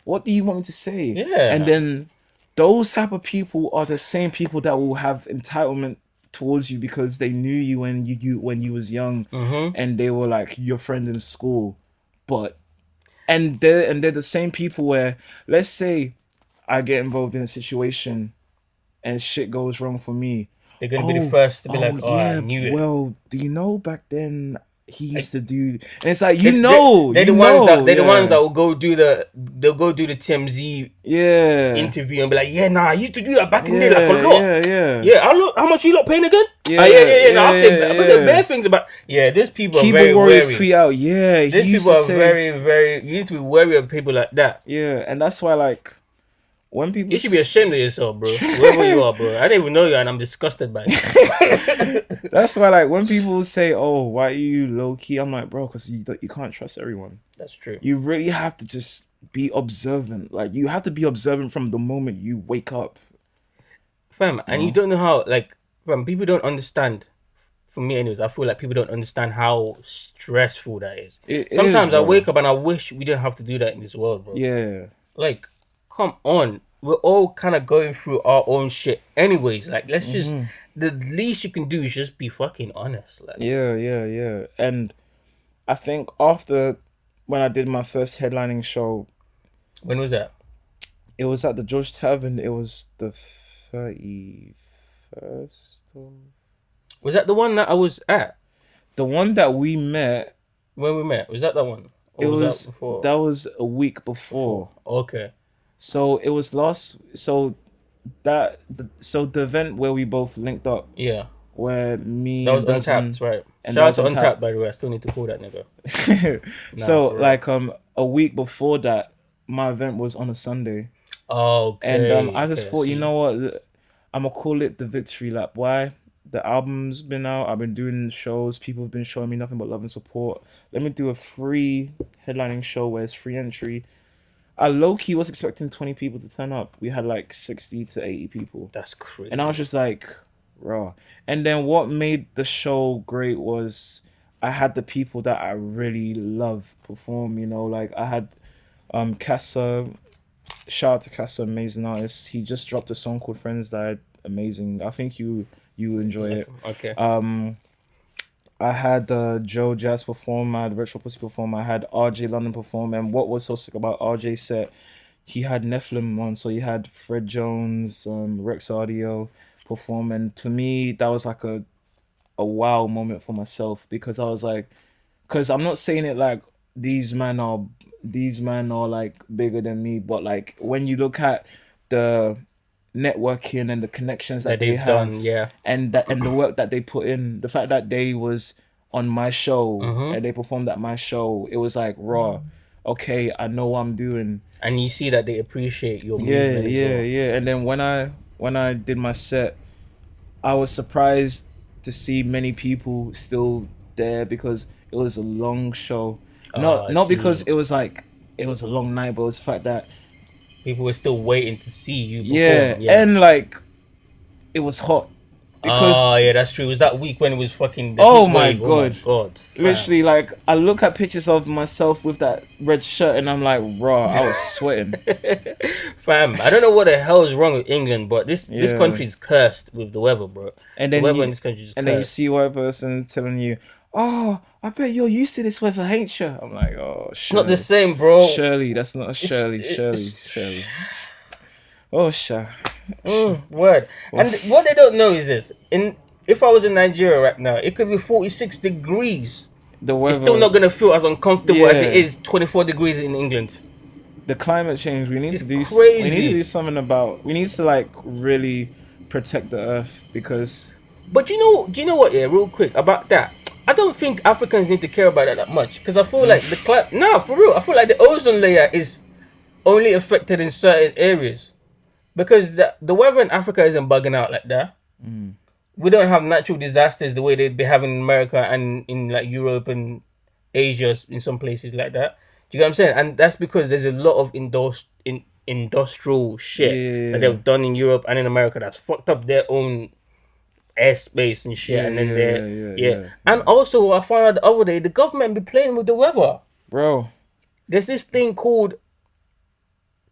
"What do you want me to say?" And Yeah. then those type of people are the same people that will have entitlement towards you because they knew you when you was young, Mm-hmm. and they were like your friend in school, but and they're the same people where, let's say I get involved in a situation and shit goes wrong for me. They're gonna be the Oh, first to be oh like, "Oh, I yeah. knew it." Well, do you know back then he Like, used to do, and it's like they, they, they're you the ones that know, they're the ones that yeah, will go do the TMZ yeah, interview and be like, "Yeah, nah, I used to do that back in the day, like a yeah, lot." yeah, yeah, Yeah, how much you lot paying again? Yeah, yeah, yeah, yeah. No, yeah, I'll say, yeah, but the bare yeah. things about, yeah, these people are Keyboard very warriors wary. tweet out, yeah, he These used people to are say, very, very. You need to be wary of people like that. yeah, and that's why, like, when people You should be ashamed of yourself, bro. Whoever you are, bro. I don't even know you, and I'm disgusted by you. that's why, like, when people say, "Oh, why are you low key?" I'm like, bro, because you can't trust everyone. That's true, You really have to just be observant. Like, you have to be observant from the moment you wake up. fam. You And you know, don't know how, like, fam. People don't understand. For me, anyways, I feel like people don't understand how stressful that is. it is, Sometimes I bro. wake up and I wish we didn't have to do that in this world, bro. Yeah. Like, come on. We're all kind of going through our own shit, anyways. Like, let's just. The least you can do is just be fucking honest. Like, Yeah, yeah, yeah. And I think after when I did my first headlining show, when was that? it was at the George Tavern. It was the 31st of Was that the one that I was at The one that we met, when we met? Was that the one, it or was that was before? that was a week Before. before. Okay. So it was last. So the event where we both linked up, Yeah. where me That was and Untapped, Benson, right? and Shout that out was to on tap. Untapped, by the way. I still need to call that nigga. Nah, So for real. like a week before that, my event was on a Sunday, and Okay. I just Okay. I thought, you see. know what, I'm gonna call it the victory lap. Why? The album's been out. I've been doing shows. People have been showing me nothing but love and support. Let me do a free headlining show where it's free entry. I low key was expecting 20 people to turn up. We had like 60 to 80 people. That's And I was crazy. just like, raw. And then what made the show great was I had the people that I really love perform, like I had Casa, shout out to Casa, amazing artist. He just dropped a song called Friends Died, amazing. I think you enjoy Like, it. okay. Um I had Joe Jazz perform, I had Retro Pussy perform, I had RJ London perform, and what was so sick about RJ's set, he had Nephilim on, so he had Fred Jones, Rex Audio perform, and to me that was like a wow moment for myself because I was like, because I'm not saying it like these men are these men are like bigger than me, but like when you look at the networking and the connections That that they they've done, have yeah. and the work that they put in, the fact that they was on my show Mm-hmm. and they performed at my show, it was like raw. Okay, I know what I'm doing. And you see that they appreciate your Yeah, movement as yeah, well. yeah. And then when I did my set, I was surprised to see many people still there because it was a long show. Oh, Not I not because see. it was like it was a long night, but it was the fact that People were still waiting to see you yeah, perform. Yeah. and like it was hot because Oh, yeah, that's true. It was that week when it was fucking the oh heat my wave. Oh my god, god, fam. literally like I look at pictures of myself with that red shirt and I'm like raw, I was sweating. Fam, I don't know what the hell is wrong with England, but this Yeah, country is cursed with the weather, bro. and The then weather you in this country is and then you cursed. see one person telling you, "Oh, I bet you're used to this weather, ain't you?" I'm like, "Oh, Not the Shirley, same, bro. Shirley, that's not a Shirley, It's Shirley, Shirley." Oh, word. oh, And what they don't know is this: in if I was in Nigeria right now, it could be 46 degrees. the It's still weather, not gonna feel as uncomfortable as it yeah, is 24 degrees in England. the climate change. We need It's to do, we need to crazy. do something about. We need to like really protect the earth because But do you know what? Yeah, real quick about that. I don't think Africans need to care about that much because I feel like the no, for real. I feel like the ozone layer is only affected in certain areas because the weather in Africa isn't bugging out like that. We don't have natural disasters the way they'd be having in America and in like Europe and Asia in some places like that. Do you get what I'm saying? And that's because there's a lot of industrial shit that yeah, they've done in Europe and in America that's fucked up their own airspace and shit. yeah, And then yeah, they're yeah, yeah, yeah. yeah, And yeah, also, I found out the other day the government be playing with the weather. bro. There's this thing called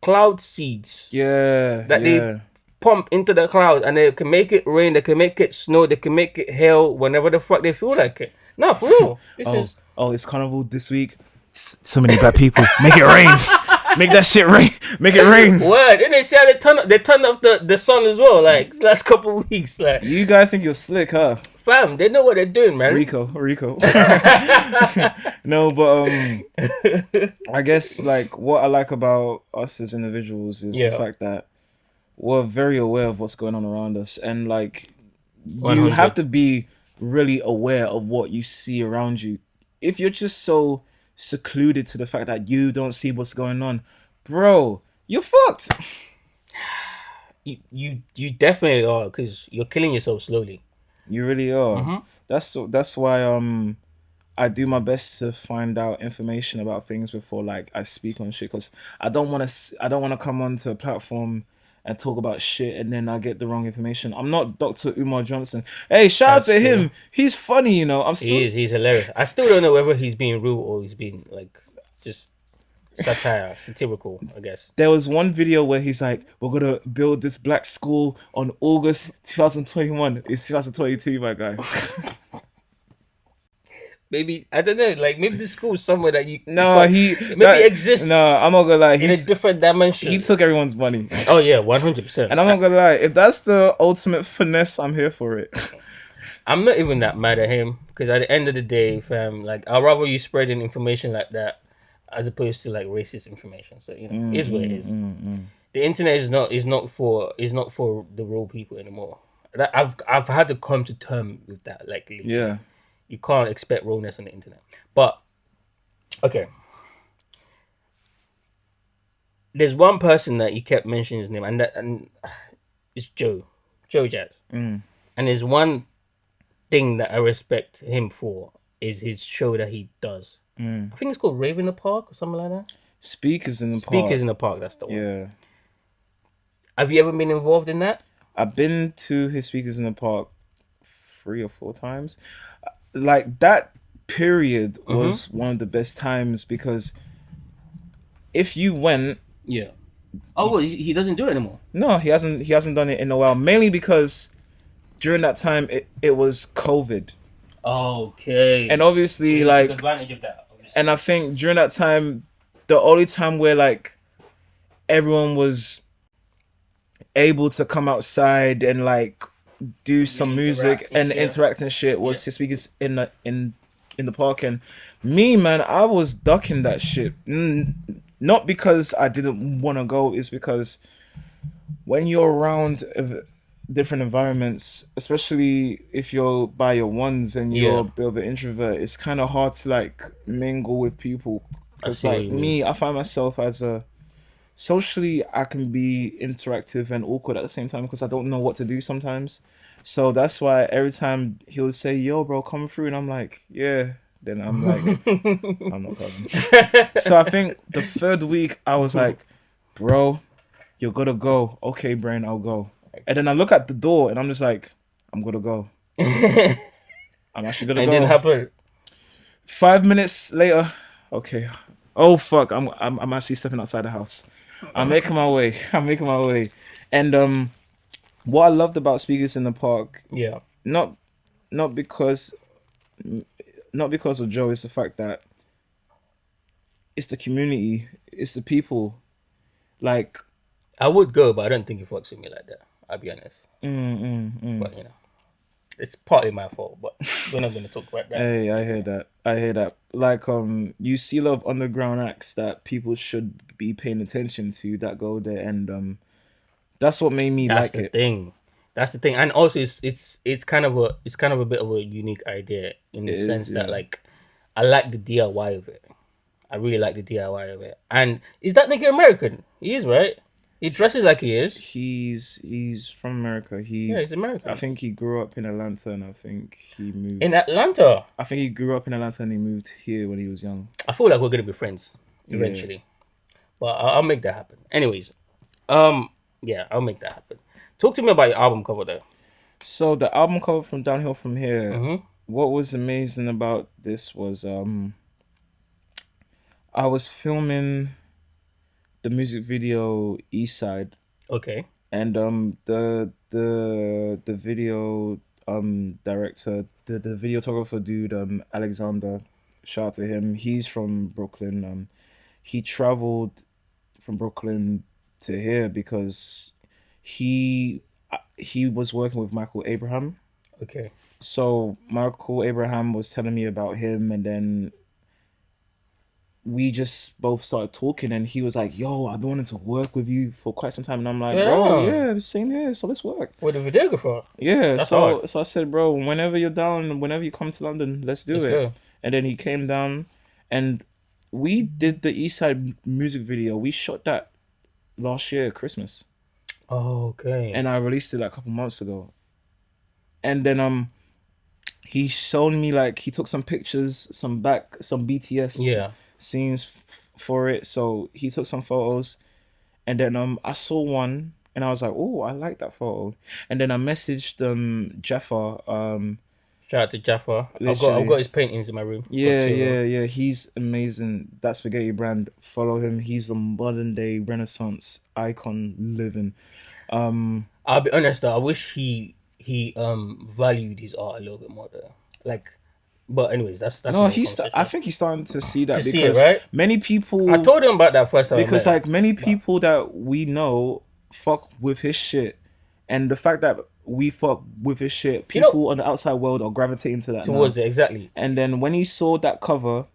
cloud seeds Yeah, that they yeah. pump into the clouds and they can make it rain, they can make it snow, they can make it hail whenever the fuck they feel like it. No, for real. This Oh, is oh, it's carnival this week. So many bad people. Make it rain. Make that shit rain. Make it rain. word. And they see how they turn off the sun as well, like last couple of weeks. Like You guys think you're slick, huh? fam, they know what they're doing, man. Rico. No, but I guess like what I like about us as individuals is the Yeah. fact that we're very aware of what's going on around us, and like you have 100. to be really aware of what you see around you. If you're just so secluded to the fact that you don't see what's going on, bro, you're fucked. You definitely are because you're killing yourself slowly. You really are. Mm-hmm. That's why I do my best to find out information about things before like I speak on shit because I don't want to come onto a platform and talk about shit and then I get the wrong information. I'm not Dr. Umar Johnson. Hey, shout out That's to true. him. He's funny, I'm He still. is. He's hilarious. I still don't know whether he's being rude or he's being like just satirical. I guess. There was one video where he's like, "We're gonna build this black school on August 2021." It's 2022, my guy. Maybe I don't know. Like maybe the school is somewhere that you No, but he maybe that exists no, I'm not gonna lie. in a different He dimension. took everyone's money. Oh yeah, 100%. And I'm not gonna lie, if that's the ultimate finesse, I'm here for it. I'm not even that mad at him because at the end of the day, fam, like I'd rather you spreading information like that as opposed to like racist information. So it is what it is. The internet is not for the real people anymore. I've had to come to terms with that. Like literally, Yeah. you can't expect rawness on the internet. But okay, there's one person that you kept mentioning his name, and it's Joe Jazz. Mm. And there's one thing that I respect him for is his show that he does. Mm. I think it's called Rave in the Park or something like that. Speakers in the Speakers park. in the Park, that's the one. Yeah. Have you ever been involved in that? I've been to his speakers in the park 3 or 4 times. Like that period was one of the best times because if you went, Yeah. Oh, well, he doesn't do it anymore. no, he hasn't done it in a while. Mainly because during that time it was COVID, Okay. and obviously He like, took advantage of that. Obviously. and I think during that time, the only time where like everyone was able to come outside and like do some music interact and and shit. interact and shit was his speakers in the park. And me, man, I was ducking that shit. Not because I didn't want to go, it's because when you're around different environments, especially if you're by your ones and you're Yeah. a bit of an introvert, it's kind of hard to like mingle with people. I Because see what like you mean. me, I find myself as a socially, I can be interactive and awkward at the same time because I don't know what to do sometimes. So that's why every time he'll say, "Yo, bro, come through," and I'm like, "Yeah." Then I'm like, I'm not coming. So I think the third week I was like, "Bro, you're gonna go. Okay, brain, I'll go." And then I look at the door and I'm just like, "I'm gonna go. I'm actually gonna And it go." didn't happen. 5 minutes later, okay. Oh fuck! I'm actually stepping outside the house. I'm making my way. I'm making my way. And what I loved about speakers in the park, Yeah. not not because not because of Joe, it's the fact that it's the community, it's the people. Like, I would go, but I don't think he fucks with me like that. I'll be honest. mm. But it's partly my fault. But we're not going to talk about that. Hey, I hear that. I hear that. Like, you see a lot of underground acts that people should be paying attention to that go there, and that's what made me That's like the it. thing. That's the thing, and also it's kind of a bit of a unique idea in the It sense is, that yeah. like I like the DIY of it. I really like the DIY of it. And is that nigga American? He is, right? He dresses like he is. He's from America. Yeah, he's American. I think he grew up in Atlanta, and I think he moved. In Atlanta. I think he grew up in Atlanta and he moved here when he was young. I feel like we're gonna be friends eventually, but I'll make that happen. Anyways, yeah, I'll make that happen. Talk to me about your album cover, though. So the album cover from Downhill from Here. Mm-hmm. What was amazing about this was I was filming the music video East Side, Okay. and the video director, the videographer dude, Alexander, shout out to him. He's from Brooklyn. He traveled from Brooklyn to here because he was working with Michael Abraham. Okay. So Michael Abraham was telling me about him, and then we just both started talking, and he was like, "Yo, I've been wanting to work with you for quite some time," and I'm like, "Bro, Yeah. yeah, same here. So let's work." With the videographer. Yeah. That's So hard. so I said, "Bro, whenever you're down, whenever you come to London, let's do Let's it." go. And then he came down, and we did the East Side music video. We shot that last year Christmas, Oh, okay. and I released it like a couple months ago. And then he showed me, like, he took some pictures, some BTS Yeah. scenes for it. So he took some photos, and then I saw one, and I was like, "Oh, I like that photo." And then I messaged Jaffa. Shout out to Jaffa. I've Literally. got his paintings in my room. Yeah, Got two of them. yeah. He's amazing. That spaghetti brand. Follow him. He's a modern day Renaissance icon living. I'll be honest though. I wish he valued his art a little bit more though. Like, but anyways, that's No, another I conversation. think he's starting to see that To see it, because right? many people. I told him about that first time. I Because met him. like many people that we know fuck with his shit, and the fact that we fuck with his shit. You know, People on the outside world are gravitating to that now. towards it exactly. And then when he saw that cover,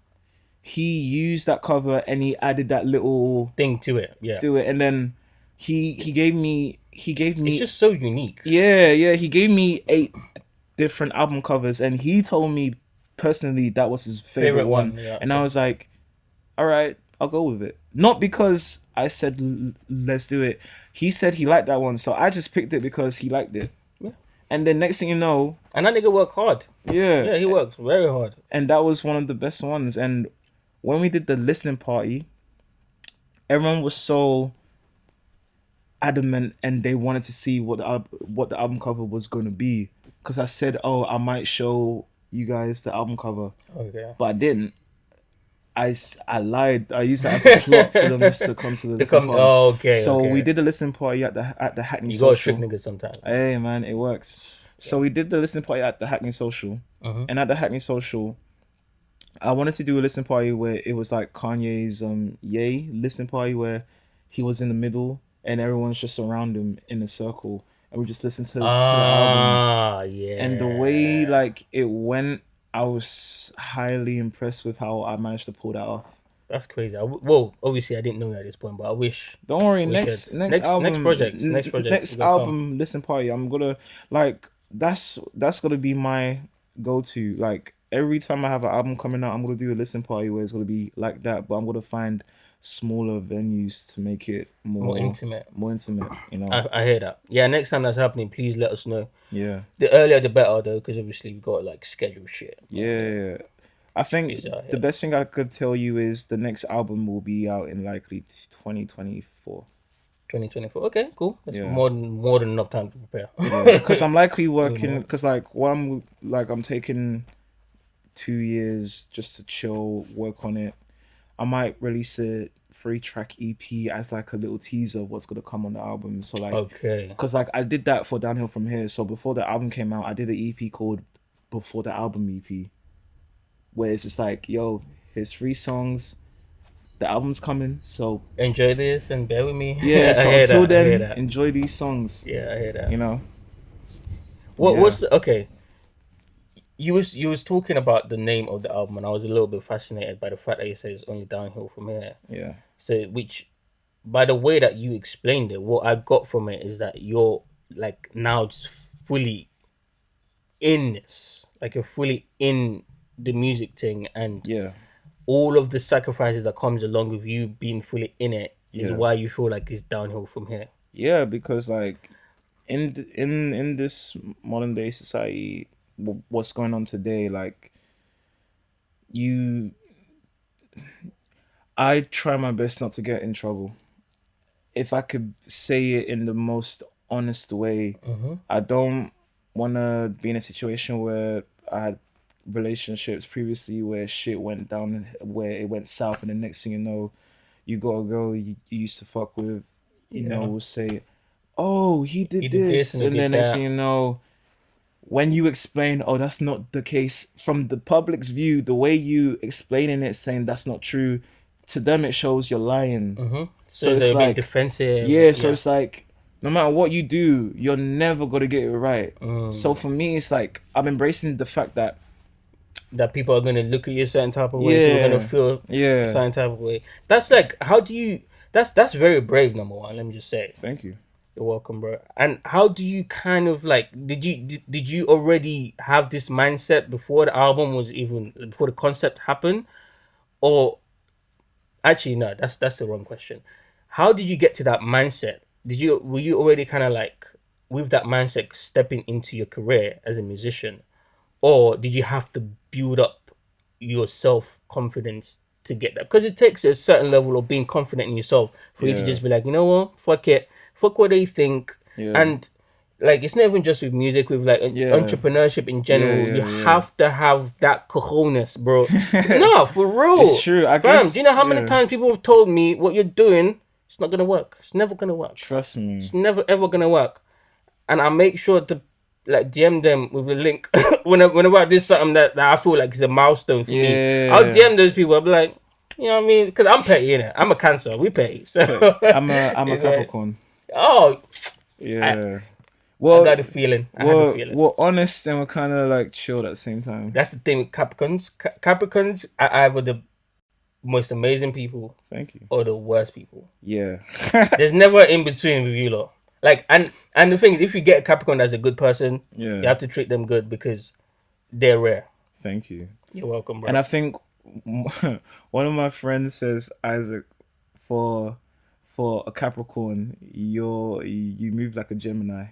he used that cover and he added that little Thing to it, yeah. to it. And then he gave me It's just so unique. yeah, he gave me 8 different album covers, and he told me personally that was his favorite one. Yeah. And I was like, all right, I'll go with it. Not because I said let's do it. He said he liked that one, so I just picked it because he liked it. Yeah. And then next thing you know, And that nigga worked hard. yeah, Yeah, he works very hard. and that was one of the best ones. And when we did the listening party, everyone was so adamant and they wanted to see what the album cover was going to be, because I said, oh, I might show you guys the album cover, Okay. but I didn't. I lied. I used that as a plot for them just to come to the listening party. Oh, okay. So okay. we did the listening party at the Hackney You gotta Social. trick niggas sometimes. Hey man, it works. So we did the listening party at the Hackney Social, and at the Hackney Social, I wanted to do a listening party where it was like Kanye's Yay listening party, where he was in the middle and everyone's just around him in a circle, and we just listened to the album. Ah, yeah. And the way like it went, I was highly impressed with how I managed to pull that off. That's crazy. Well, obviously I didn't know that at this point, but I wish. Don't worry, We next could. album, Next project, we next got album listen party, I'm gonna like that's gonna be my go-to. Like every time I have an album coming out, I'm gonna do a listen party where it's gonna be like that, but I'm gonna find smaller venues to make it more intimate. More intimate, you know. I hear that. Yeah, next time that's happening, please let us know. Yeah. The earlier the better, though, because obviously we got like schedule shit. Yeah. I think the best thing I could tell you is the next album will be out in likely 2024. 2024. Okay, cool. That's Yeah. more than enough time to prepare. Because I'm likely working. Because like I'm taking 2 years just to chill, work on it. I might release a 3-track EP as like a little teaser of what's gonna come on the album. So like, Okay. because like I did that for Downhill From Here. So before the album came out, I did an EP called Before the Album EP, where it's just like, yo, here's 3 songs. The album's coming, so Enjoy this and bear with me. yeah. So I hear until that, I hear then, that. enjoy these songs. Yeah, I hear that. You know. What's okay? You was talking about the name of the album, and I was a little bit fascinated by the fact that you said it's only downhill from here. Yeah. So, which, by the way that you explained it, what I got from it is that you're like now just fully in this, like you're fully in the music thing, and Yeah. all of the sacrifices that comes along with you being fully in it is Yeah. why you feel like it's downhill from here. Yeah, because like in this modern day society, what's going on today, like I try my best not to get in trouble. If I could say it in the most honest way, I don't want to be in a situation where I had relationships previously where shit went down, where it went south, and the next thing you know, you got a girl you used to fuck with, you know, will say, oh, he did this, and and he then did next that. thing you know, when you explain, oh, that's not the case, from the public's view, the way you explaining it, saying that's not true, to them it shows you're lying. So it's they're a bit like defensive. yeah, so it's like no matter what you do, you're never gonna get it right. So for me, it's like I'm embracing the fact that people are gonna look at you a certain type of way. People are gonna feel a certain type of way. That's like, how do you? That's very brave. Number one, let me just say. Thank you. You're welcome, bro. And how do you kind of like? Did you already have this mindset before the album was even, before the concept happened, or actually no? That's the wrong question. How did you get to that mindset? Were you already kind of like with that mindset stepping into your career as a musician, or did you have to build up your self confidence to get that? Because it takes a certain level of being confident in yourself for you to just be like, you know what, fuck it, fuck what they think. And like, it's not even just with music, with like entrepreneurship in general. You have to have that cojones, bro. No, for real. It's true. I guess. Do you know how many times people have told me what you're doing? It's not gonna work. It's never gonna work. Trust me. It's never ever gonna work. And I make sure to like DM them with a link whenever I do something that I feel like is a milestone for me. I'll DM those people. I'll be like, you know what I mean? Because I'm petty, innit? I'm a Cancer. We petty. So I'm a Capricorn. Oh, yeah. I Well, got a feeling. I had the feeling. we're honest and we're kind of like chilled at the same time. That's the thing with Capricorns. Capricorns are either the most amazing people Thank you. or the worst people. Yeah. There's never in between with you lot. Like, and the thing is, if you get a Capricorn as a good person, you Yeah. have to treat them good because they're rare. Thank you. You're welcome, And bro. I think one of my friends says, Isaac, for for a Capricorn, you move like a Gemini.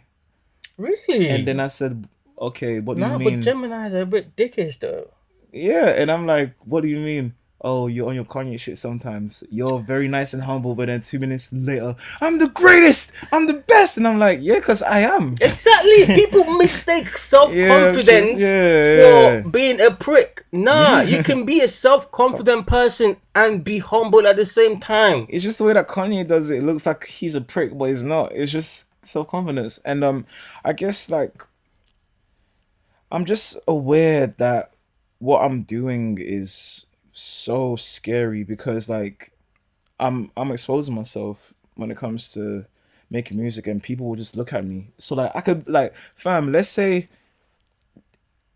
And then Really? I said, okay, what do you No, but mean? Geminis are a bit dickish though. Yeah, and I'm like, what do you mean? Oh, you're on your Kanye shit sometimes. You're very nice and humble, but then 2 minutes later, I'm the greatest, I'm the best, and I'm like, yeah, cause I am. Exactly. People mistake self Yeah, it's just, confidence yeah, for being a prick. Nah, you yeah. can be a self confident person and be humble at the same time. It's just the way that Kanye does it. It looks like he's a prick, but he's not. It's just self confidence, and I guess like I'm just aware that what I'm doing is so scary because like I'm exposing myself when it comes to making music, and people will just look at me. So like I could like, fam, let's say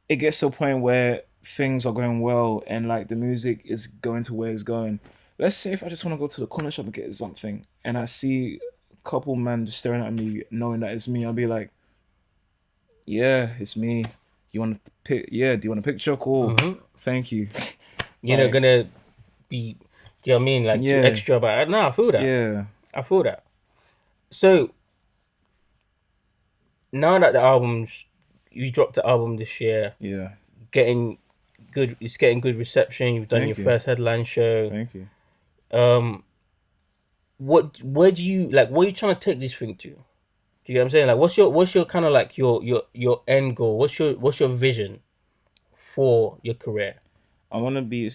it gets to a point where things are going well and like the music is going to where it's going. Let's say if I just want to go to the corner shop and get something and I see a couple men just staring at me knowing that it's me, I'll be like, yeah, it's me. You want to pick? Yeah, do you want a picture? Cool. Hmm. Thank you. You're not Like, gonna be, you know what I mean, like too yeah, extra about it. No, I feel that. yeah, I feel that. So now that you dropped the album this year, yeah. getting it's getting good reception. You've done your Thank you. first headline show. Thank you. Um, where do you like? What are you trying to take this thing to? Do you get what I'm saying? Like, what's your kind of like your end goal? What's your vision for your career? I want to be.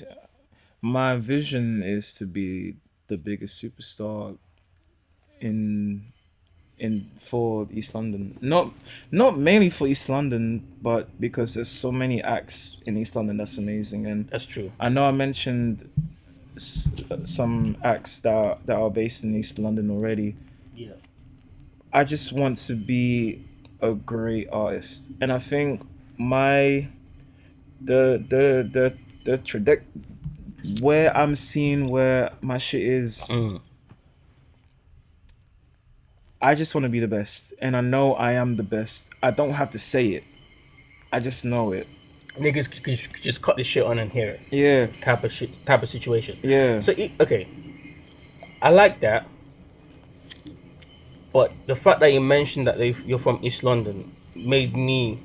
My vision is to be the biggest superstar in for East London. Not mainly for East London, but because there's so many acts in East London that's amazing. And That's true. I know I mentioned some acts that are based in East London already. Yeah. I just want to be a great artist, and I think my the where I'm seeing where my shit is, Mm. I just want to be the best, and I know I am the best. I don't have to say it. I just know it. Niggas could just cut this shit on and hear it. Yeah, Type of shit, type of situation. yeah. So okay, I like that, but the fact that you mentioned that you're from East London made me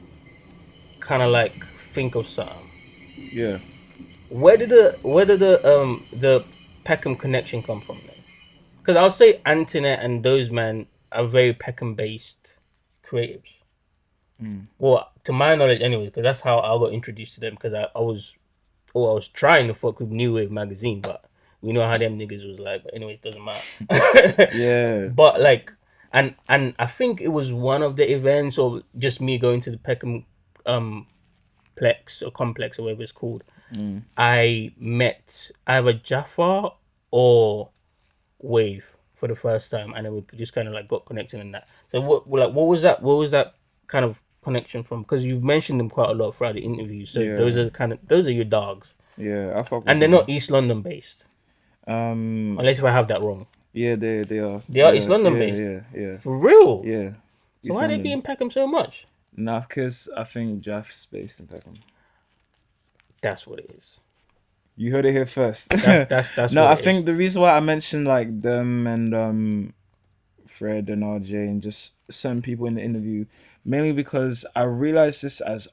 kind of like think of something. Yeah. Where did the Peckham connection come from then? Because I'll say Antoinette and those men are very Peckham based creatives. Mm. Well, to my knowledge, anyway, because that's how I got introduced to them. Because I was trying to fuck with New Wave magazine, but we know how them niggas was like. But anyway, it doesn't matter. Yeah. But like, and I think it was one of the events, or just me going to the Peckham um plex or complex or whatever it's called. Mm. I met either Jafar or Wave for the first time, and then we just kind of like got connected in that. So what was that? What was that kind of connection from? Because you've mentioned them quite a lot throughout the interview. So Yeah. those are your dogs, Yeah. I fuck with and they're them. not East London based, Um. unless if I have that wrong. Yeah. They are. They are East Yeah. London Yeah. based Yeah. Yeah. for real. Yeah. So East why are they being London. Peckham so much? Nah, because I think Jeff's based in Peckham. That's what it is. You heard it here first. That's No, what I it is. think the reason why I mentioned like them and Fred and RJ and just certain people in the interview, mainly because I realized this as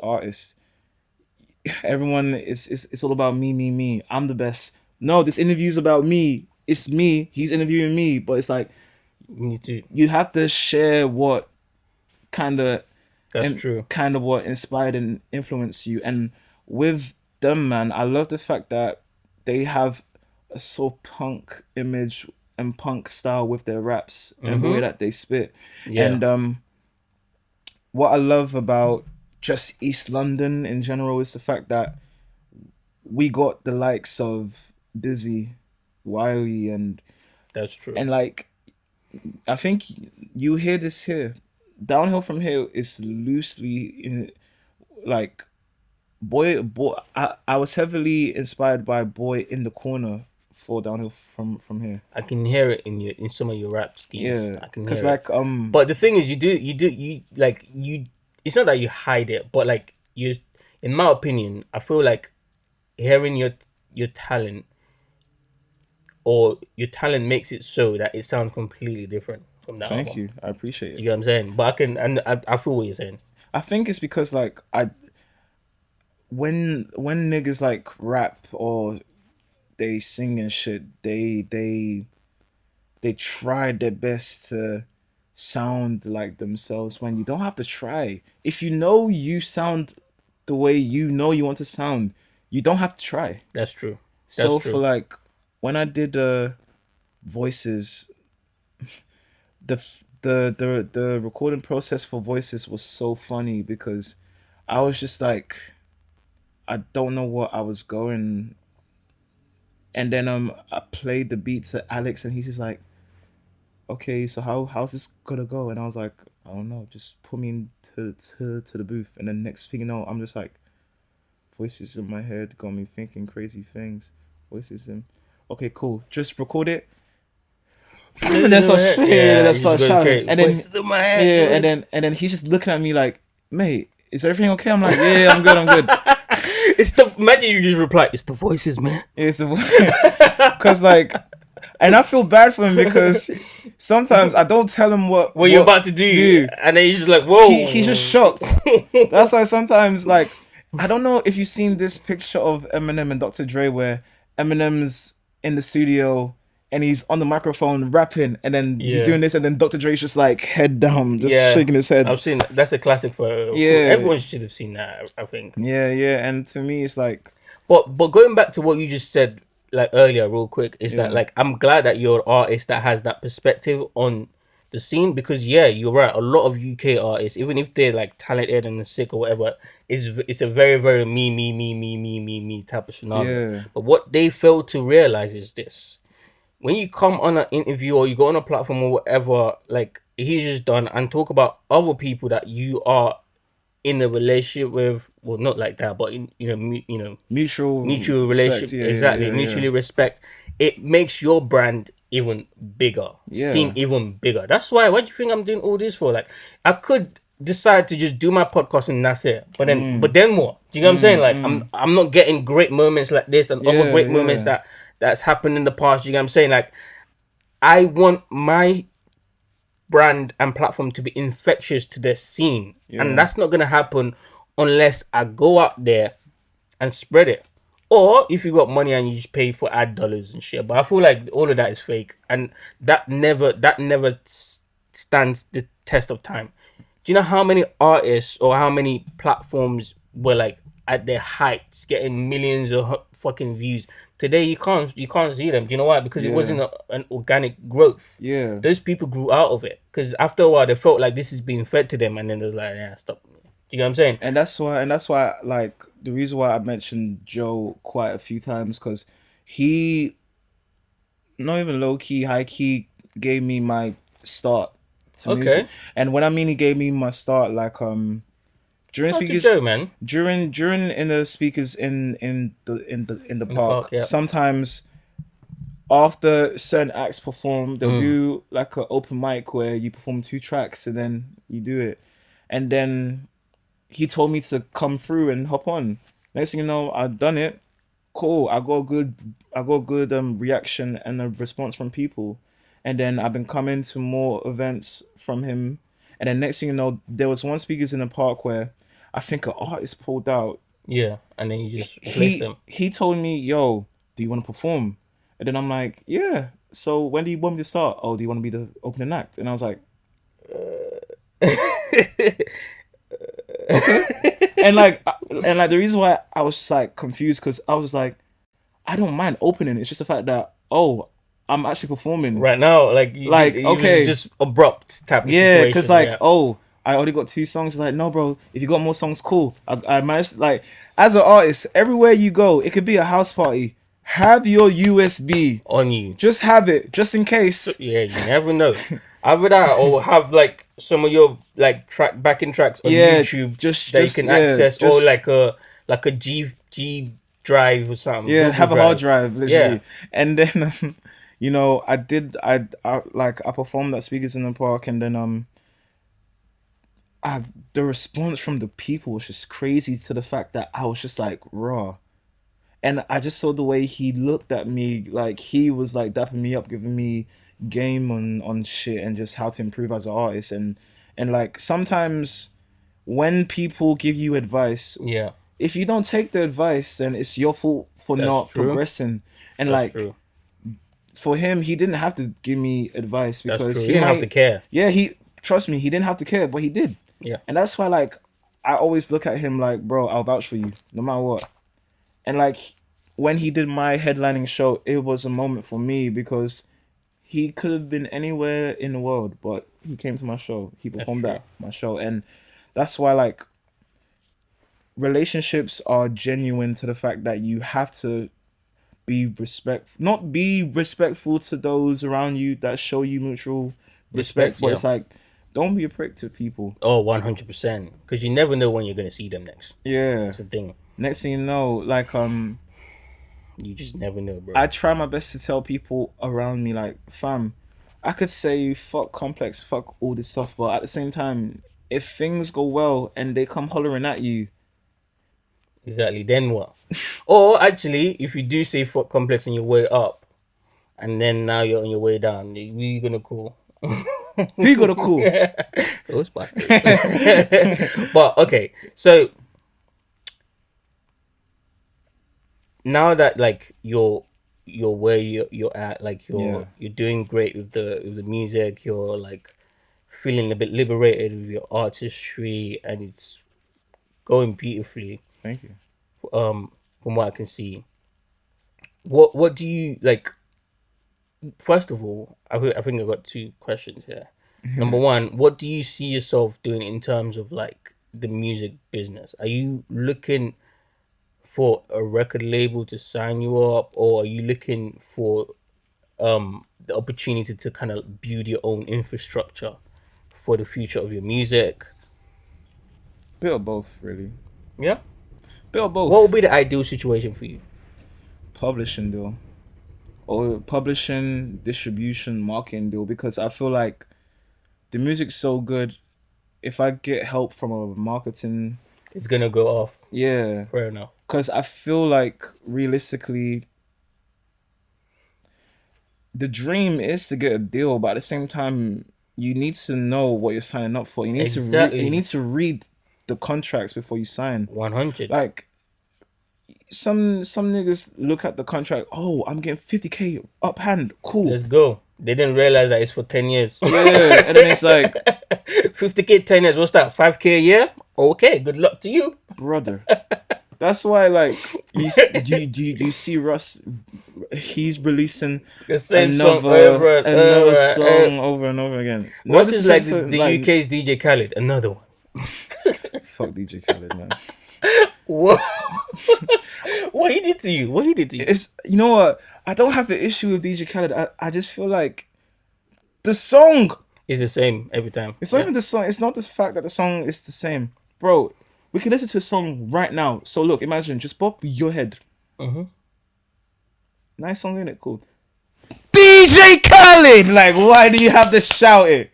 artists, everyone is it's all about me. I'm the best. No, this interview's about me. It's me. He's interviewing me, but it's like Me too. you have to share what kind of That's and true. kind of what inspired and influenced you. And with them, man, I love the fact that they have a so punk image and punk style with their raps and the way Mm-hmm. that they spit. Yeah, And what I love about just East London in general is the fact that we got the likes of Dizzy, Wiley, that's true. and like I think you hear this here. Downhill from here is loosely in, like, boy. I was heavily inspired by Boy in the Corner for Downhill from here. I can hear it in some of your rap schemes. Yeah, I can cause hear it. like But the thing is, you like you. It's not that you hide it, but like you, in my opinion, I feel like hearing your talent or your talent makes it so that it sounds completely different from that thank album. you, I appreciate You it. get what I'm saying? But I can, and I feel what you're saying. I think it's because like I when niggas like rap or they sing and shit, they try their best to sound like themselves when you don't have to try. If you know you sound the way you know you want to sound, you don't have to try. That's true. That's So for true. like when I did voices, the recording process for voices was so funny because I was just like I don't know what I was going, and then I played the beat to Alex and he's just like, okay, so how's this gonna go? And I was like, I don't know, just put me into the booth. And then next thing you know, I'm just like, voices in my head got me thinking crazy things. Voices in, okay, cool, just record it. And then start shit, and Yeah, then you just start go shouting, crazy. and then Voices in my head, yeah, dude. and then he's just looking at me like, mate, is everything okay? I'm like, yeah, I'm good, I'm good. It's the imagine you just reply. It's the voices, man. It's because like, and I feel bad for him because sometimes I don't tell him What you're what about to do, do. and then you're just like, He's just whoa. shocked. That's why sometimes like I don't know if you've seen this picture of Eminem and Dr. Dre where Eminem's in the studio and he's on the microphone rapping and then he's Yeah, doing this and then Dr. Dre's just like head down, just yeah. shaking his head. I've seen that. That's a classic for Yeah. everyone should have seen that. I think. Yeah, yeah. And to me it's like But going back to what you just said like earlier, real quick, is that yeah. like I'm glad that you're an artist that has that perspective on the scene because yeah, you're right. A lot of UK artists, even if they're like talented and sick or whatever, it's a very me type of scenario. Yeah. But what they fail to realize is this: when you come on an interview or you go on a platform or whatever, like he's just done, and talk about other people that you are in a relationship with, well, not like that, but in Mutual mutual respect. relationship, Yeah, yeah, exactly, yeah, yeah. mutually respect, it makes your brand even bigger, seem Yeah. even bigger. That's why, what do you think I'm doing all this for? Like, I could decide to just do my podcast and that's it, but then what? Do you know what I'm saying? Like, Mm. I'm not getting great moments like this and other Yeah, great moments yeah. that's happened in the past. You know what I'm saying? Like, I want my brand and platform to be infectious to the scene, and Yeah. that's not gonna happen unless I go out there and spread it. Or if you got money and you just pay for ad dollars and shit. But I feel like all of that is fake, and that never stands the test of time. Do you know how many artists or how many platforms were like at their heights, getting millions of fucking views? Today you can't see them. Do you know why? Because it Yeah. wasn't an organic growth. Yeah. Those people grew out of it because after a while they felt like this is being fed to them, and then they was like, yeah, stop. Do you know what I'm saying? And that's why like the reason why I mentioned Joe quite a few times because he not even low key, high key gave me my start to music. Okay, And when I mean he gave me my start, like during shout out to speakers Joe, man, during in the speakers in the in the park. park, Yeah. sometimes after certain acts perform, they'll Mm. do like an open mic where you perform two tracks and then you do it. And then he told me to come through and hop on. Next thing you know, I've done it. Cool. I got a good reaction and a response from people. And then I've been coming to more events from him. And then next thing you know, there was one speakers in the park where I think an artist pulled out. Yeah, and then you just replace He them. he told me, "Yo, do you want to perform?" And then I'm like, "Yeah." So when do you want me to start? Oh, do you want to be the opening act? And I was like, "Okay." And like the reason why I was just like confused because I was like, I don't mind opening. It's just the fact that I'm actually performing. Right now, like Like it was okay, just abrupt type of yeah, because situation. like Yeah. I already got two songs. Like no, bro, if you got more songs, cool. I managed like as an artist, everywhere you go, it could be a house party. Have your USB. On you. Just have it, just in case. Yeah, you never know. Either that or have like some of your like track backing tracks on Yeah, YouTube that you just can yeah, access, or just like a G drive or something, yeah, Google have a hard Drive. drive, Yeah, literally. And then, I performed at Speakers in the Park, and then I the response from the people was just crazy to the fact that I was just like raw. And I just saw the way he looked at me, like he was like dapping me up, giving me game on shit and just how to improve as an artist. And like sometimes when people give you advice, yeah, if you don't take the advice, then it's your fault for that's not true. progressing. And That's like true. for him, he didn't have to give me advice That's because true. He he didn't have to might, care. yeah, he trust me, he didn't have to care, but he did. Yeah, And that's why like I always look at him like, bro, I'll vouch for you no matter what. And like when he did my headlining show, it was a moment for me because he could have been anywhere in the world, but he came to my show. He that's performed true. at my show, and that's why like relationships are genuine to the fact that you have to not be respectful to those around you that show you mutual Respect. respect, but Yeah. it's like don't be a prick to people. Oh, 100%. Because you never know when you're gonna see them next. Yeah. That's the thing. Next thing you know, like You just never know, bro. I try my best to tell people around me, like, fam, I could say fuck complex, fuck all this stuff, but at the same time, if things go well and they come hollering at you, Exactly. Then what? Or actually, if you do say fuck complex on your way up, and then now you're on your way down, who you gonna call? who you gonna call? Those bastards. But okay, so now that like you're where you're at, like Yeah, you're doing great with the music, you're like feeling a bit liberated with your artistry, and it's going beautifully. thank you. From what I can see, what do you like? First of all, I think I got two questions here. Number one, what do you see yourself doing in terms of like the music business? Are you looking for a record label to sign you up, or are you looking for the opportunity to kind of build your own infrastructure for the future of your music? Bit of both, really. Yeah. Bit of What would both. be the ideal situation for you? Publishing deal. Or publishing, distribution, marketing deal, because I feel like the music's so good. If I get help from a marketing, It's gonna go off. yeah, Fair enough. because I feel like realistically, the dream is to get a deal, but at the same time, you need to know what you're signing up for. You Exactly. need to read the contracts before you sign. 100. Like some niggas look at the contract. Oh, I'm getting 50K up hand. Cool. Let's go. They didn't realize that it's for 10 years. Yeah, and then it's like, 50K, 10 years. What's that? 5K a year? Okay, good luck to you. brother. That's why, like, you see Russ, he's releasing The same song over and another over. song over and over again. No What's is like disrespect to the like UK's DJ Khaled? Another one. fuck DJ Khaled, man. What? What he did to you? What he did to you? It's you know what? I don't have the issue with DJ Khaled. I just feel like the song. It's the same every time. It's not even the song. It's not the fact that the song is the same, bro. We can listen to a song right now. So look, imagine just pop your head. Mm-hmm. Nice song, isn't it? Cool. DJ Khaled. Like, why do you have to shout it?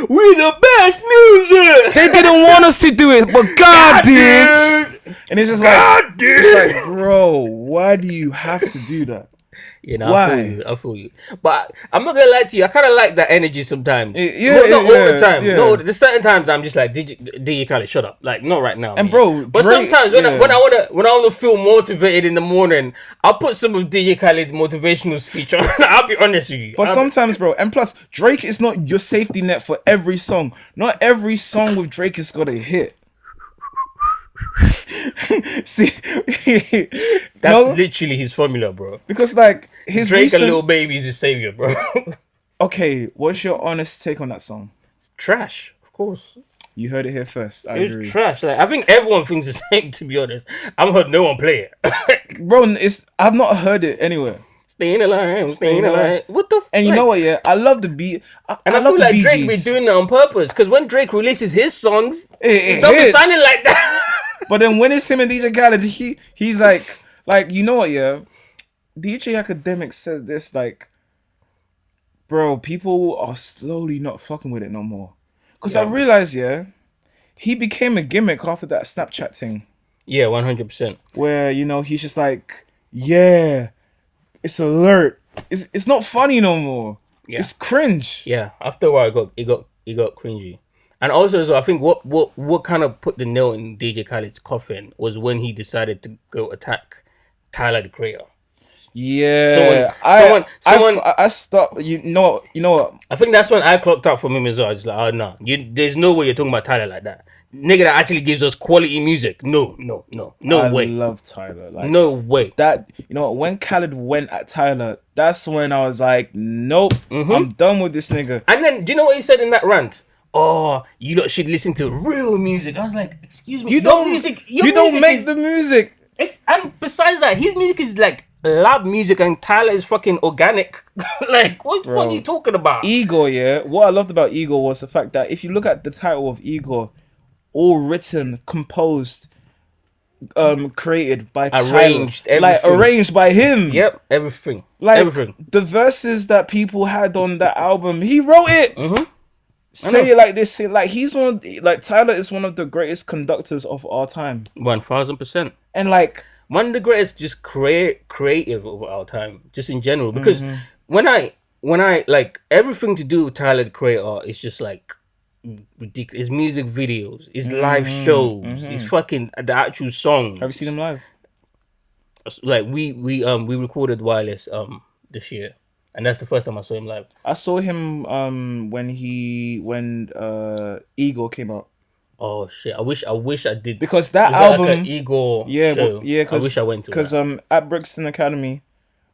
We the best music. They didn't want us to do it, but God did. And it's just like, it's like, bro, why do you have to do that? You know, Why? I feel you. I feel you. But I'm not gonna lie to you. I kind of like that energy sometimes. Yeah, not all yeah, the time. yeah. No, there's certain times I'm just like, DJ Khaled, shut up. Like, not right now. And man. bro, But Drake, sometimes yeah. when I wanna feel motivated in the morning, I'll put some of DJ Khaled's motivational speech on. I'll be honest with you. But sometimes, bro, and plus, Drake is not your safety net for every song. Not every song with Drake is gonna hit. See, That's literally his formula, bro. because like his Drake recent. and Lil Baby is his savior, bro. Okay, what's your honest take on that song? Trash, of course. You heard it here first. I It's agree, trash. Like I think everyone thinks the same. To be honest, I've heard no one play it. bro. I've not heard it anywhere. Staying alive, Staying staying alive. alive. What the And you know what? Yeah, I love the beat. And I I love feel the like Bee Drake be Gees. doing that on purpose, because when Drake releases his songs, it It don't be sounding hits. like that. But then when it's him and DJ Khaled, he's like you know what? Yeah, DJ Academic said this like, bro, people are slowly not fucking with it no more. Cause I Yeah, realized, yeah, he became a gimmick after that Snapchat thing, yeah, 100%. where he's just like, yeah, it's alert. It's not funny no more. Yeah, It's cringe. yeah. After a while, it got cringy. And also, so I think what kind of put the nail in DJ Khaled's coffin was when he decided to go attack Tyler the Creator. Someone, Yeah, someone. I stopped. You know what? I think that's when I clocked out from him as well. I was like, oh no, there's no way you're talking about Tyler like that. Nigga that actually gives us quality music. No, no, no, no I way. love Tyler. Like No way. that. When Khaled went at Tyler, that's when I was like, nope, Mm-hmm. I'm done with this nigga. And then, do you know what he said in that rant? Oh, you lot should listen to real music. I was like, excuse me, You your don't music, make the music. and besides that, his music is like lab music, and Tyler is fucking organic. Like, what the fuck are Bro. you talking about? Igor, yeah. What I loved about Igor was the fact that if you look at the title of Igor, all written, composed, created by Arranged, Tyler, like everything. arranged by him. Yep, everything, Like everything. the verses that people had on that album, he wrote it. Mm-hmm. Say it like this. Say like he's like Tyler is one of the greatest conductors of our time, 1000%. and like One of the greatest, just creative of our time, just in general. Because when I like everything to do with Tyler the Creator, it's just like ridiculous. His music videos, his live shows, his fucking the actual songs. have you seen him live? Like we recorded Wireless this year, and that's the first time I saw him live. I saw him when Igor came out, Oh shit! I wish I did. because that Was that like album, an Igor yeah, show? yeah, I wish I went to because that. at Brixton Academy,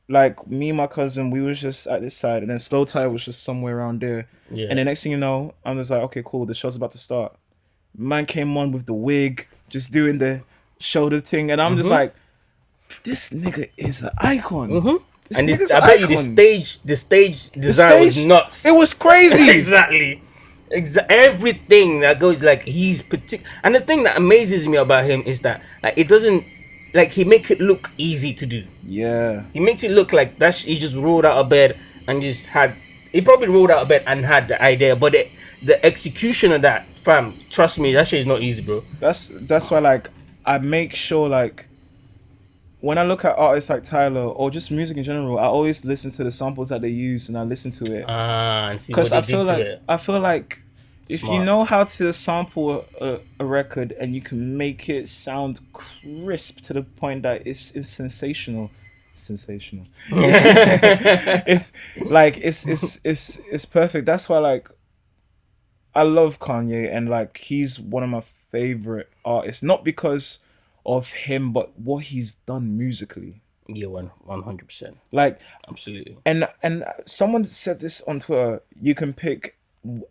like me and my cousin, we was just at this side, and then Slow Tie was just somewhere around there, Yeah. and the next thing you know, I'm just like, okay, cool, the show's about to start. Man came on with the wig, just doing the shoulder thing, and I'm just like, this nigga is an icon. This And nigga's I an bet you icon. the stage design was nuts. It was crazy. Exactly. Everything that goes like he's particular. And the thing that amazes me about him is that like it doesn't like he make it look easy to do. Yeah. He makes it look like he just rolled out of bed and just had. He probably rolled out of bed and had the idea, but the execution of that, fam, trust me, that shit is not easy, bro. That's why like I make sure like when I look at artists like Tyler or just music in general, I always listen to the samples that they use and I listen to it. And see what Because they did to it. I feel like if you Smart. know how to sample a record and you can make it sound crisp to the point that it's sensational. Sensational. If like it's perfect. That's why like I love Kanye, and like he's one of my favorite artists. Not because of him, but what he's done musically. Yeah, 100%. Like, Absolutely. and someone said this on Twitter. You can pick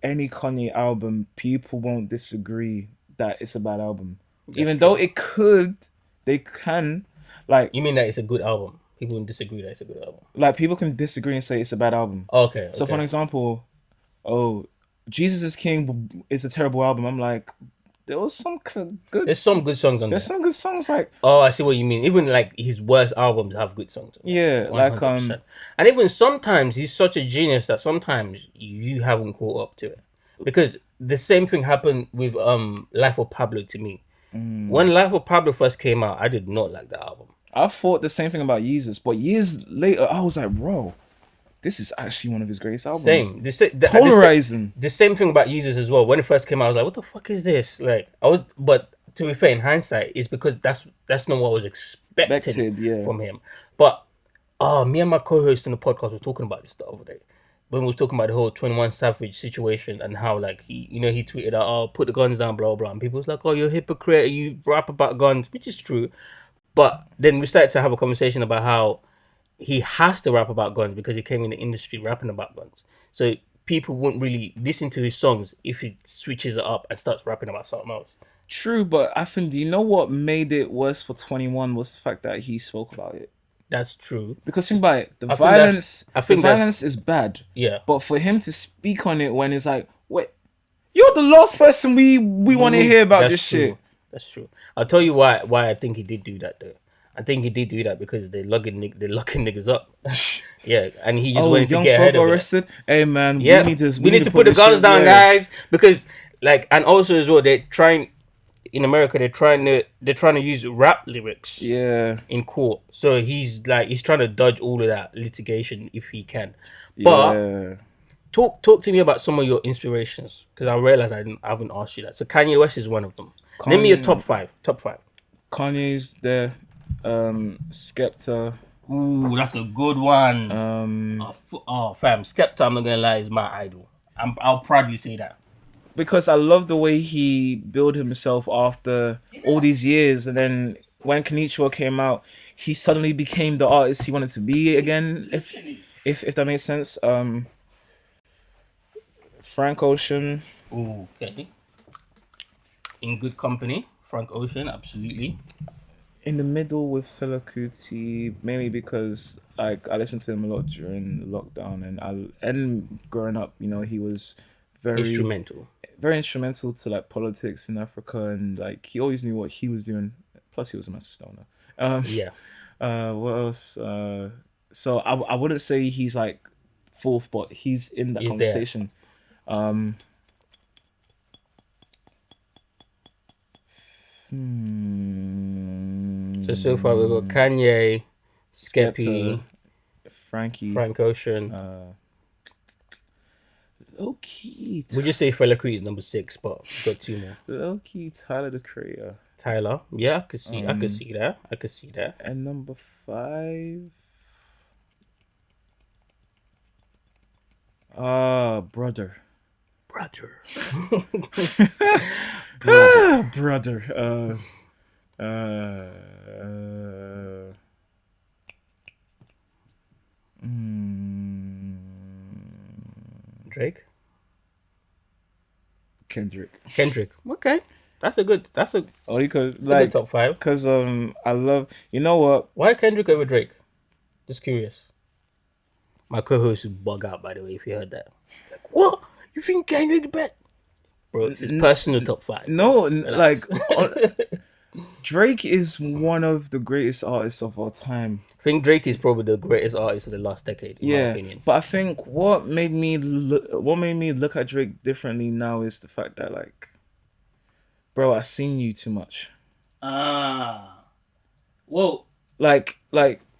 any Kanye album, people won't disagree that it's a bad album, even though they can, like, You mean that it's a good album? People wouldn't disagree that it's a good album. like people can disagree and say it's a bad album. Okay. So, for an example, Jesus is King is a terrible album. I'm like, there was some good. There's some good songs on there. There's some good songs like Oh, I see what you mean. Even like his worst albums have good songs. yeah, like 100%. And even sometimes he's such a genius that sometimes you haven't caught up to it. Because the same thing happened with Life of Pablo to me. When Life of Pablo first came out, I did not like that album. I thought the same thing about Yeezus, but years later I was like, bro, this is actually one of his greatest albums. Same. Polarizing. The same thing about Users as well. When it first came out, I was like, "What the fuck is this?" Like, but to be fair, in hindsight, it's because that's not what I was expecting yeah. from him. But me and my co-host in the podcast were talking about this the other day when we was talking about the whole 21 Savage situation and how like he tweeted out, "Oh, put the guns down, blah blah," and people was like, "Oh, you're a hypocrite. You rap about guns," which is true. But then we started to have a conversation about how he has to rap about guns because he came in the industry rapping about guns. So people wouldn't really listen to his songs if he switches it up and starts rapping about something else. True, but I think, do you know what made it worse for 21 was the fact that he spoke about it. That's true. Because think about it, I think that's. I the think that's. violence is bad. Yeah. But for him to speak on it when it's like, wait, you're the last person we want to hear about That's this true. shit. That's true. I'll tell you why I think he did do that though. I think he did do that because they're locking niggas up. Yeah, and he just Oh, wanted to young get ahead folk of it. arrested. Hey man, Yeah, we need to put the this guns shit- down, yeah. guys, because and also as well they're trying in America they're trying to use rap lyrics Yeah, in court. So he's trying to dodge all of that litigation if he can. But yeah. talk to me about some of your inspirations because I realize I haven't asked you that. So Kanye West is one of them. Name me your top five. Top five. Kanye's there. Skepta. Ooh, that's a good one. Fam, Skepta, I'm not gonna lie, is my idol. I'll proudly say that. Because I love the way he built himself after all these years, and then when Konnichiwa came out, he suddenly became the artist he wanted to be again. If that makes sense. Frank Ocean. Ooh, okay. In good company, Frank Ocean, absolutely. In the middle with Fela Kuti, mainly because like I listened to him a lot during the lockdown, and growing up, you know, he was Instrumental. very instrumental to like politics in Africa, and like he always knew what he was doing. Plus, he was a massive stoner. Yeah. What else? So I wouldn't say he's like fourth, but he's in that He's conversation. So far we've got Kanye, Skeppy, Frankie, Frank Ocean. Low key, Would you say Fela Kuti is number 6, but we've got 2 more. low key, Tyler the Creator. Tyler, yeah, I could see that. I could see that. And number 5. Brother. Brother. Brother. Drake. Kendrick. Okay, that's a good. Oh, you could Good like top 5. because I love, you know what? Why Kendrick over Drake? Just curious. My co-host would bug out, by the way, if you heard that. Like, what? You think Kendrick better? Bro, it's his personal top 5. No, Relax. Drake is one of the greatest artists of all time. I think Drake is probably the greatest artist of the last decade, in my opinion. But I think what made me look at Drake differently now is the fact that like, bro, I've seen you too much. Well, like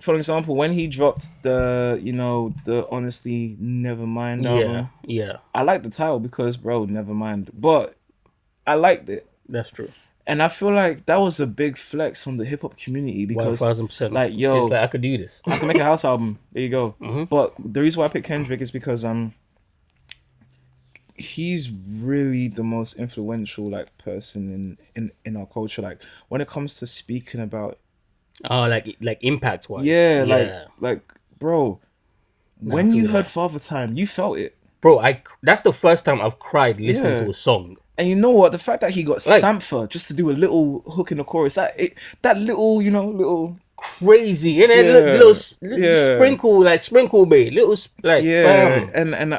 for example, when he dropped the Honestly Nevermind album, yeah, I liked the title because, bro, Nevermind, but I liked it. that's true. And I feel like that was a big flex from the hip hop community because, 1000%. like, yo, it's like I could do this. I can make a house album. There you go. Mm-hmm. But the reason why I picked Kendrick is because he's really the most influential like person in our culture. Like when it comes to speaking about, Oh, like impact wise. like bro, when you heard Father Time, you felt it. Bro, that's the first time I've cried listening to a song. And you know what? The fact that he got Sampha just to do a little hook in the chorus, that little crazy, and then little sprinkle bait, little bam. and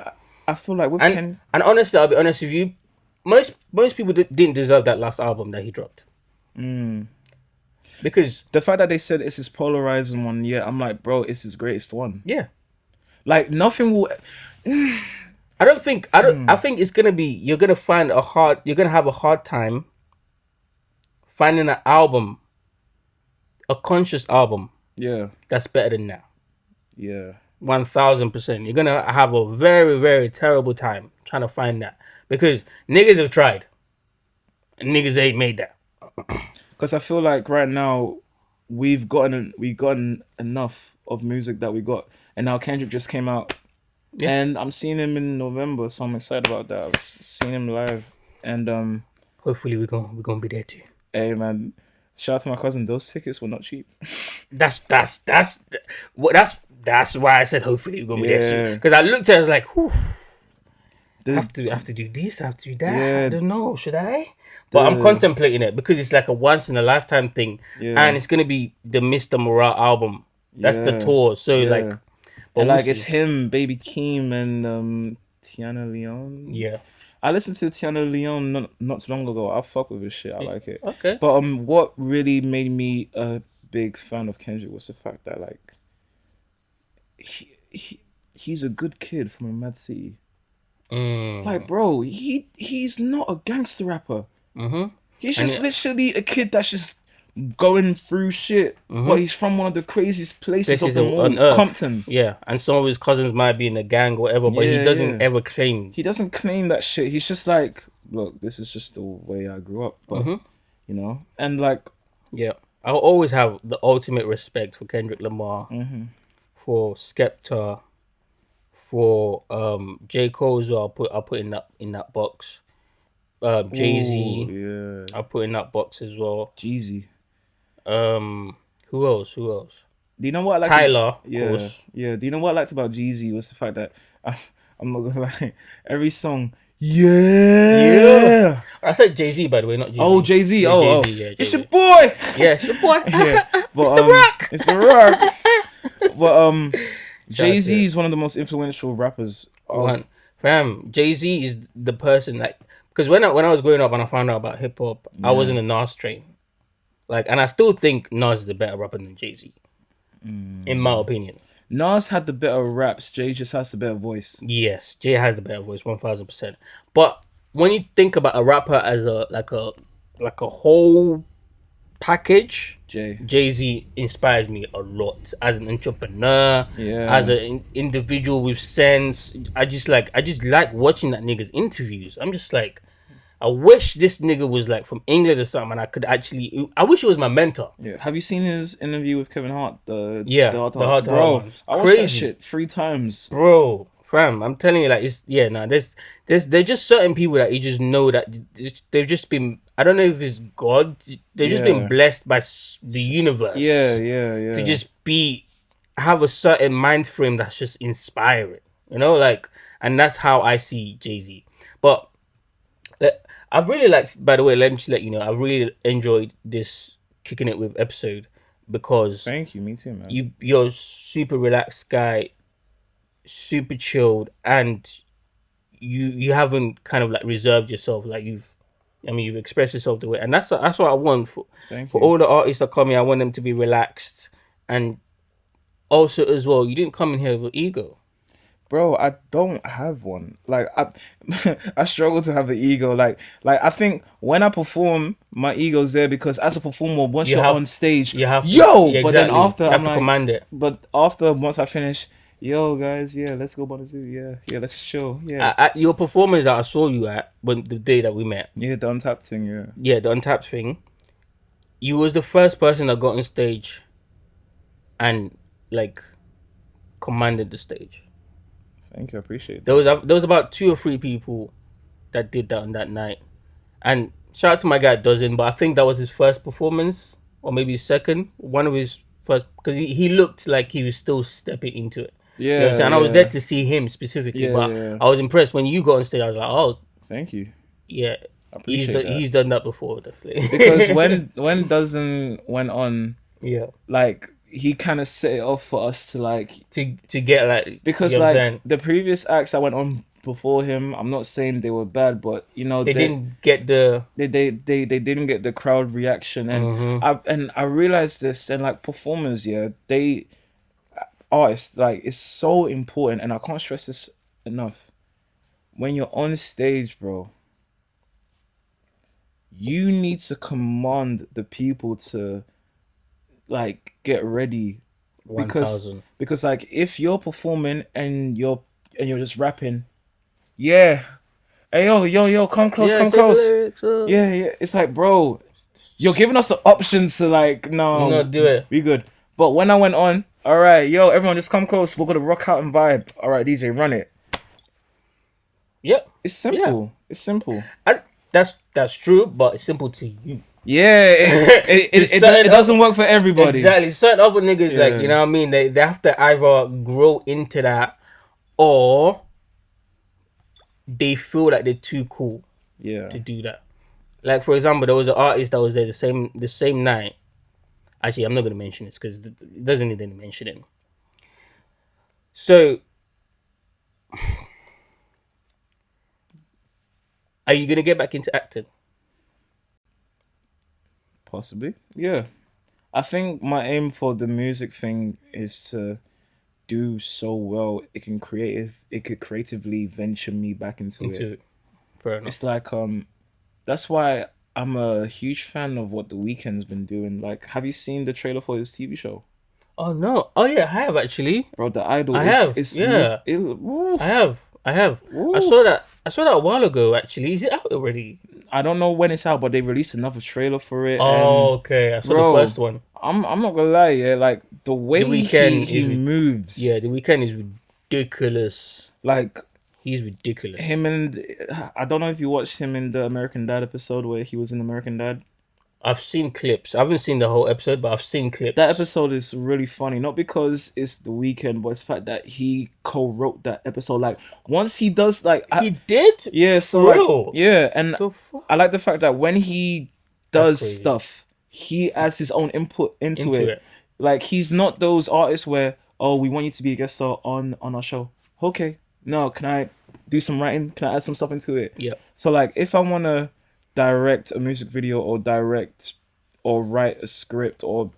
I feel like with and honestly, I'll be honest with you, most people didn't deserve that last album that he dropped. Because the fact that they said it's his polarizing one, I'm like, bro, it's his greatest one. Yeah, like nothing will. I think it's gonna be. You're gonna have a hard time finding an album, a conscious album. Yeah, that's better than that. Yeah, 1000%. You're gonna have a very, very terrible time trying to find that because niggas have tried, and niggas ain't made that. Because I feel like right now we've gotten enough of music that we got, and now Kendrick just came out. Yeah. And I'm seeing him in November, so I'm excited about that. I've seen him live, and hopefully we're gonna be there too. Hey man, shout out to my cousin. Those tickets were not cheap. That's why I said hopefully we're gonna be there too. Because I looked at it, I was like, whew, I have to do this, I have to do that. Yeah. I don't know, should I? But I'm contemplating it because it's like a once in a lifetime thing, and it's gonna be the Mr. Morale album That's the Yeah, tour. So like, yeah. but And we'll like it's see. him, Baby Keem, and Tiana Leon. Yeah. I listened to Tiana Leon not too long ago. I fuck with his shit. I like it. Okay. But what really made me a big fan of Kendrick was the fact that like he's a good kid from a mad city. Like, Mm. bro, he's not a gangster rapper. Mhm. He's And just literally a kid that's just going through shit. But mhm. he's from one of the craziest places of Places them on all, Earth. Compton. Yeah, and some of his cousins might be in a gang or whatever, but he Yeah, doesn't yeah. ever claim. He doesn't claim that shit. He's just like, look, this is just the way I grew up. But Mhm. and like, Yeah, I'll always have the ultimate respect for Kendrick Lamar, mhm. for Skepta, for J Cole as well. I'll put in that box. Jay Oh Z, yeah, I'll put in that box as well. Jeezy. Um, who else? Who else? Do you know what I liked? Tyler, of Yeah, course. yeah. Do you know what I liked about Jeezy was the fact that I'm not gonna lie, every song, Yeah, yeah. I said Jay Z by the way, not Jay Oh, Z. Jay Z. Yeah, Oh, Jay oh, Z. Yeah, Jay it's your Z. boy. Yeah, it's your boy. Yeah, It's but the Rock. it's the rock. But Shout out Jay to Z it. is one of the most influential rappers One of. fam, Jay Z is the person like because when I was growing up and I found out about hip hop, I was Yeah. in the Nas train. Like, and I still think Nas is a better rapper than Jay Z, in my opinion. Nas had the better raps. Jay just has the better voice. Yes, Jay has the better voice, 1000%. But when you think about a rapper as a whole package, Jay. Jay Z inspires me a lot as an entrepreneur, as Yeah. an individual with sense. I just like watching that nigga's interviews. I'm just like, I wish this nigga was like from England or something, and I could actually. I wish he was my mentor. Yeah. Have you seen his interview with Kevin Hart? The Yeah, Heart to the Heart? heart to heart Bro, ones, I watched that crazy, shit 3 times. bro. Fam, I'm telling you, like it's yeah. Nah, there's just certain people that you just know that they've just been. I don't know if it's God. They've just been Yeah. blessed by the Yeah, universe yeah, to yeah. just have a certain mind frame that's just inspiring. Like, and that's how I see Jay Z. But I've really liked. By the way, let me just let you know, I really enjoyed this kicking it with episode because Thank you. Me too, man. you're a super relaxed guy, super chilled, and you haven't kind of like reserved yourself. Like you've expressed yourself the way, and that's what I want Thank for you. all the artists that come here. I want them to be relaxed, and also as well, you didn't come in here with ego. Bro, I don't have one. Like I I struggle to have an ego. Like I think when I perform, my ego's there because as a performer, once You you're have on stage, you have to yo, yeah, but then exactly. after You I'm have to like, command it. but after once I finish, yo guys, yeah, let's go one two, yeah, yeah, let's chill, yeah. At your performance that I saw you at when the day that we met, Yeah, the untapped thing, yeah. yeah, the Untapped thing, you was the first person that got on stage and like commanded the stage. Thank you, I appreciate There that. was there was about 2 or 3 people that did that on that night, and shout out to my guy Dozen, but I think that was his first performance or maybe his second, one of his first because he looked like he was still stepping into it. You know what I'm Yeah, saying? And I was there yeah, to see him specifically, yeah, but yeah. I was impressed when you got on stage. I was like, oh Thank you. yeah, I appreciate that. he's done that before, definitely. Because when Dozen went on, yeah, like he kind of set it off for us to like to get like you because know what I'm like saying, the previous acts that went on before him, I'm not saying they were bad, but they didn't get the they didn't get the crowd reaction, and mm-hmm. I realized this, and like performers, yeah, they artists, like it's so important, and I can't stress this enough. When you're on stage, bro, you need to command the people to like get ready one because thousand. like if you're performing and you're just rapping, yeah, hey yo, come close, Yeah, come say the close, lyrics. yeah, yeah. It's like, bro, you're giving us the options to like, No, no, do it. we good. But when I went on, all right, yo, everyone just come close. We're gonna rock out and vibe. All right, DJ, run it. Yep. It's Yeah. simple. It's simple. And that's true, but it's simple to you. Yeah, To certain it doesn't work for everybody. exactly. Certain other niggas, like, Yeah, you know what I mean? They have to either grow into that or they feel like they're too cool yeah, to do that. Like, for example, there was an artist that was there the same night, Actually, I'm not going to mention this because it doesn't need any mentioning. So, are you going to get back into acting? Possibly. Yeah. I think my aim for the music thing is to do so well it could creatively venture me back into it. Into it? Fair It's enough. like that's why I'm a huge fan of what the Weeknd's been doing. Like, have you seen the trailer for his TV show? Oh no! Oh yeah, I have actually. Bro, the idol I is have. it's lit Yeah, it woo, I have. I have. I woo. saw that. I saw that a while ago. Actually, is it out already? I don't know when it's out, but they released another trailer for it, Oh, and okay. I saw the bro, first one. I'm not gonna lie, yeah, like the The way weekend he is moves, yeah. The weekend is ridiculous. like He's ridiculous. him and I don't know if you watched him in the American Dad episode where he was in American Dad. I've seen clips. I haven't seen the whole episode, but I've seen That clips. episode is really funny, not because it's the weekend, but it's the fact that he co-wrote that episode. Like once he does, He did yeah, so for like real. yeah, and The fuck? I like the fact that when he That's does crazy. stuff, he adds his own input into Into it. it. Like he's not those artists where oh we want you to be a guest star on our show. Okay, no, can I do some writing? Can I add some stuff into it? Yeah, So like if I wanna direct a music video or direct or write a script or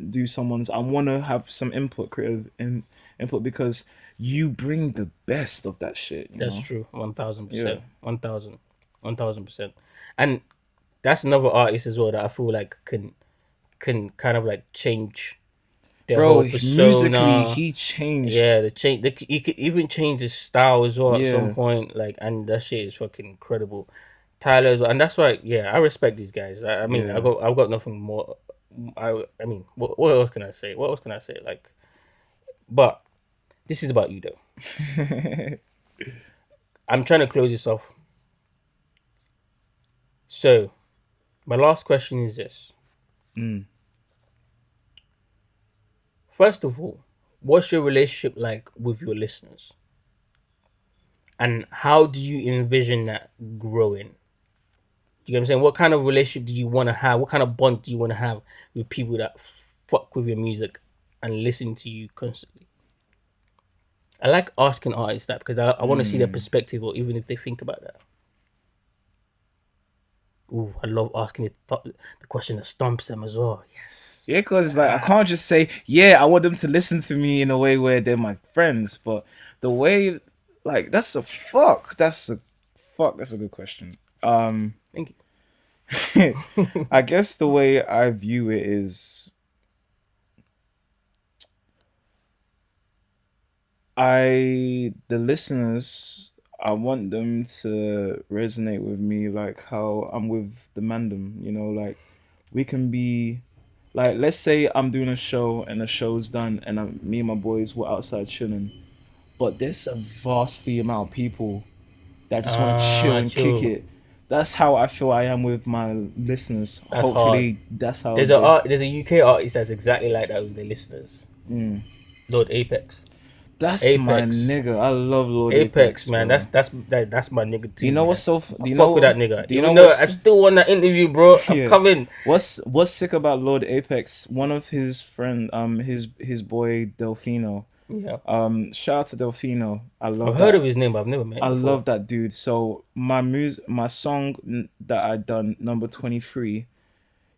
do someone's I want to have some input input because you bring the best of that shit, you that's know. true. One thousand Yeah, percent. 1,000. 1,000%. And that's another artist as well that I feel like can kind of like change their bro, whole musically persona. he changed. Yeah, the change. He could even change his style as well at some Yeah, point. Like, and that shit is fucking incredible. Tyler as well, and that's why. Yeah, I respect these guys. I mean, yeah. I've got nothing more. I mean, what else can I say? What else can I say? Like, but this is about you though. I'm trying to close this off. So, my last question is this. Mm. First of all, what's your relationship like with your listeners? And how do you envision that growing? You know what I'm saying? What kind of relationship do you want to have? What kind of bond do you want to have with people that fuck with your music and listen to you constantly? I like asking artists that because I want to see their Mm. perspective or even if they think about that. Ooh, I love asking the question that stumps them as well. Yes. Yeah, because like I can't just say yeah I want them to listen to me in a way where they're my friends, but the way like that's a good question. Thank you. I guess the way I view it is the listeners I want them to resonate with me like how I'm with the mandem, you know, like we can be like let's say I'm doing a show and the show's done and me and my boys were outside chilling, but there's a vastly amount of people that just want to chill and kick True. it. That's how I feel I am with my listeners. That's hard. Hopefully that's how they There's a UK artist that's exactly like that with their listeners. mm. Lord Apex. That's my Apex. nigga. I love Lord Apex, Apex, man. bro. That's my nigga You too, know man. what's so? I fuck with that nigga. Do you know Even though I what's? still won that interview, bro. I'm Yeah. coming. What's sick about Lord Apex? One of his friend, his boy Delfino. Yeah. Shout out to Delfino. I I've love heard of that. his name, but I've never met I him before. love that dude. So my song that I done number 23.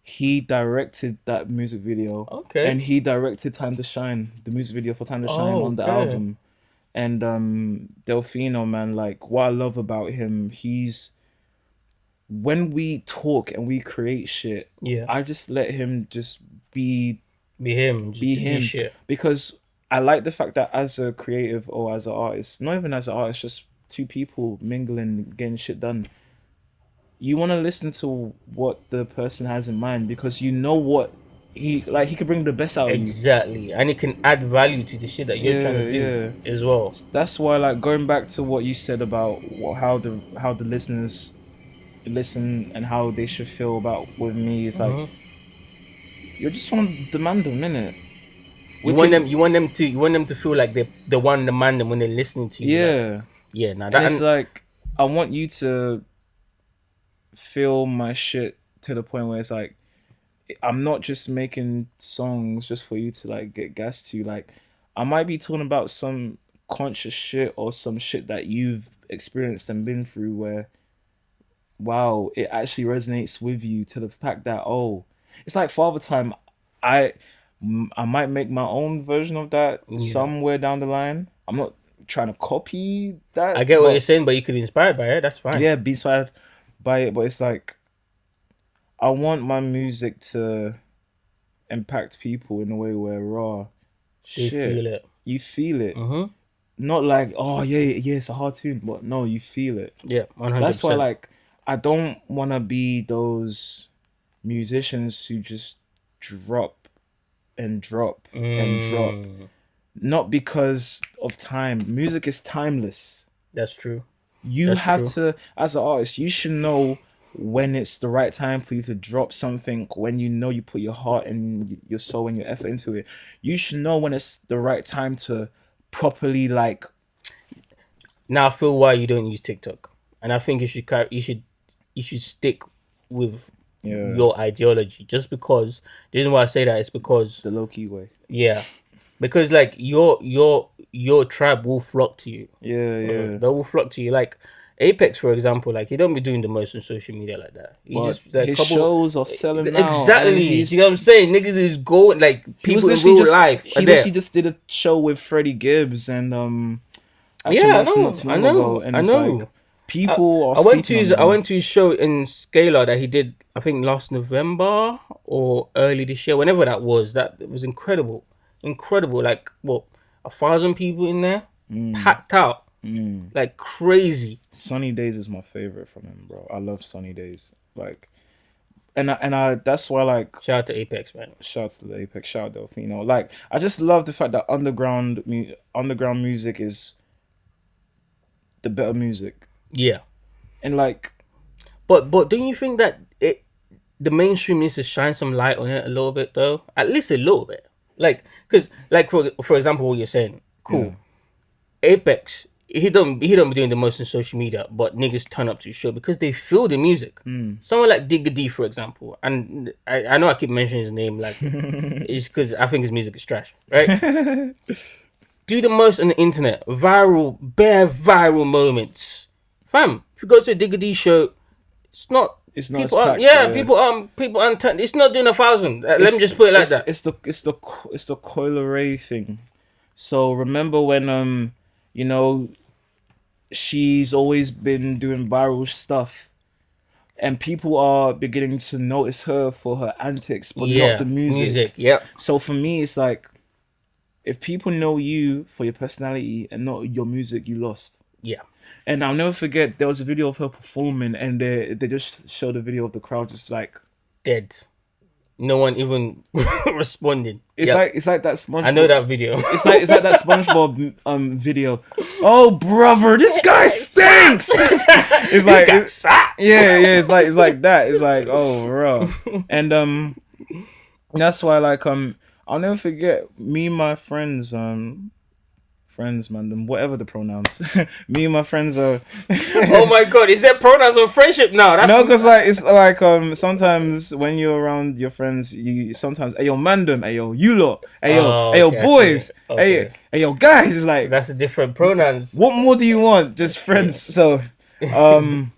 He directed that music video, Okay. and he directed Time to Shine, the music video for Time to Shine Oh, on the okay. album. And Delfino, man, like what I love about him, he's when we talk and we create shit, Yeah. I just let him just be Be him. Just be do his him shit. because I like the fact that as a creative or as an artist, not even as an artist, just two people mingling, getting shit done. You want to listen to what the person has in mind because you know what he could bring the best out of you. Exactly. And it can add value to the shit that you're trying Yeah, to do yeah. as well. That's why, like, going back to what you said about how the listeners listen and how they should feel about with me, it's like Hmm. you just want to demand them, innit? We You want them. can, You want them to feel like they the one demand them when they're listening to you. Like, yeah. yeah. Now And that it's and like I want you to feel my shit to the point where it's like I'm not just making songs just for you to like get gas to. Like, I might be talking about some conscious shit or some shit that you've experienced and been through where, wow, it actually resonates with you to the fact that, oh, it's like Father Time. I I might make my own version of that Yeah, somewhere down the line. I'm not trying to copy I that, get what you're but saying, but you could be inspired by it. That's fine. yeah, be inspired by it. But it's like I want my music to impact people in a way where raw They shit, feel it. you feel it. Mm-hmm. Not like, oh yeah, yeah, it's a hard tune, but no, you feel it. Yeah, one hundred That's why percent. like I don't wanna be those musicians who just drop and drop and drop. Mm, Not because of time. Music is timeless. that's true. You That's have true. to, as an artist, you should know when it's the right time for you to drop something, when you know you put your heart and your soul and your effort into it. You should know when it's the right time to properly like, Now I feel why you don't use TikTok, and I think you should stick with yeah, your ideology. Just because the reason why I say that is because the low key way. yeah, because like your tribe will flock to you. Yeah, yeah. They will flock to you. Like Apex, for example, like he don't be doing the most on social media like that. He But just like his couple shows are selling now, and exactly. he's Do you know what I'm saying? Niggas is going like he was people in literally real just life are he there. literally just did a show with Freddie Gibbs and actually Yeah, I not know, too I long ago, know, and I it's like know. I, people are I went to sleeping on his I him. went to his show in Scalar that he did I think last November or early this year, whenever that was. That it was incredible, incredible. Like what 1,000 people in there, Mm, packed out mm. like crazy. Sunny Days is my favorite from him, bro. I love Sunny Days. Like, and I that's why like Shout out to Apex, man. shouts to the Apex, shout out Delfino. Like, I just love the fact that underground music is the better music, Yeah, and like, but don't you think that the mainstream needs to shine some light on it a little bit though? At least a little bit. Like, cause like for example, what you're saying, yeah, cool. Apex, he don't be doing the most on social media, but niggas turn up to his show because they feel the music. mm. Someone like Digga D, for example, and I know I keep mentioning his name like it's because I think his music is trash, right? Do the most on the internet, viral, bare viral moments, fam. If you go to a Digga D show, it's not It's not as people aren't packed. yeah Yeah, people aren't it's not doing 1,000. Let me it's just put it like it's that. it's the it's the it's the Coil Ray thing. So remember when you know she's always been doing viral stuff, and people are beginning to notice her for her antics, but not the Yeah, music. music. Yep. So for me, it's like if people know you for your personality and not your music, you lost. Yeah. And I'll never forget there was a video of her performing, and they just showed a video of the crowd just like Dead. No one even responding. it's Yep. like it's like that I know SpongeBob. that video. It's like that SpongeBob video. Oh brother, this guy stinks. It's You like got sacked. yeah, it's like that. It's like oh bro, and that's why like I'll never forget me and my friends man, them whatever the pronouns. Me and my friends are Oh my god, is there pronouns of friendship now? That's no, cause like it's like sometimes when you're around your friends, you sometimes hey yo mandem, hey yo you lot, oh hey yo okay, I see boys, it. Okay. hey yo guys. It's So like that's the different pronouns. what more do you want? Just friends. So um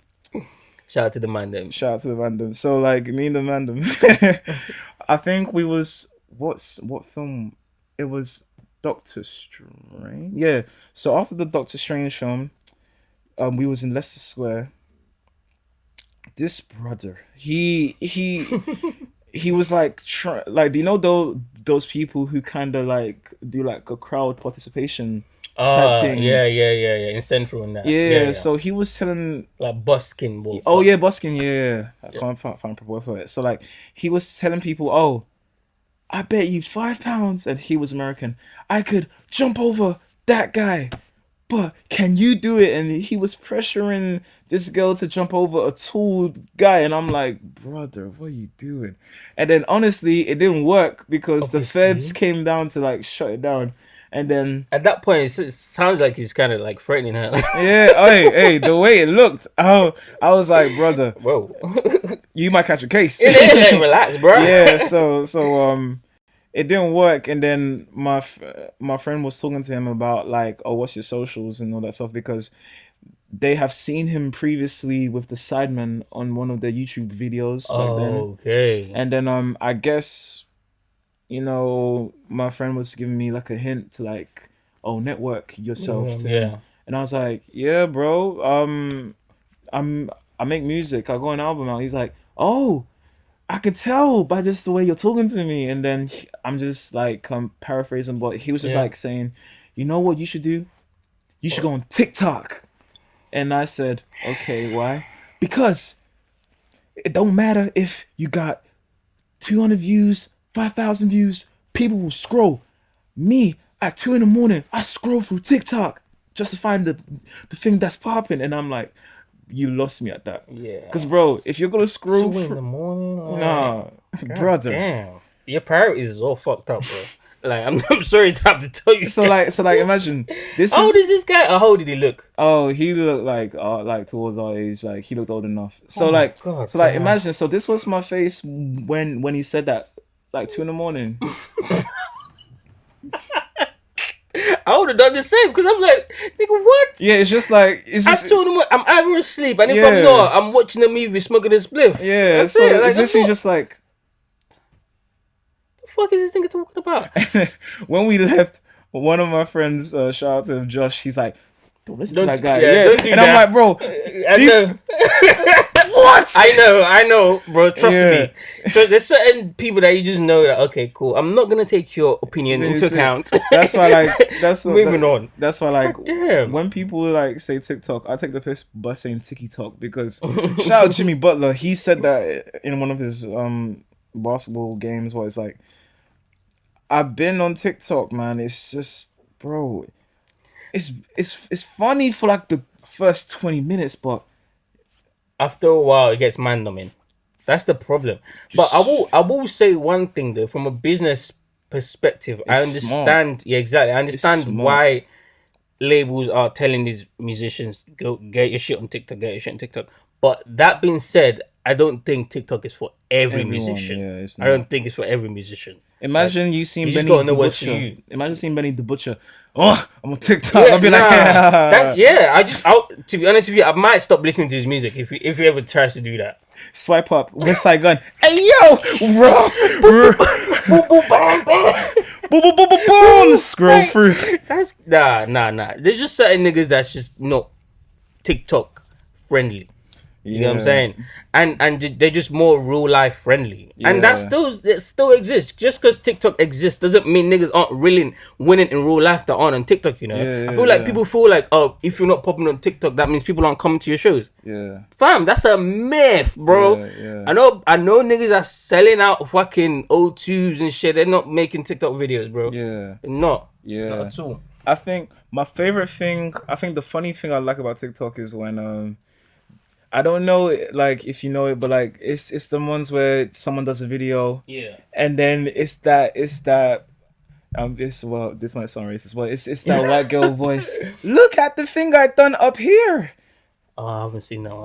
Shout out to the man then. shout out to the mandem. So like me and the mandem, I think we was what film? It was Doctor Strange. Yeah. So after the Doctor Strange film, we was in Leicester Square. This brother, he was like like do you know those people who kind of like do like a crowd participation type thing. Yeah. In Central and that. Yeah, Yeah, yeah. so he was telling, Like busking walk, oh but yeah, busking, yeah, I yeah. can't find a proper word for it. So like he was telling people, oh, I bet you £5, and he was American, I could jump over that guy, but can you do it? And he was pressuring this girl to jump over a tall guy, and I'm like, brother, what are you doing? And then honestly, it didn't work because the feds Obviously. came down to like shut it down. And then At that point, it sounds like he's kind of like threatening her. yeah, hey, the way it looked, I was like, brother, Whoa. you might catch a case. Relax, bro. Yeah, so it didn't work, and then my friend was talking to him about like, oh, what's your socials and all that stuff, because they have seen him previously with the Sidemen on one of their YouTube videos back then, Okay. and then I guess my friend was giving me like a hint to like, oh, network yourself to him, Yeah. and I was like, yeah, bro, I make music, I got an album out. He's like, oh, I could tell by just the way you're talking to me. And then I'm just like paraphrasing, but he was just Yeah. like saying, you know what you should do? You should go on TikTok. And I said, okay, why? Because it don't matter if you got 200 views, 5,000 views, people will scroll. Me, at 2 in the morning, I scroll through TikTok just to find the thing that's popping. And I'm like, you lost me at that. Yeah. Because, bro, if you're going to scroll 2 in the through. morning. Like, Nah, God brother. damn. Your priorities is all fucked up, bro. Like, I'm sorry to have to tell you. So like imagine this How old is is this guy? Or how old did he look? oh, he looked like towards our age, like he looked old enough. So Oh my like God, so like damn. imagine, so this was my face when he said that, like 2 in the morning. I would have done the same because I'm like, nigga, what? Yeah, it's just like it's I just told him I'm either asleep, and if Yeah. I'm not, I'm watching a movie, smoking a spliff. yeah, That's so it. Like, it's literally what just like the fuck is this nigga talking about? when we left, one of my friends, shout out to Josh, he's like, don't listen to Don't- that guy. yeah, Yeah, don't do and I'm that. like, bro, I do you- know. what? I know, bro. Trust Yeah. me. So there's certain people that you just know that okay, cool. I'm not gonna take your opinion into That's it. account. That's why, like, that's what, moving on. That's why, like, God damn. when people like say TikTok, I take the piss by saying TikTok, because shout out Jimmy Butler. He said that in one of his basketball games, where it's like, I've been on TikTok, man. It's just, bro, it's funny for like the first 20 minutes, but After a while, it gets mind numbing. That's the problem. But I will say one thing though, from a business perspective, I It's understand. Yeah, exactly. I understand smart. why labels are telling these musicians go get your shit on TikTok, get your shit on TikTok. But that being said, I don't think TikTok is for every Everyone, musician. yeah, it's I not. don't think it's for every musician. Imagine you seen you just Benny gotta know the what's for Butcher. you. Imagine seeing Benny the Butcher. Oh, I'm on TikTok. I'll be nah, like, to be honest with you, I might stop listening to his music if he ever tries to do that. swipe up, West Side Gun. Hey yo, bro, Boom, boom, bam, bam. boom, boom, boom, boom, boom. Scroll Like, through. That's nah. There's just certain niggas that's just not TikTok friendly. You know what I'm saying? And they're just more real life friendly. And that still exists. Just because TikTok exists doesn't mean niggas aren't really winning in real life that aren't on TikTok, you know? I feel like people feel like, oh, if you're not popping on TikTok, that means people aren't coming to your shows. Yeah. Fam, that's a myth, bro. Yeah. I know niggas are selling out fucking O2s and shit. They're not making TikTok videos, bro. Yeah. They're not. Yeah. Not at all. I think my favorite thing, the funny thing I like about TikTok is when I don't know like if you know it, but like it's the ones where someone does a video, Yeah. and then it's that this might sound racist, but it's that white girl voice. Look at the thing I done up here. Oh, I haven't seen that.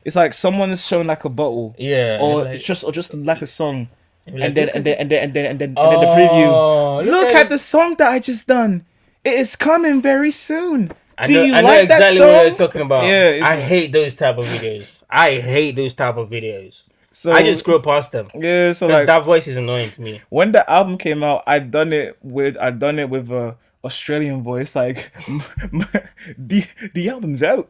It's like someone's showing like a bottle, Yeah. or like, just like a song, like, and then the preview. Oh, Look at the song that I just done. It is coming very soon. I Do know, you I know like that exactly song? what you're talking about. Yeah, I hate those type of videos. So I just scroll past them. yeah, so 'Cause like that voice is annoying to me. when the album came out, I done it with a Australian voice, like the album's out.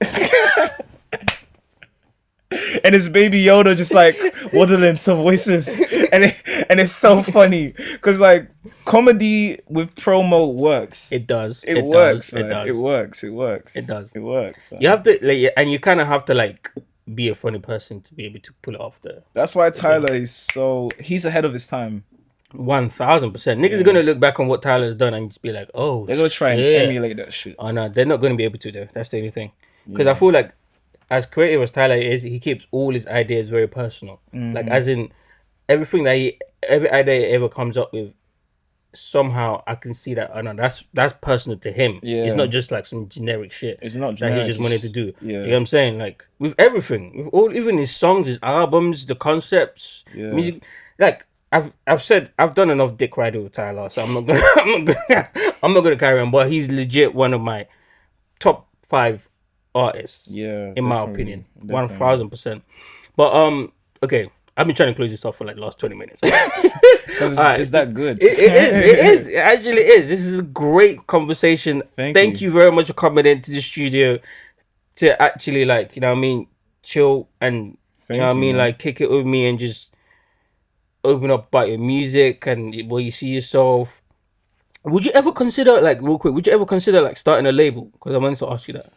And it's Baby Yoda just like waddling to voices, and it's so funny because like comedy with promo works. It does. It works, does. man. It does. It works. It works. It does. It works. Man. You have to like, and you kind of have to like be a funny person to be able to pull it off there. That's why Tyler is he's ahead of his time. 1000%. Niggas are gonna look back on what Tyler's done and just be like, oh, They're gonna try and shit. emulate that shit. Oh no, they're not gonna be able to though. That's the only thing. Because I feel like as creative as Tyler is, he keeps all his ideas very personal. Like as in every idea he ever comes up with, somehow I can see that. I know that's personal to him. It's Yeah. not just like some generic shit It's not that he generic. just wanted to It's do. You know yeah. what I'm saying? Like with everything, with all, even his songs, his albums, the concepts, Yeah. music. Like I've said, I've done enough dick riding with Tyler, so I'm not gonna I'm not gonna carry on. But he's legit one of my top 5 artists, Yeah. in my Definitely. opinion, one Definitely. thousand percent. But okay, I've been trying to close this off for like the last 20 minutes. All Because right, it's that good. it actually is. This is a great conversation. Thank Thank you. you very much for coming into the studio to actually like, you know what I mean, chill and, you know what I Thank you, mean, man. like kick it with me and just open up about your music and where you see yourself. Would you ever consider, like, real quick, would you ever consider like starting a label? Because I wanted to ask you that.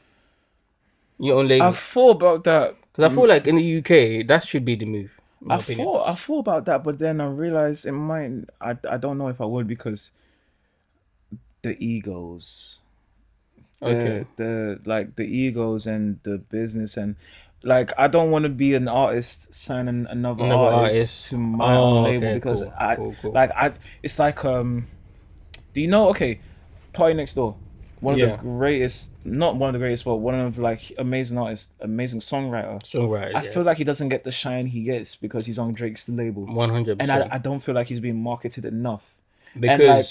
Your own I label. thought about that. Because I feel like in the UK, that should be the move, in my opinion. I thought about that, but then I realized it might. I don't know if I would because the egos, Okay. the like the egos and the business and like I don't want to be an artist signing another Another artist artist. to my own Oh, label okay, because cool, I cool, cool. like I. It's like Do you know? Okay, Party Next Door, one of the Yeah, greatest, not one of the greatest, but one of like amazing artists, amazing songwriter. I songwriters. Yeah, feel like he doesn't get the shine he gets because he's on Drake's label, one hundred and percent. I don't feel like he's being marketed enough. And like,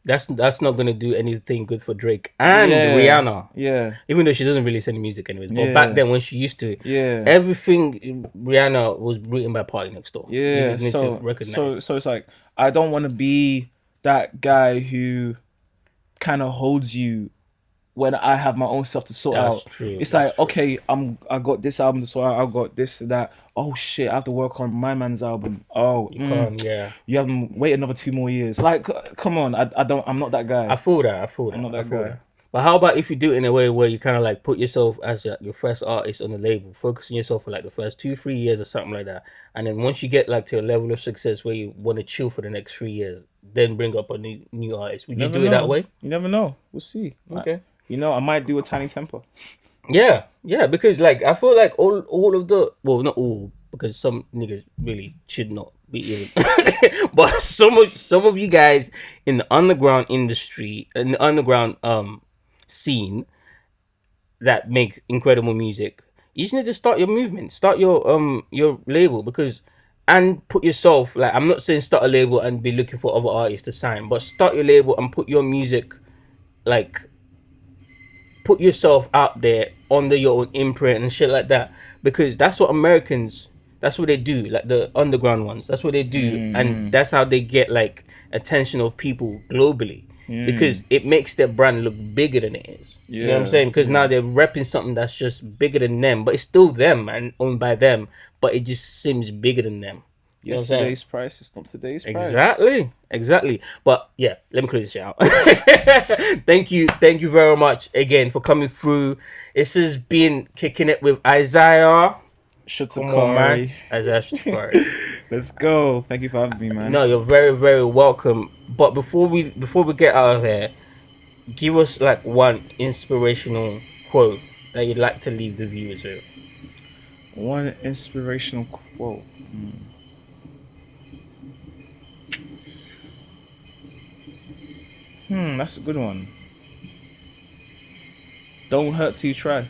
Because that's not gonna do anything good for Drake and yeah, Rihanna. yeah, Even though she doesn't release any music anyways. But back yeah, then when she used to, yeah, everything Rihanna was written by Party Next Door. yeah. Niggas need to So recognize. so it's like I don't want to be that guy who kind of holds you when I have my own stuff to sort That's out. true. It's That's like, true. okay, I got this album to sort out, I got this that. Oh shit, I have to work on my man's album. Oh, You can't. Yeah. you have to wait another 2 more years. Like, come on, I don't, I'm not that I guy. feel that. I feel I'm that. not I that feel guy. that. But how about if you do it in a way where you kind of like put yourself as your first artist on the label, focusing yourself for like the first 2 3 years or something like that, and then once you get like to a level of success where you want to chill for the next 3 years, then bring up a new artist. Would you Never do it that know. way? You never know. We'll see. Okay. I might do a Tiny Temper. Yeah, yeah, because like I feel like all of the, well, not all, because some niggas really should not be even, but some of you guys in the underground industry, in the underground scene, that make incredible music, you just need to start your movement, start your label, because, and put yourself, like, I'm not saying start a label and be looking for other artists to sign, but start your label and put your music, like, put yourself out there under your own imprint and shit like that, because that's what Americans, that's what they do, like the underground ones, that's what they do, and Mm, that's how they get like attention of people globally, because mm, it makes their brand look bigger than it is. You know what I'm yeah, saying? Because now yeah. they're repping something that's just bigger than them, but it's still them and owned by them, but it just seems bigger than them. You know what I'm saying? Yesterday's price is not today's price. Exactly, exactly. But yeah, let me close this shit out. Thank you very much again for coming through. This has been Kicking It with Isaiah. Come on, man, Shoticaury. Isaiah Shoticaury. Let's go. Thank you for having me, man. No, you're very, very welcome. But before we get out of here, give us like one inspirational quote that you'd like to leave the viewers with. One inspirational quote. That's a good one. Don't hurt till you try.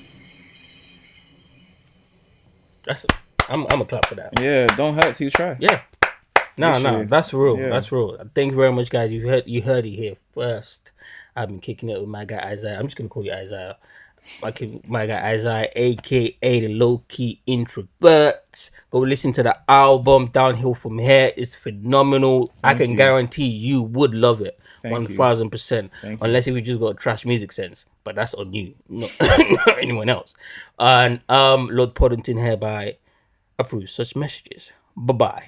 That's I'm a clap for that. Yeah, don't hurt till you try. Yeah. No, Literally. that's real. Yeah. That's real. Thank you very much, guys. You heard it here first. I've been kicking it with my guy Isaiah. I'm just gonna call you Isaiah. My guy Isaiah, aka the low key introvert. Go listen to the album Downhill from Here. It's phenomenal. I Thank can you. guarantee you would love it. Thank you. 1000%. Thank you. Unless if you just got trash music sense. But that's on you, not, not anyone else. And Lord Poddington hereby approves such messages. Bye bye.